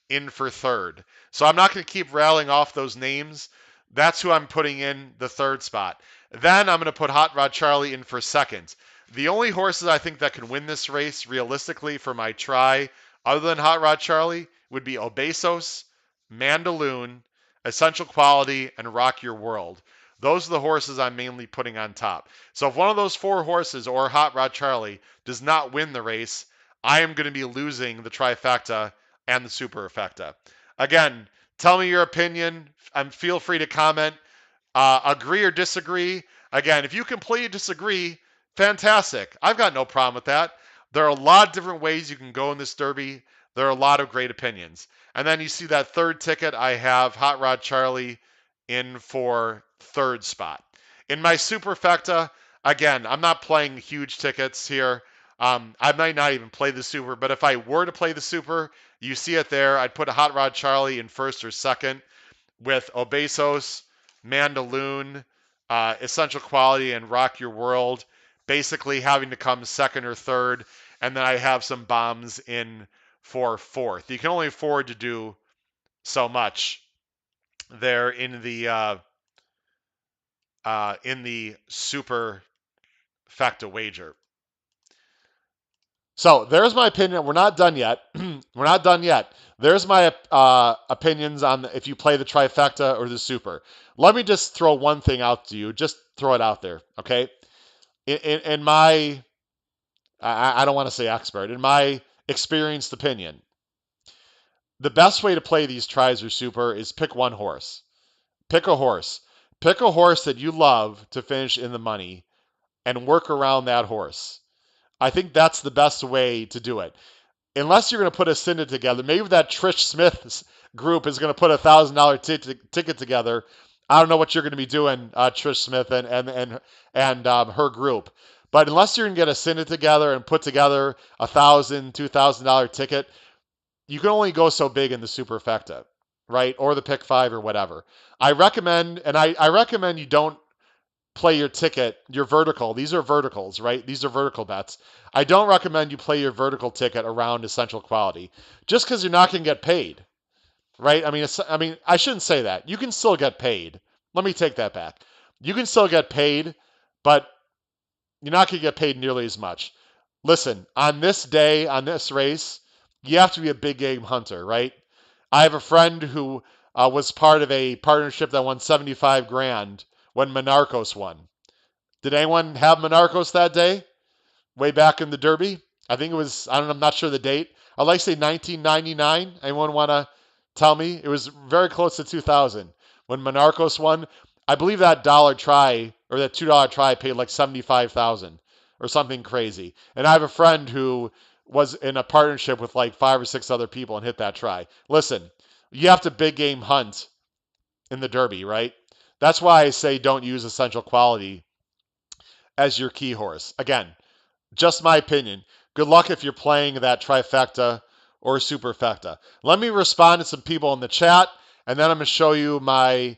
[SPEAKER 1] in for third. So I'm not going to keep rattling off those names. That's who I'm putting in the third spot. Then I'm going to put Hot Rod Charlie in for second. The only horses I think that can win this race realistically for my try, other than Hot Rod Charlie, would be Obesos, Mandaloon, Essential Quality, and Rock Your World. Those are the horses I'm mainly putting on top. So if one of those four horses or Hot Rod Charlie does not win the race, I am going to be losing the trifecta and the superfecta. Again, tell me your opinion. Feel free to comment. Agree or disagree. Again, if you completely disagree, fantastic. I've got no problem with that. There are a lot of different ways you can go in this derby. There are a lot of great opinions. And then you see that third ticket, I have Hot Rod Charlie in for third spot. In my superfecta, again, I'm not playing huge tickets here. I might not even play the super, but if I were to play the super, you see it there. I'd put a Hot Rod Charlie in first or second with Obesos, Mandaloon, Essential Quality, and Rock Your World basically having to come second or third. And then I have some bombs in for fourth. You can only afford to do so much there in the super facta wager. So there's my opinion. We're not done yet. We're not done yet. There's my opinions on if you play the trifecta or the super. Let me just throw one thing out to you. Just throw it out there, okay? In my, I don't want to say expert, in my experienced opinion, the best way to play these tries or super is pick one horse. Pick a horse. Pick a horse that you love to finish in the money and work around that horse. I think that's the best way to do it. Unless you're going to put a syndicate together, maybe that Trish Smith group is going to put $1,000 ticket together. I don't know what you're going to be doing, Trish Smith and her group. But unless you're going to get a syndicate together and put together $1,000, $2,000 ticket, you can only go so big in the superfecta, right? Or the pick five or whatever. I recommend, and I recommend you don't play your ticket, your vertical. These are verticals, right? These are vertical bets. I don't recommend you play your vertical ticket around essential quality just because you're not going to get paid, right? I mean, I shouldn't say that. You can still get paid. Let me take that back. You can still get paid, but you're not going to get paid nearly as much. Listen, on this day, on this race, you have to be a big game hunter, right? I have a friend who was part of a partnership that won 75 grand when Monarchos won. Did anyone have Monarchos that day? Way back in the Derby? I think it was, I don't know, I'm not sure the date. I'd like to say 1999. Anyone want to tell me? It was very close to 2000 when Monarchos won. I believe that dollar try or that $2 try paid like 75,000 or something crazy. And I have a friend who was in a partnership with like 5 or 6 other people and hit that try. Listen, you have to big game hunt in the Derby, right? That's why I say don't use essential quality as your key horse. Again, just my opinion. Good luck if you're playing that trifecta or superfecta. Let me respond to some people in the chat, and then I'm going to show you my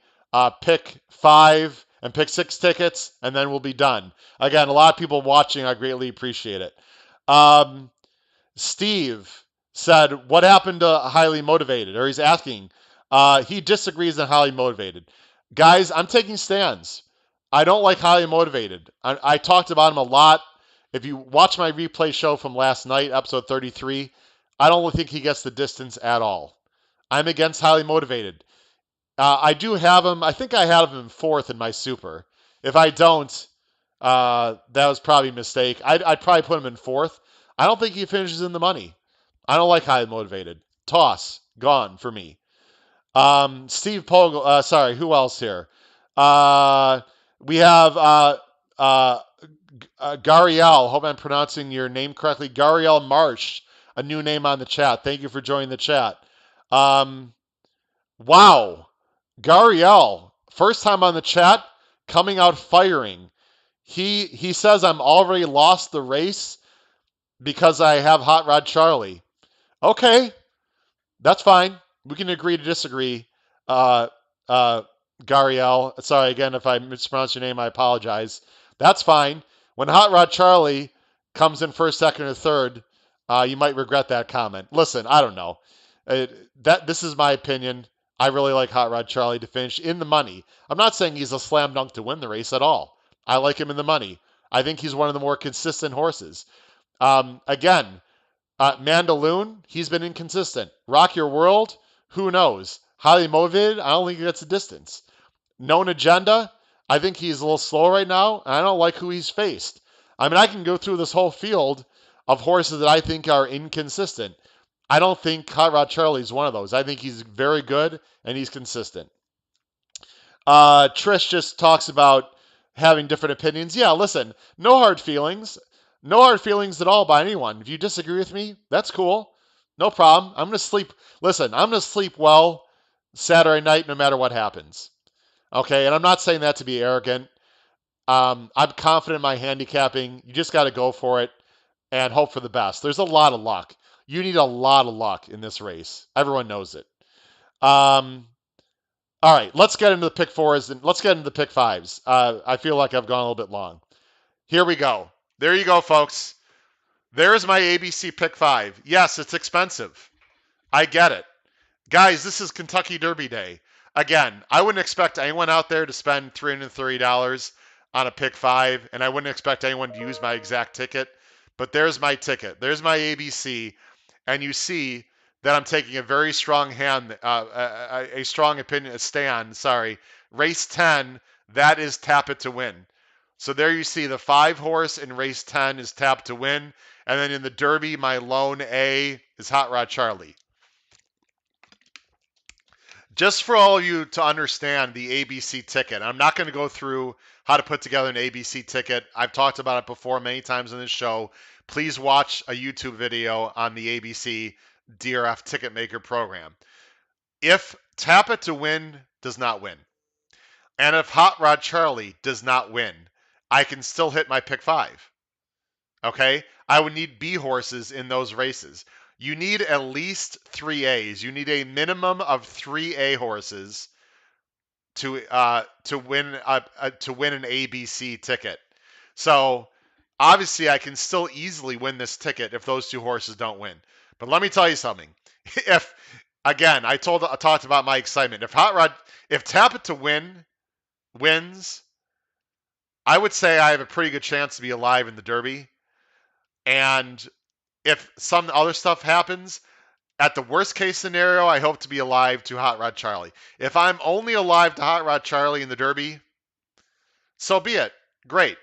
[SPEAKER 1] pick 5 and pick 6 tickets, and then we'll be done. Again, a lot of people watching. I greatly appreciate it. Steve said, what happened to highly motivated? Or he's asking. He disagrees on highly motivated. Guys, I'm taking stands. I don't like highly motivated. I talked about him a lot. If you watch my replay show from last night, episode 33, I don't think he gets the distance at all. I'm against highly motivated. I do have him. I think I have him 4th in my super. If I don't, that was probably a mistake. I'd probably put him in 4th. I don't think he finishes in the money. I don't like highly motivated. Toss. Gone for me. Steve Pogel. Sorry, who else here? We have Gariel. Hope I'm pronouncing your name correctly. Gariel Marsh, a new name on the chat. Thank you for joining the chat. Wow. Gariel, first time on the chat, coming out firing. He says I'm already lost the race because I have Hot Rod Charlie. Okay, that's fine. We can agree to disagree. Gariel, sorry again if I mispronounced your name, I apologize. That's fine. When Hot Rod Charlie comes in 1st, 2nd, or 3rd, you might regret that comment. Listen, I don't know. This is my opinion. I really like Hot Rod Charlie to finish in the money. I'm not saying he's a slam dunk to win the race at all. I like him in the money. I think he's one of the more consistent horses. Again, Mandaloon, he's been inconsistent. Rock Your World, who knows? Highly motivated, I don't think he gets the distance. Known Agenda, I think he's a little slow right now, and I don't like who he's faced. I mean, I can go through this whole field of horses that I think are inconsistent. I don't think Hot Rod Charlie is one of those. I think he's very good and he's consistent. Trish just talks about having different opinions. Yeah, listen, no hard feelings. No hard feelings at all by anyone. If you disagree with me, that's cool. No problem. I'm going to sleep. Listen, I'm going to sleep well Saturday night no matter what happens. Okay, and I'm not saying that to be arrogant. I'm confident in my handicapping. You just got to go for it and hope for the best. There's a lot of luck. You need a lot of luck in this race. Everyone knows it. All right, let's get into the pick 4s and let's get into the pick 5s. I feel like I've gone a little bit long. Here we go. There you go, folks. There's my ABC pick 5. Yes, it's expensive. I get it. Guys, this is Kentucky Derby Day. Again, I wouldn't expect anyone out there to spend $330 on a pick 5, and I wouldn't expect anyone to use my exact ticket. But there's my ticket. There's my ABC, and you see that I'm taking a very strong hand, a strong opinion, a stand. Sorry, race 10. That is tap it to win. So there you see the 5 horse in race 10 is tap to win, and then in the Derby, my lone A is Hot Rod Charlie. Just for all of you to understand the ABC ticket, I'm not going to go through how to put together an ABC ticket. I've talked about it before many times on this show. Please watch a YouTube video on the ABC DRF Ticket Maker program. If Tap It to Win does not win, and if Hot Rod Charlie does not win, I can still hit my pick 5. Okay? I would need B horses in those races. You need at least 3 A's. You need a minimum of 3 A horses to win an ABC ticket. So obviously I can still easily win this ticket if those two horses don't win. But let me tell you something. If again, I talked about my excitement. If Tap It to Win wins, I would say I have a pretty good chance to be alive in the Derby. And if some other stuff happens, at the worst case scenario, I hope to be alive to Hot Rod Charlie. If I'm only alive to Hot Rod Charlie in the Derby, so be it. Great.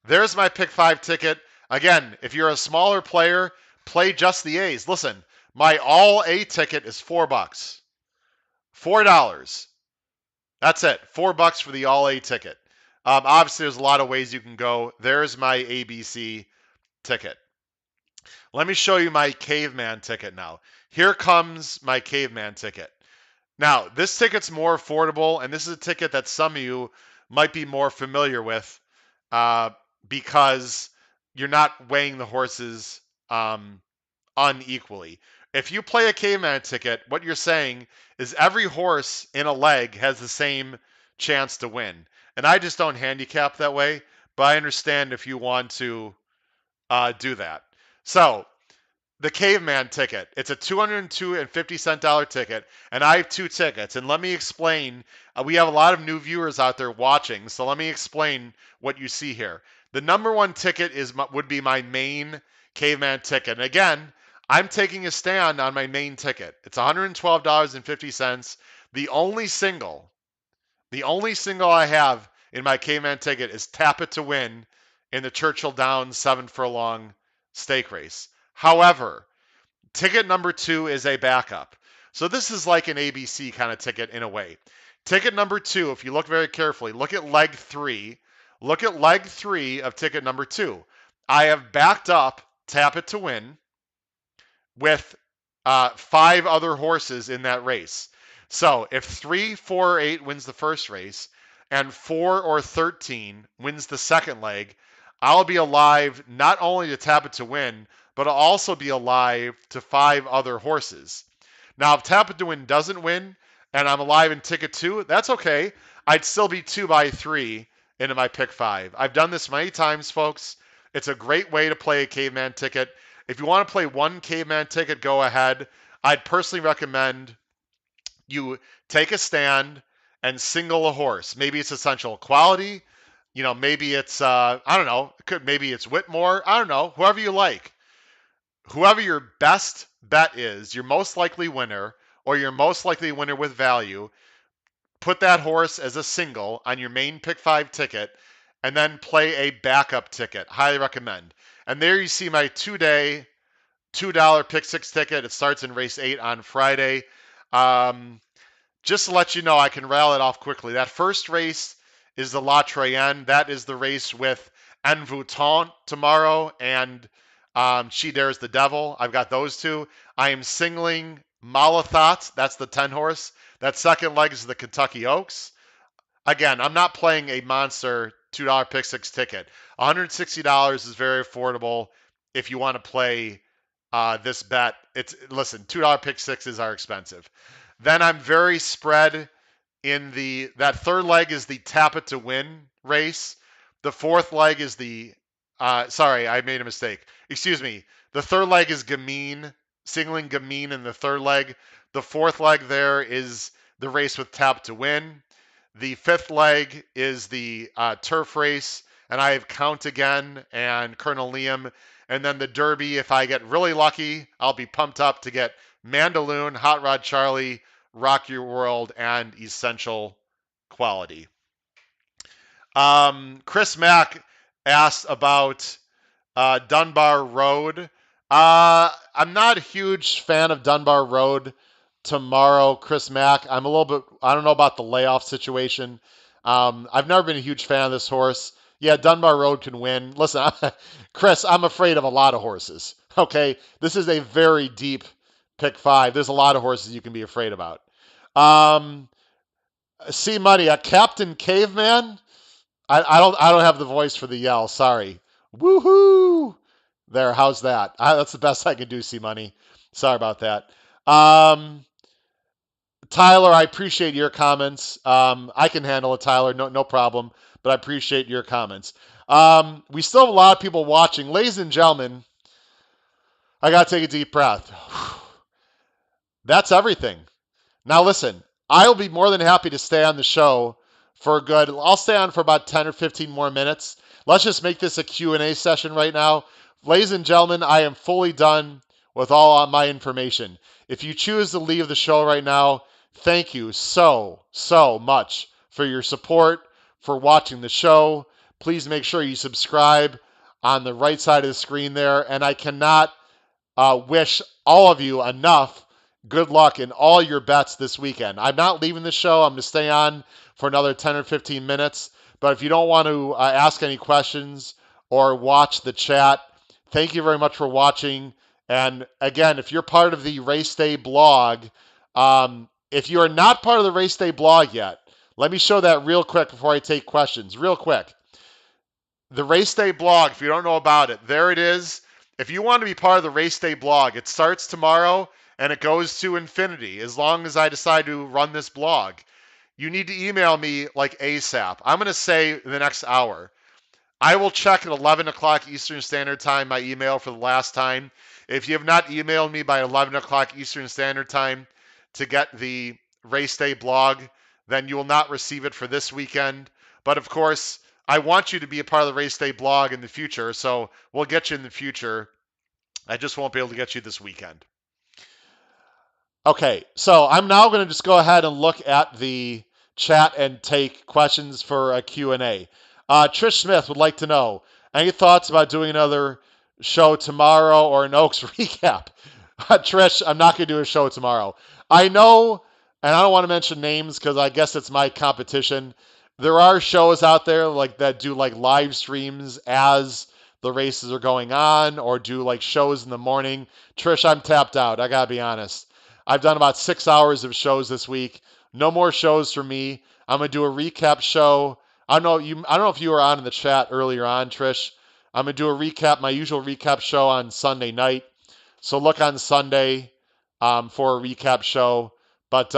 [SPEAKER 1] There's my pick five ticket. Again, if you're a smaller player, play just the A's. Listen, my all A ticket is $4. $4. That's it. $4 for the all A ticket. Obviously, there's a lot of ways you can go. There's my ABC ticket. Let me show you my caveman ticket now. Here comes my caveman ticket. Now, this ticket's more affordable, and this is a ticket that some of you might be more familiar with because you're not weighing the horses unequally. If you play a caveman ticket, what you're saying is every horse in a leg has the same chance to win. And I just don't handicap that way, but I understand if you want to do that. So the caveman ticket, it's a $202.50 ticket, and I have two tickets. And let me explain. We have a lot of new viewers out there watching, so let me explain what you see here. The number one ticket would be my main caveman ticket. And again, I'm taking a stand on my main ticket. It's $112.50. The only single I have in my caveman ticket is Tap It to Win in the Churchill Downs 7 furlong stake race. However, ticket number 2 is a backup. So this is like an ABC kind of ticket in a way. Ticket number 2, if you look very carefully, look at leg 3. Look at leg 3 of ticket number 2. I have backed up Tap It to Win with 5 other horses in that race. So if 3, 4, or 8 wins the first race and 4 or 13 wins the second leg, I'll be alive not only to Tap It to Win, but I'll also be alive to 5 other horses. Now, if Tap It to Win doesn't win and I'm alive in ticket 2, that's okay. I'd still be 2 by 3 into my pick 5. I've done this many times, folks. It's a great way to play a caveman ticket. If you want to play one caveman ticket, go ahead. I'd personally recommend you take a stand and single a horse. Maybe it's Essential Quality. Maybe it's I don't know. Maybe it's Whitmore. I don't know. Whoever you like. Whoever your best bet is, your most likely winner, or your most likely winner with value, put that horse as a single on your main pick 5 ticket, and then play a backup ticket. Highly recommend. And there you see my 2-day $2 pick 6 ticket. It starts in race 8 on Friday. Just to let you know, I can rattle it off quickly. That first race is the La Troyenne. That is the race with Envoûtant tomorrow, and She Dares the Devil. I've got those two. I am singling Malathat. That's the 10 horse. That second leg is the Kentucky Oaks. Again, I'm not playing a monster $2 pick 6 ticket. $160 is very affordable if you want to play this bet. Listen, $2 pick 6s are expensive. Then I'm very spread in that third leg is the Tap It to Win race. The fourth leg is sorry, I made a mistake. Excuse me. The third leg is Gamine, singling Gamine in the third leg. The fourth leg there is the race with Tap to Win. The fifth leg is the turf race, and I have Count Again and Colonel Liam. And then the Derby, if I get really lucky, I'll be pumped up to get Mandaloon, Hot Rod Charlie, Rock Your World, and Essential Quality. Chris Mack asked about Dunbar Road. I'm not a huge fan of Dunbar Road tomorrow, Chris Mack. I don't know about the layoff situation. I've never been a huge fan of this horse. Yeah, Dunbar Road can win. Listen, Chris, I'm afraid of a lot of horses. Okay, this is a very deep pick 5. There's a lot of horses you can be afraid about. C Money, a Captain Caveman. I don't have the voice for the yell. Sorry. Woohoo! There, how's that? That's the best I can do, C Money. Sorry about that. Tyler, I appreciate your comments. I can handle it, Tyler, no problem. But I appreciate your comments. We still have a lot of people watching, ladies and gentlemen. I gotta take a deep breath. That's everything. Now listen, I'll be more than happy to stay on the show for a good. I'll stay on for about 10 or 15 more minutes. Let's just make this a Q&A session right now. Ladies and gentlemen, I am fully done with all of my information. If you choose to leave the show right now, thank you so much for your support, for watching the show. Please make sure you subscribe on the right side of the screen there. And I cannot wish all of you enough good luck in all your bets this weekend. I'm not leaving the show. I'm going to stay on for another 10 or 15 minutes. But if you don't want to ask any questions or watch the chat, thank you very much for watching. And again, if you're part of the Race Day blog, if you are not part of the Race Day blog yet, let me show that real quick before I take questions. Real quick. The Race Day blog, if you don't know about it, there it is. If you want to be part of the Race Day blog, it starts tomorrow and it goes to infinity as long as I decide to run this blog. You need to email me like ASAP. I'm going to say the next hour. I will check at 11 o'clock Eastern Standard Time my email for the last time. If you have not emailed me by 11 o'clock Eastern Standard Time to get the Race Day blog, then you will not receive it for this weekend. But of course, I want you to be a part of the Race Day blog in the future, so we'll get you in the future. I just won't be able to get you this weekend. Okay, so I'm now going to just go ahead and look at the chat and take questions for a Q&A. Trish Smith would like to know, any thoughts about doing another show tomorrow or an Oaks recap? Trish, I'm not going to do a show tomorrow. I know, and I don't want to mention names because I guess it's my competition. There are shows out there like that do like live streams as the races are going on or do like shows in the morning. Trish, I'm tapped out. I got to be honest. I've done about 6 hours of shows this week. No more shows for me. I'm gonna do a recap show. I don't know if you were on in the chat earlier on, Trish. I'm gonna do a recap, my usual recap show on Sunday night. So look on Sunday for a recap show. But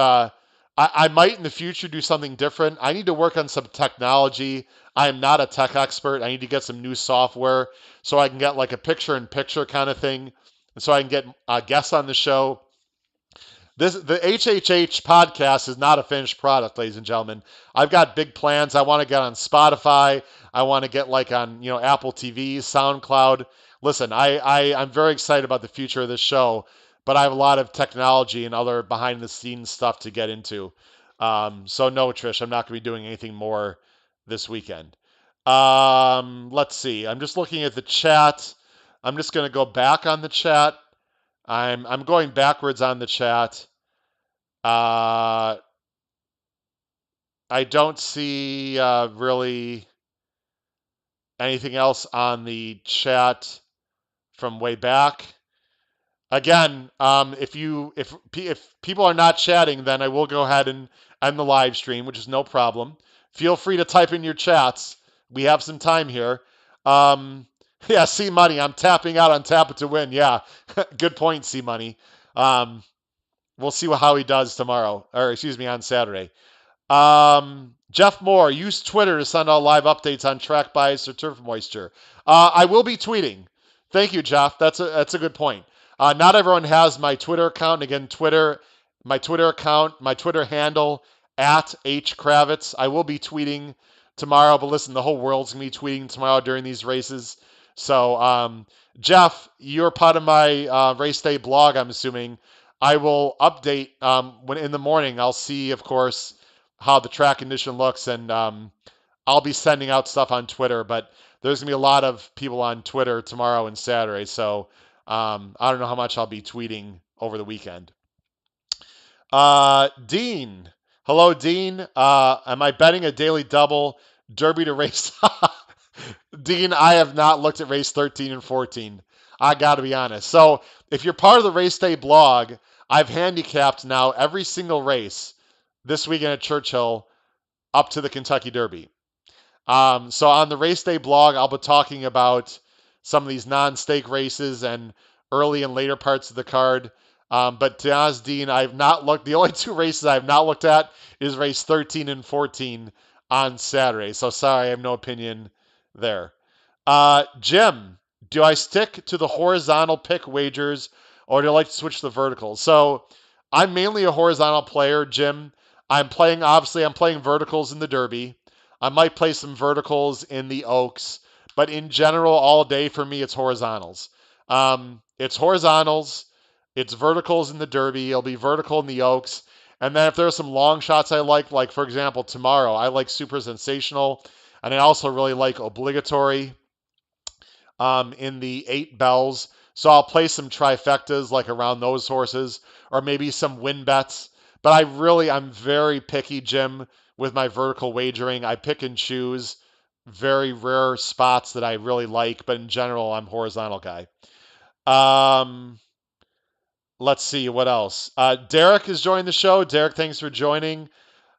[SPEAKER 1] I might in the future do something different. I need to work on some technology. I am not a tech expert. I need to get some new software so I can get like a picture-in-picture kind of thing, and so I can get guests on the show. The HHH podcast is not a finished product, ladies and gentlemen. I've got big plans. I want to get on Spotify. I want to get like on Apple TV, SoundCloud. Listen, I'm very excited about the future of this show, but I have a lot of technology and other behind the scenes stuff to get into. So no, Trish, I'm not going to be doing anything more this weekend. Let's see. I'm just looking at the chat. I'm just going to go back on the chat. I'm going backwards on the chat. I don't see really anything else on the chat from way back. Again, if people are not chatting, then I will go ahead and end the live stream, which is no problem. Feel free to type in your chats. We have some time here. Yeah, C Money. I'm tapping out on Tap It to Win. Yeah, good point, C Money. We'll see how he does tomorrow, or excuse me, on Saturday. Jeff Moore, use Twitter to send out live updates on track bias or turf moisture. I will be tweeting. Thank you, Jeff. That's a good point. Not everyone has my Twitter account. Again, my Twitter account, my Twitter handle at @hkravitz. I will be tweeting tomorrow, but listen, the whole world's gonna be tweeting tomorrow during these races. So, Jeff, you're part of my race day blog, I'm assuming. I will update when in the morning. I'll see, of course, how the track condition looks, and I'll be sending out stuff on Twitter. But there's gonna be a lot of people on Twitter tomorrow and Saturday, so I don't know how much I'll be tweeting over the weekend. Dean, hello, Dean. Am I betting a daily double Derby to race? Dean, I have not looked at race 13 and 14. I got to be honest. So if you're part of the Race Day blog, I've handicapped now every single race this weekend at Churchill up to the Kentucky Derby. So on the Race Day blog, I'll be talking about some of these non-stake races and early and later parts of the card. But to be honest, Dean, I've not looked. The only two races I've not looked at is race 13 and 14 on Saturday. So sorry, I have no opinion there. Jim, do I stick to the horizontal pick wagers or do I like to switch to the verticals? So I'm mainly a horizontal player, Jim. I'm playing verticals in the Derby. I might play some verticals in the Oaks, but in general, all day for me, it's horizontals. It's horizontals, it's verticals in the Derby, it'll be vertical in the Oaks. And then if there are some long shots I like for example, tomorrow, I like Super Sensational, and I also really like Obligatory in the 8 bells. So I'll play some trifectas like around those horses, or maybe some win bets. But I'm very picky, Jim, with my vertical wagering. I pick and choose very rare spots that I really like, but in general, I'm a horizontal guy. Um, let's see what else. Derek is joining the show. Derek, thanks for joining.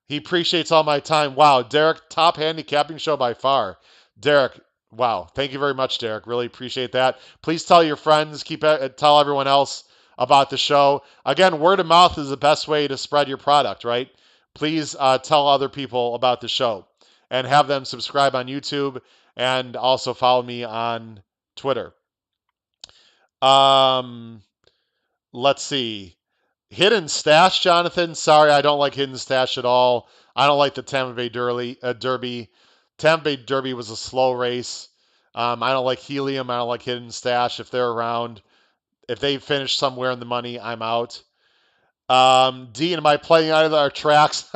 [SPEAKER 1] He appreciates all my time. Wow, Derek, top handicapping show by far. Derek, wow, thank you very much, Derek. Really appreciate that. Please tell your friends, tell everyone else about the show. Again, word of mouth is the best way to spread your product, right? Please tell other people about the show and have them subscribe on YouTube and also follow me on Twitter. Um, let's see. Hidden Stash, Jonathan. Sorry, I don't like Hidden Stash at all. I don't like the Tampa Bay Derby. Tampa Bay Derby was a slow race. I don't like Helium. I don't like Hidden Stash. If they're around, if they finish somewhere in the money, I'm out. Dean, am I playing out of our tracks?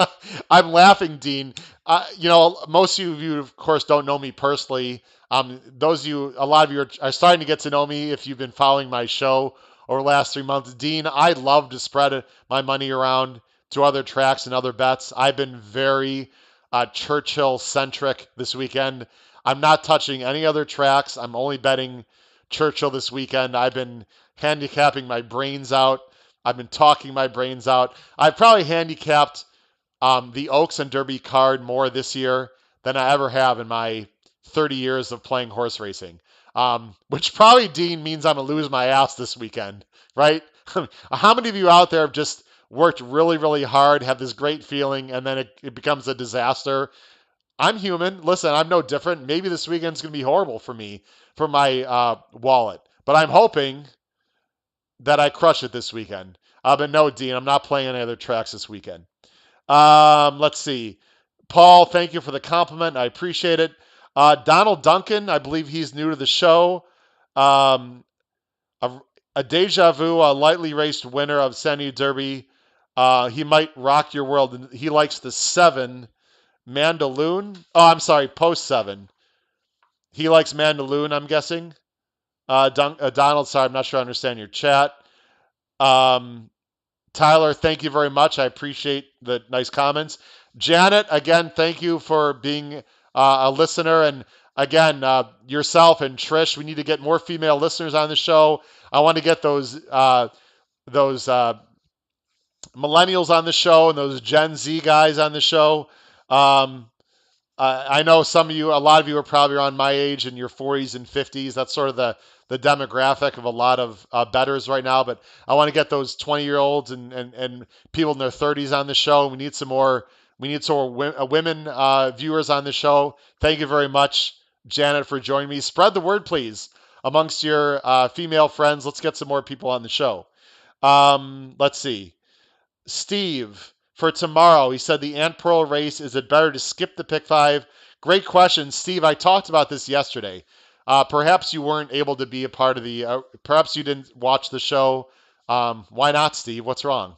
[SPEAKER 1] I'm laughing, Dean. Most of you, of course, don't know me personally. A lot of you are starting to get to know me if you've been following my show over the last 3 months. Dean, I love to spread my money around to other tracks and other bets. I've been very Churchill centric this weekend. I'm not touching any other tracks. I'm only betting Churchill this weekend. I've been handicapping my brains out. I've been talking my brains out. I've probably handicapped the Oaks and Derby card more this year than I ever have in my 30 years of playing horse racing. Which probably, Dean, means I'm going to lose my ass this weekend, right? How many of you out there have just worked really, really hard, have this great feeling, and then it becomes a disaster? I'm human. Listen, I'm no different. Maybe this weekend's going to be horrible for me, for my wallet. But I'm hoping that I crush it this weekend. But no, Dean, I'm not playing any other tracks this weekend. Let's see. Paul, thank you for the compliment. I appreciate it. Donald Duncan, I believe he's new to the show. Um, a, a deja vu, a lightly raced winner of San Diego Derby. He might rock your world. He likes the 7 Mandaloon. Oh, I'm sorry, post 7. He likes Mandaloon, I'm guessing. Donald, sorry, I'm not sure I understand your chat. Um, Tyler, thank you very much. I appreciate the nice comments. Janet, again, thank you for being a listener. And again, yourself and Trish, we need to get more female listeners on the show. I want to get those millennials on the show and those Gen Z guys on the show. Um, I know a lot of you are probably around my age in your 40s and 50s. That's sort of the demographic of a lot of bettors right now. But I want to get those 20-year-olds and people in their 30s on the show. We need some more women viewers on the show. Thank you very much, Janet, for joining me. Spread the word, please, amongst your female friends. Let's get some more people on the show. Let's see. Steve, for tomorrow, he said the Ant Pearl race, is it better to skip the pick 5? Great question, Steve. I talked about this yesterday. Perhaps you weren't able to be a part of perhaps you didn't watch the show. Why not, Steve? What's wrong?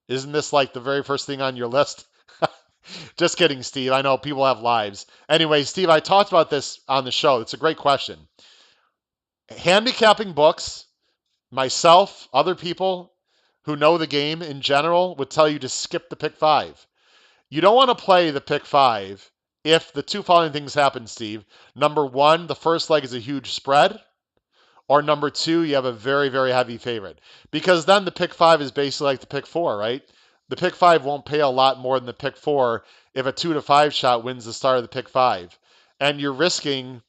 [SPEAKER 1] Isn't this like the very first thing on your list? Just kidding, Steve. I know people have lives. Anyway, Steve, I talked about this on the show. It's a great question. Handicapping books, myself, other people who know the game in general would tell you to skip the pick 5. You don't want to play the pick 5 if the two following things happen, Steve. Number 1, the first leg is a huge spread, or number 2, you have a very, very heavy favorite. Because then the pick 5 is basically like the pick 4, right? The pick 5 won't pay a lot more than the pick 4 if a 2 to 5 shot wins the start of the pick 5. And you're risking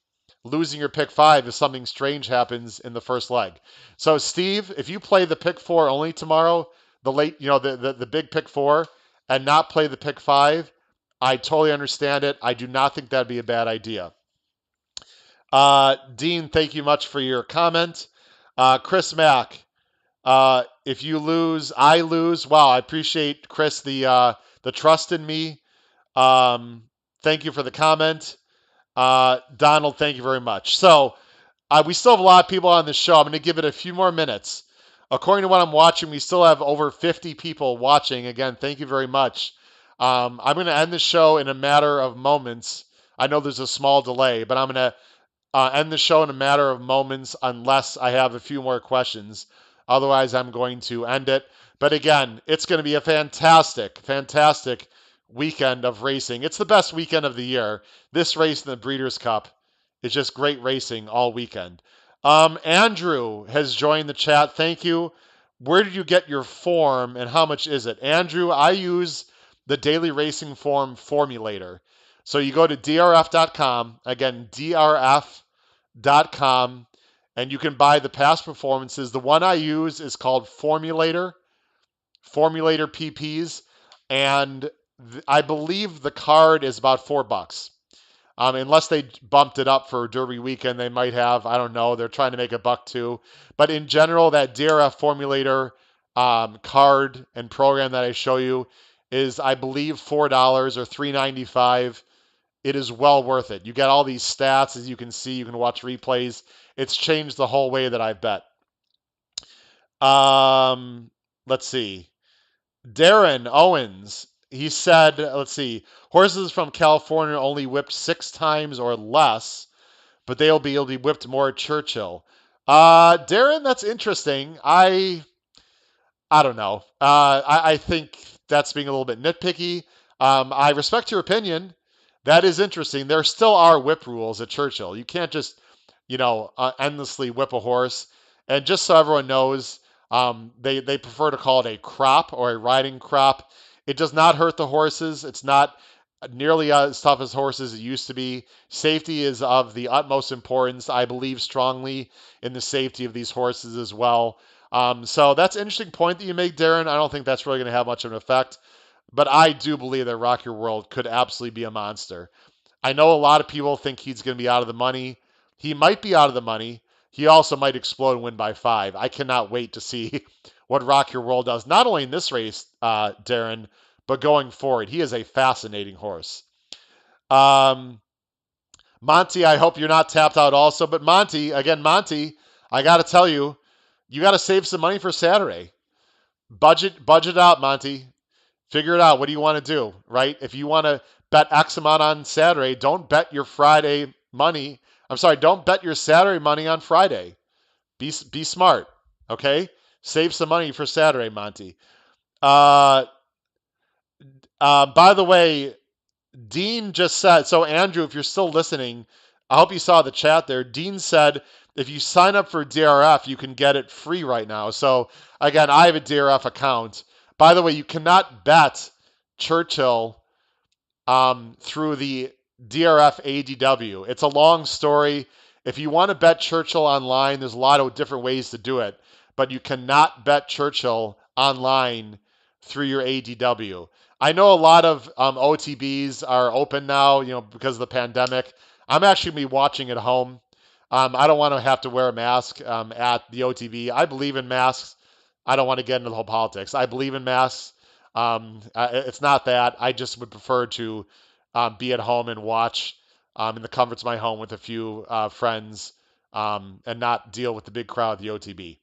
[SPEAKER 1] losing your pick five if something strange happens in the first leg. So Steve, if you play the pick four only tomorrow, the late, the big pick four, and not play the pick five, I totally understand it. I do not think that'd be a bad idea. Dean, thank you much for your comment. Chris Mack, if you lose, I lose. Wow, I appreciate Chris the trust in me. Um, Thank you for the comment. Donald, thank you very much. So we still have a lot of people on the show. I'm going to give it a few more minutes. According to what I'm watching, we still have over 50 people watching. Again, thank you very much. I'm going to end the show in a matter of moments. I know there's a small delay, but I'm going to end the show in a matter of moments unless I have a few more questions. Otherwise, I'm going to end it. But again, it's going to be a fantastic, fantastic weekend of racing. It's the best weekend of the year. This race in the Breeders' Cup is just great racing all weekend. Andrew has joined the chat. Thank you. Where did you get your form and how much is it? Andrew, I use the Daily Racing Form Formulator. So you go to drf.com, again, drf.com, and you can buy the past performances. The one I use is called Formulator PPs, and I believe the card is about $4. Unless they bumped it up for Derby weekend, they might have. I don't know. They're trying to make a buck too. But in general, that DRF Formulator card and program that I show you is, I believe, $4 or $3.95. It is well worth it. You get all these stats, as you can see. You can watch replays. It's changed the whole way that I bet. Let's see. Darren Owens, he said, let's see, horses from California only whipped 6 times or less, but they'll be able to be whipped more at Churchill. Darren, that's interesting. I don't know. I think that's being a little bit nitpicky. I respect your opinion. That is interesting. There still are whip rules at Churchill. You can't just, endlessly whip a horse. And just so everyone knows, they prefer to call it a crop or a riding crop. It does not hurt the horses. It's not nearly as tough as horses it used to be. Safety is of the utmost importance. I believe strongly in the safety of these horses as well. So that's an interesting point that you make, Darren. I don't think that's really going to have much of an effect, but I do believe that Rock Your World could absolutely be a monster. I know a lot of people think he's going to be out of the money. He might be out of the money. He also might explode and win by 5. I cannot wait to see what Rock Your World does, not only in this race, Darren, but going forward. He is a fascinating horse. Monty, I hope you're not tapped out also. But Monty, I got to tell you, you got to save some money for Saturday. Budget out, Monty. Figure it out. What do you want to do, right? If you want to bet X amount on Saturday, don't bet your Friday money. I'm sorry, don't bet your Saturday money on Friday. Be smart, okay? Save some money for Saturday, Monty. By the way, Dean just said, so Andrew, if you're still listening, I hope you saw the chat there. Dean said if you sign up for DRF, you can get it free right now. So again, I have a DRF account. By the way, you cannot bet Churchill through the DRF ADW. It's a long story. If you want to bet Churchill online, there's a lot of different ways to do it, but you cannot bet Churchill online through your ADW. I know a lot of OTBs are open now, because of the pandemic. I'm actually going to be watching at home. I don't want to have to wear a mask at the OTB. I believe in masks. I don't want to get into the whole politics. I believe in masks. It's not that. I just would prefer to be at home and watch in the comforts of my home with a few friends and not deal with the big crowd at the OTB.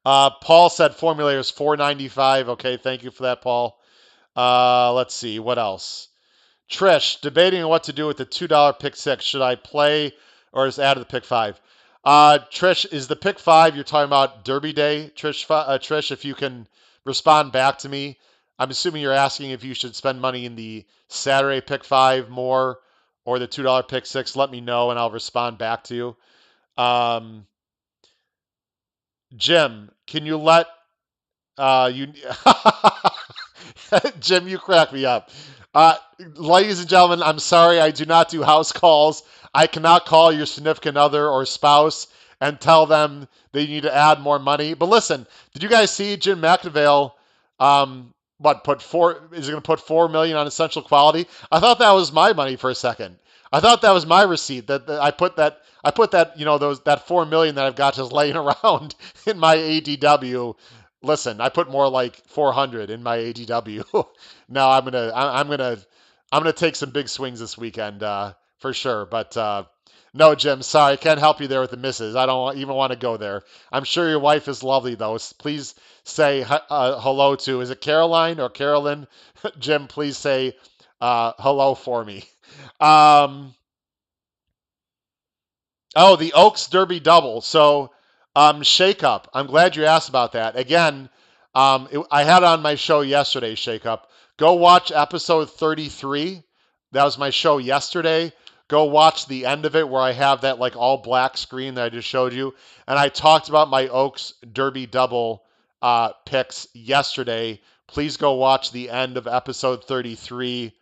[SPEAKER 1] Paul said Formulator is $4.95. Okay, thank you for that, Paul. Let's see, what else? Trish, debating on what to do with the $2 pick 6. Should I play or just add to the pick 5? Trish, is the pick 5 you're talking about Derby Day? Trish, if you can respond back to me. I'm assuming you're asking if you should spend money in the Saturday pick 5 more or the $2 pick 6. Let me know and I'll respond back to you. Jim, can you let you Jim, you crack me up. Uh, Ladies and gentlemen, I'm sorry I do not do house calls. I cannot call your significant other or spouse and tell them they need to add more money. But listen, did you guys see Jim McIngvale? What put four? Is he going to put 4 million on essential quality? I thought that was my money for a second. I thought that was my receipt. That I put that. I put that. Those that 4 million that I've got just laying around in my ADW. Listen, I put more like 400 in my ADW. No, I'm gonna take some big swings this weekend for sure. But no, Jim, sorry, I can't help you there with the misses. I don't even want to go there. I'm sure your wife is lovely though. Please say hello to. Is it Caroline or Carolyn? Jim, please say hello for me. Um, Oh, the Oaks Derby double. So, Shake Up. I'm glad you asked about that. Again, I had on my show yesterday, Shake Up. Go watch episode 33. That was my show yesterday. Go watch the end of it where I have that like all black screen that I just showed you. And I talked about my Oaks Derby double picks yesterday. Please go watch the end of episode 33,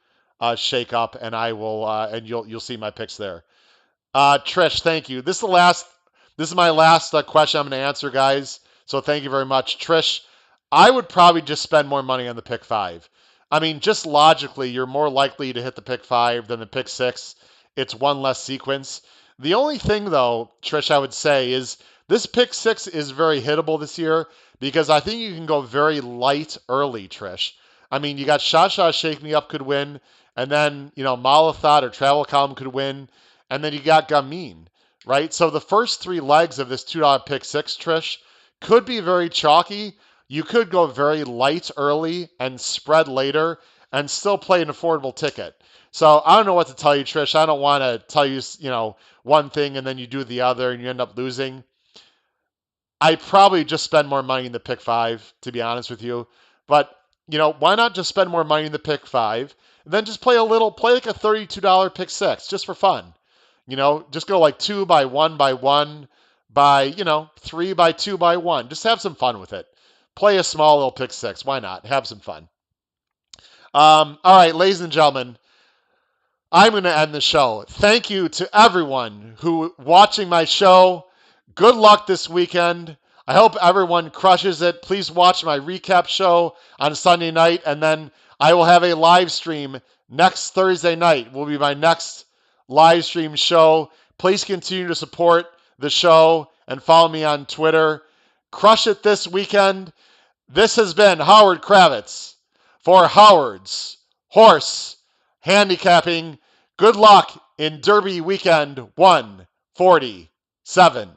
[SPEAKER 1] Shake Up, and I will and you'll see my picks there. Trish, thank you. This is my last question I'm going to answer, guys. So thank you very much, Trish. I would probably just spend more money on the pick five. I mean, just logically, you're more likely to hit the pick five than the pick six. It's one less sequence. The only thing, though, Trish, I would say is this pick six is very hittable this year because I think you can go very light early, Trish. I mean, you got Shasha Shake Me Up could win, and then, Malathot or Travel Column could win, and then you got Gamin, right? So the first three legs of this $2 pick six, Trish, could be very chalky. You could go very light early and spread later and still play an affordable ticket. So I don't know what to tell you, Trish. I don't want to tell you, one thing and then you do the other and you end up losing. I probably just spend more money in the pick five, to be honest with you. But, why not just spend more money in the pick five and then just play like a $32 pick six just for fun? Just go like 2 by 1 by 1 by, 3 by 2 by 1. Just have some fun with it. Play a small little pick six. Why not? Have some fun. All right, ladies and gentlemen, I'm going to end the show. Thank you to everyone who watching my show. Good luck this weekend. I hope everyone crushes it. Please watch my recap show on Sunday night, and then I will have a live stream next Thursday night. Will be my next live stream show. Please continue to support the show and follow me on Twitter. Crush it this weekend. This has been Howard Kravitz for Howard's Horse Handicapping. Good luck in Derby Weekend 147.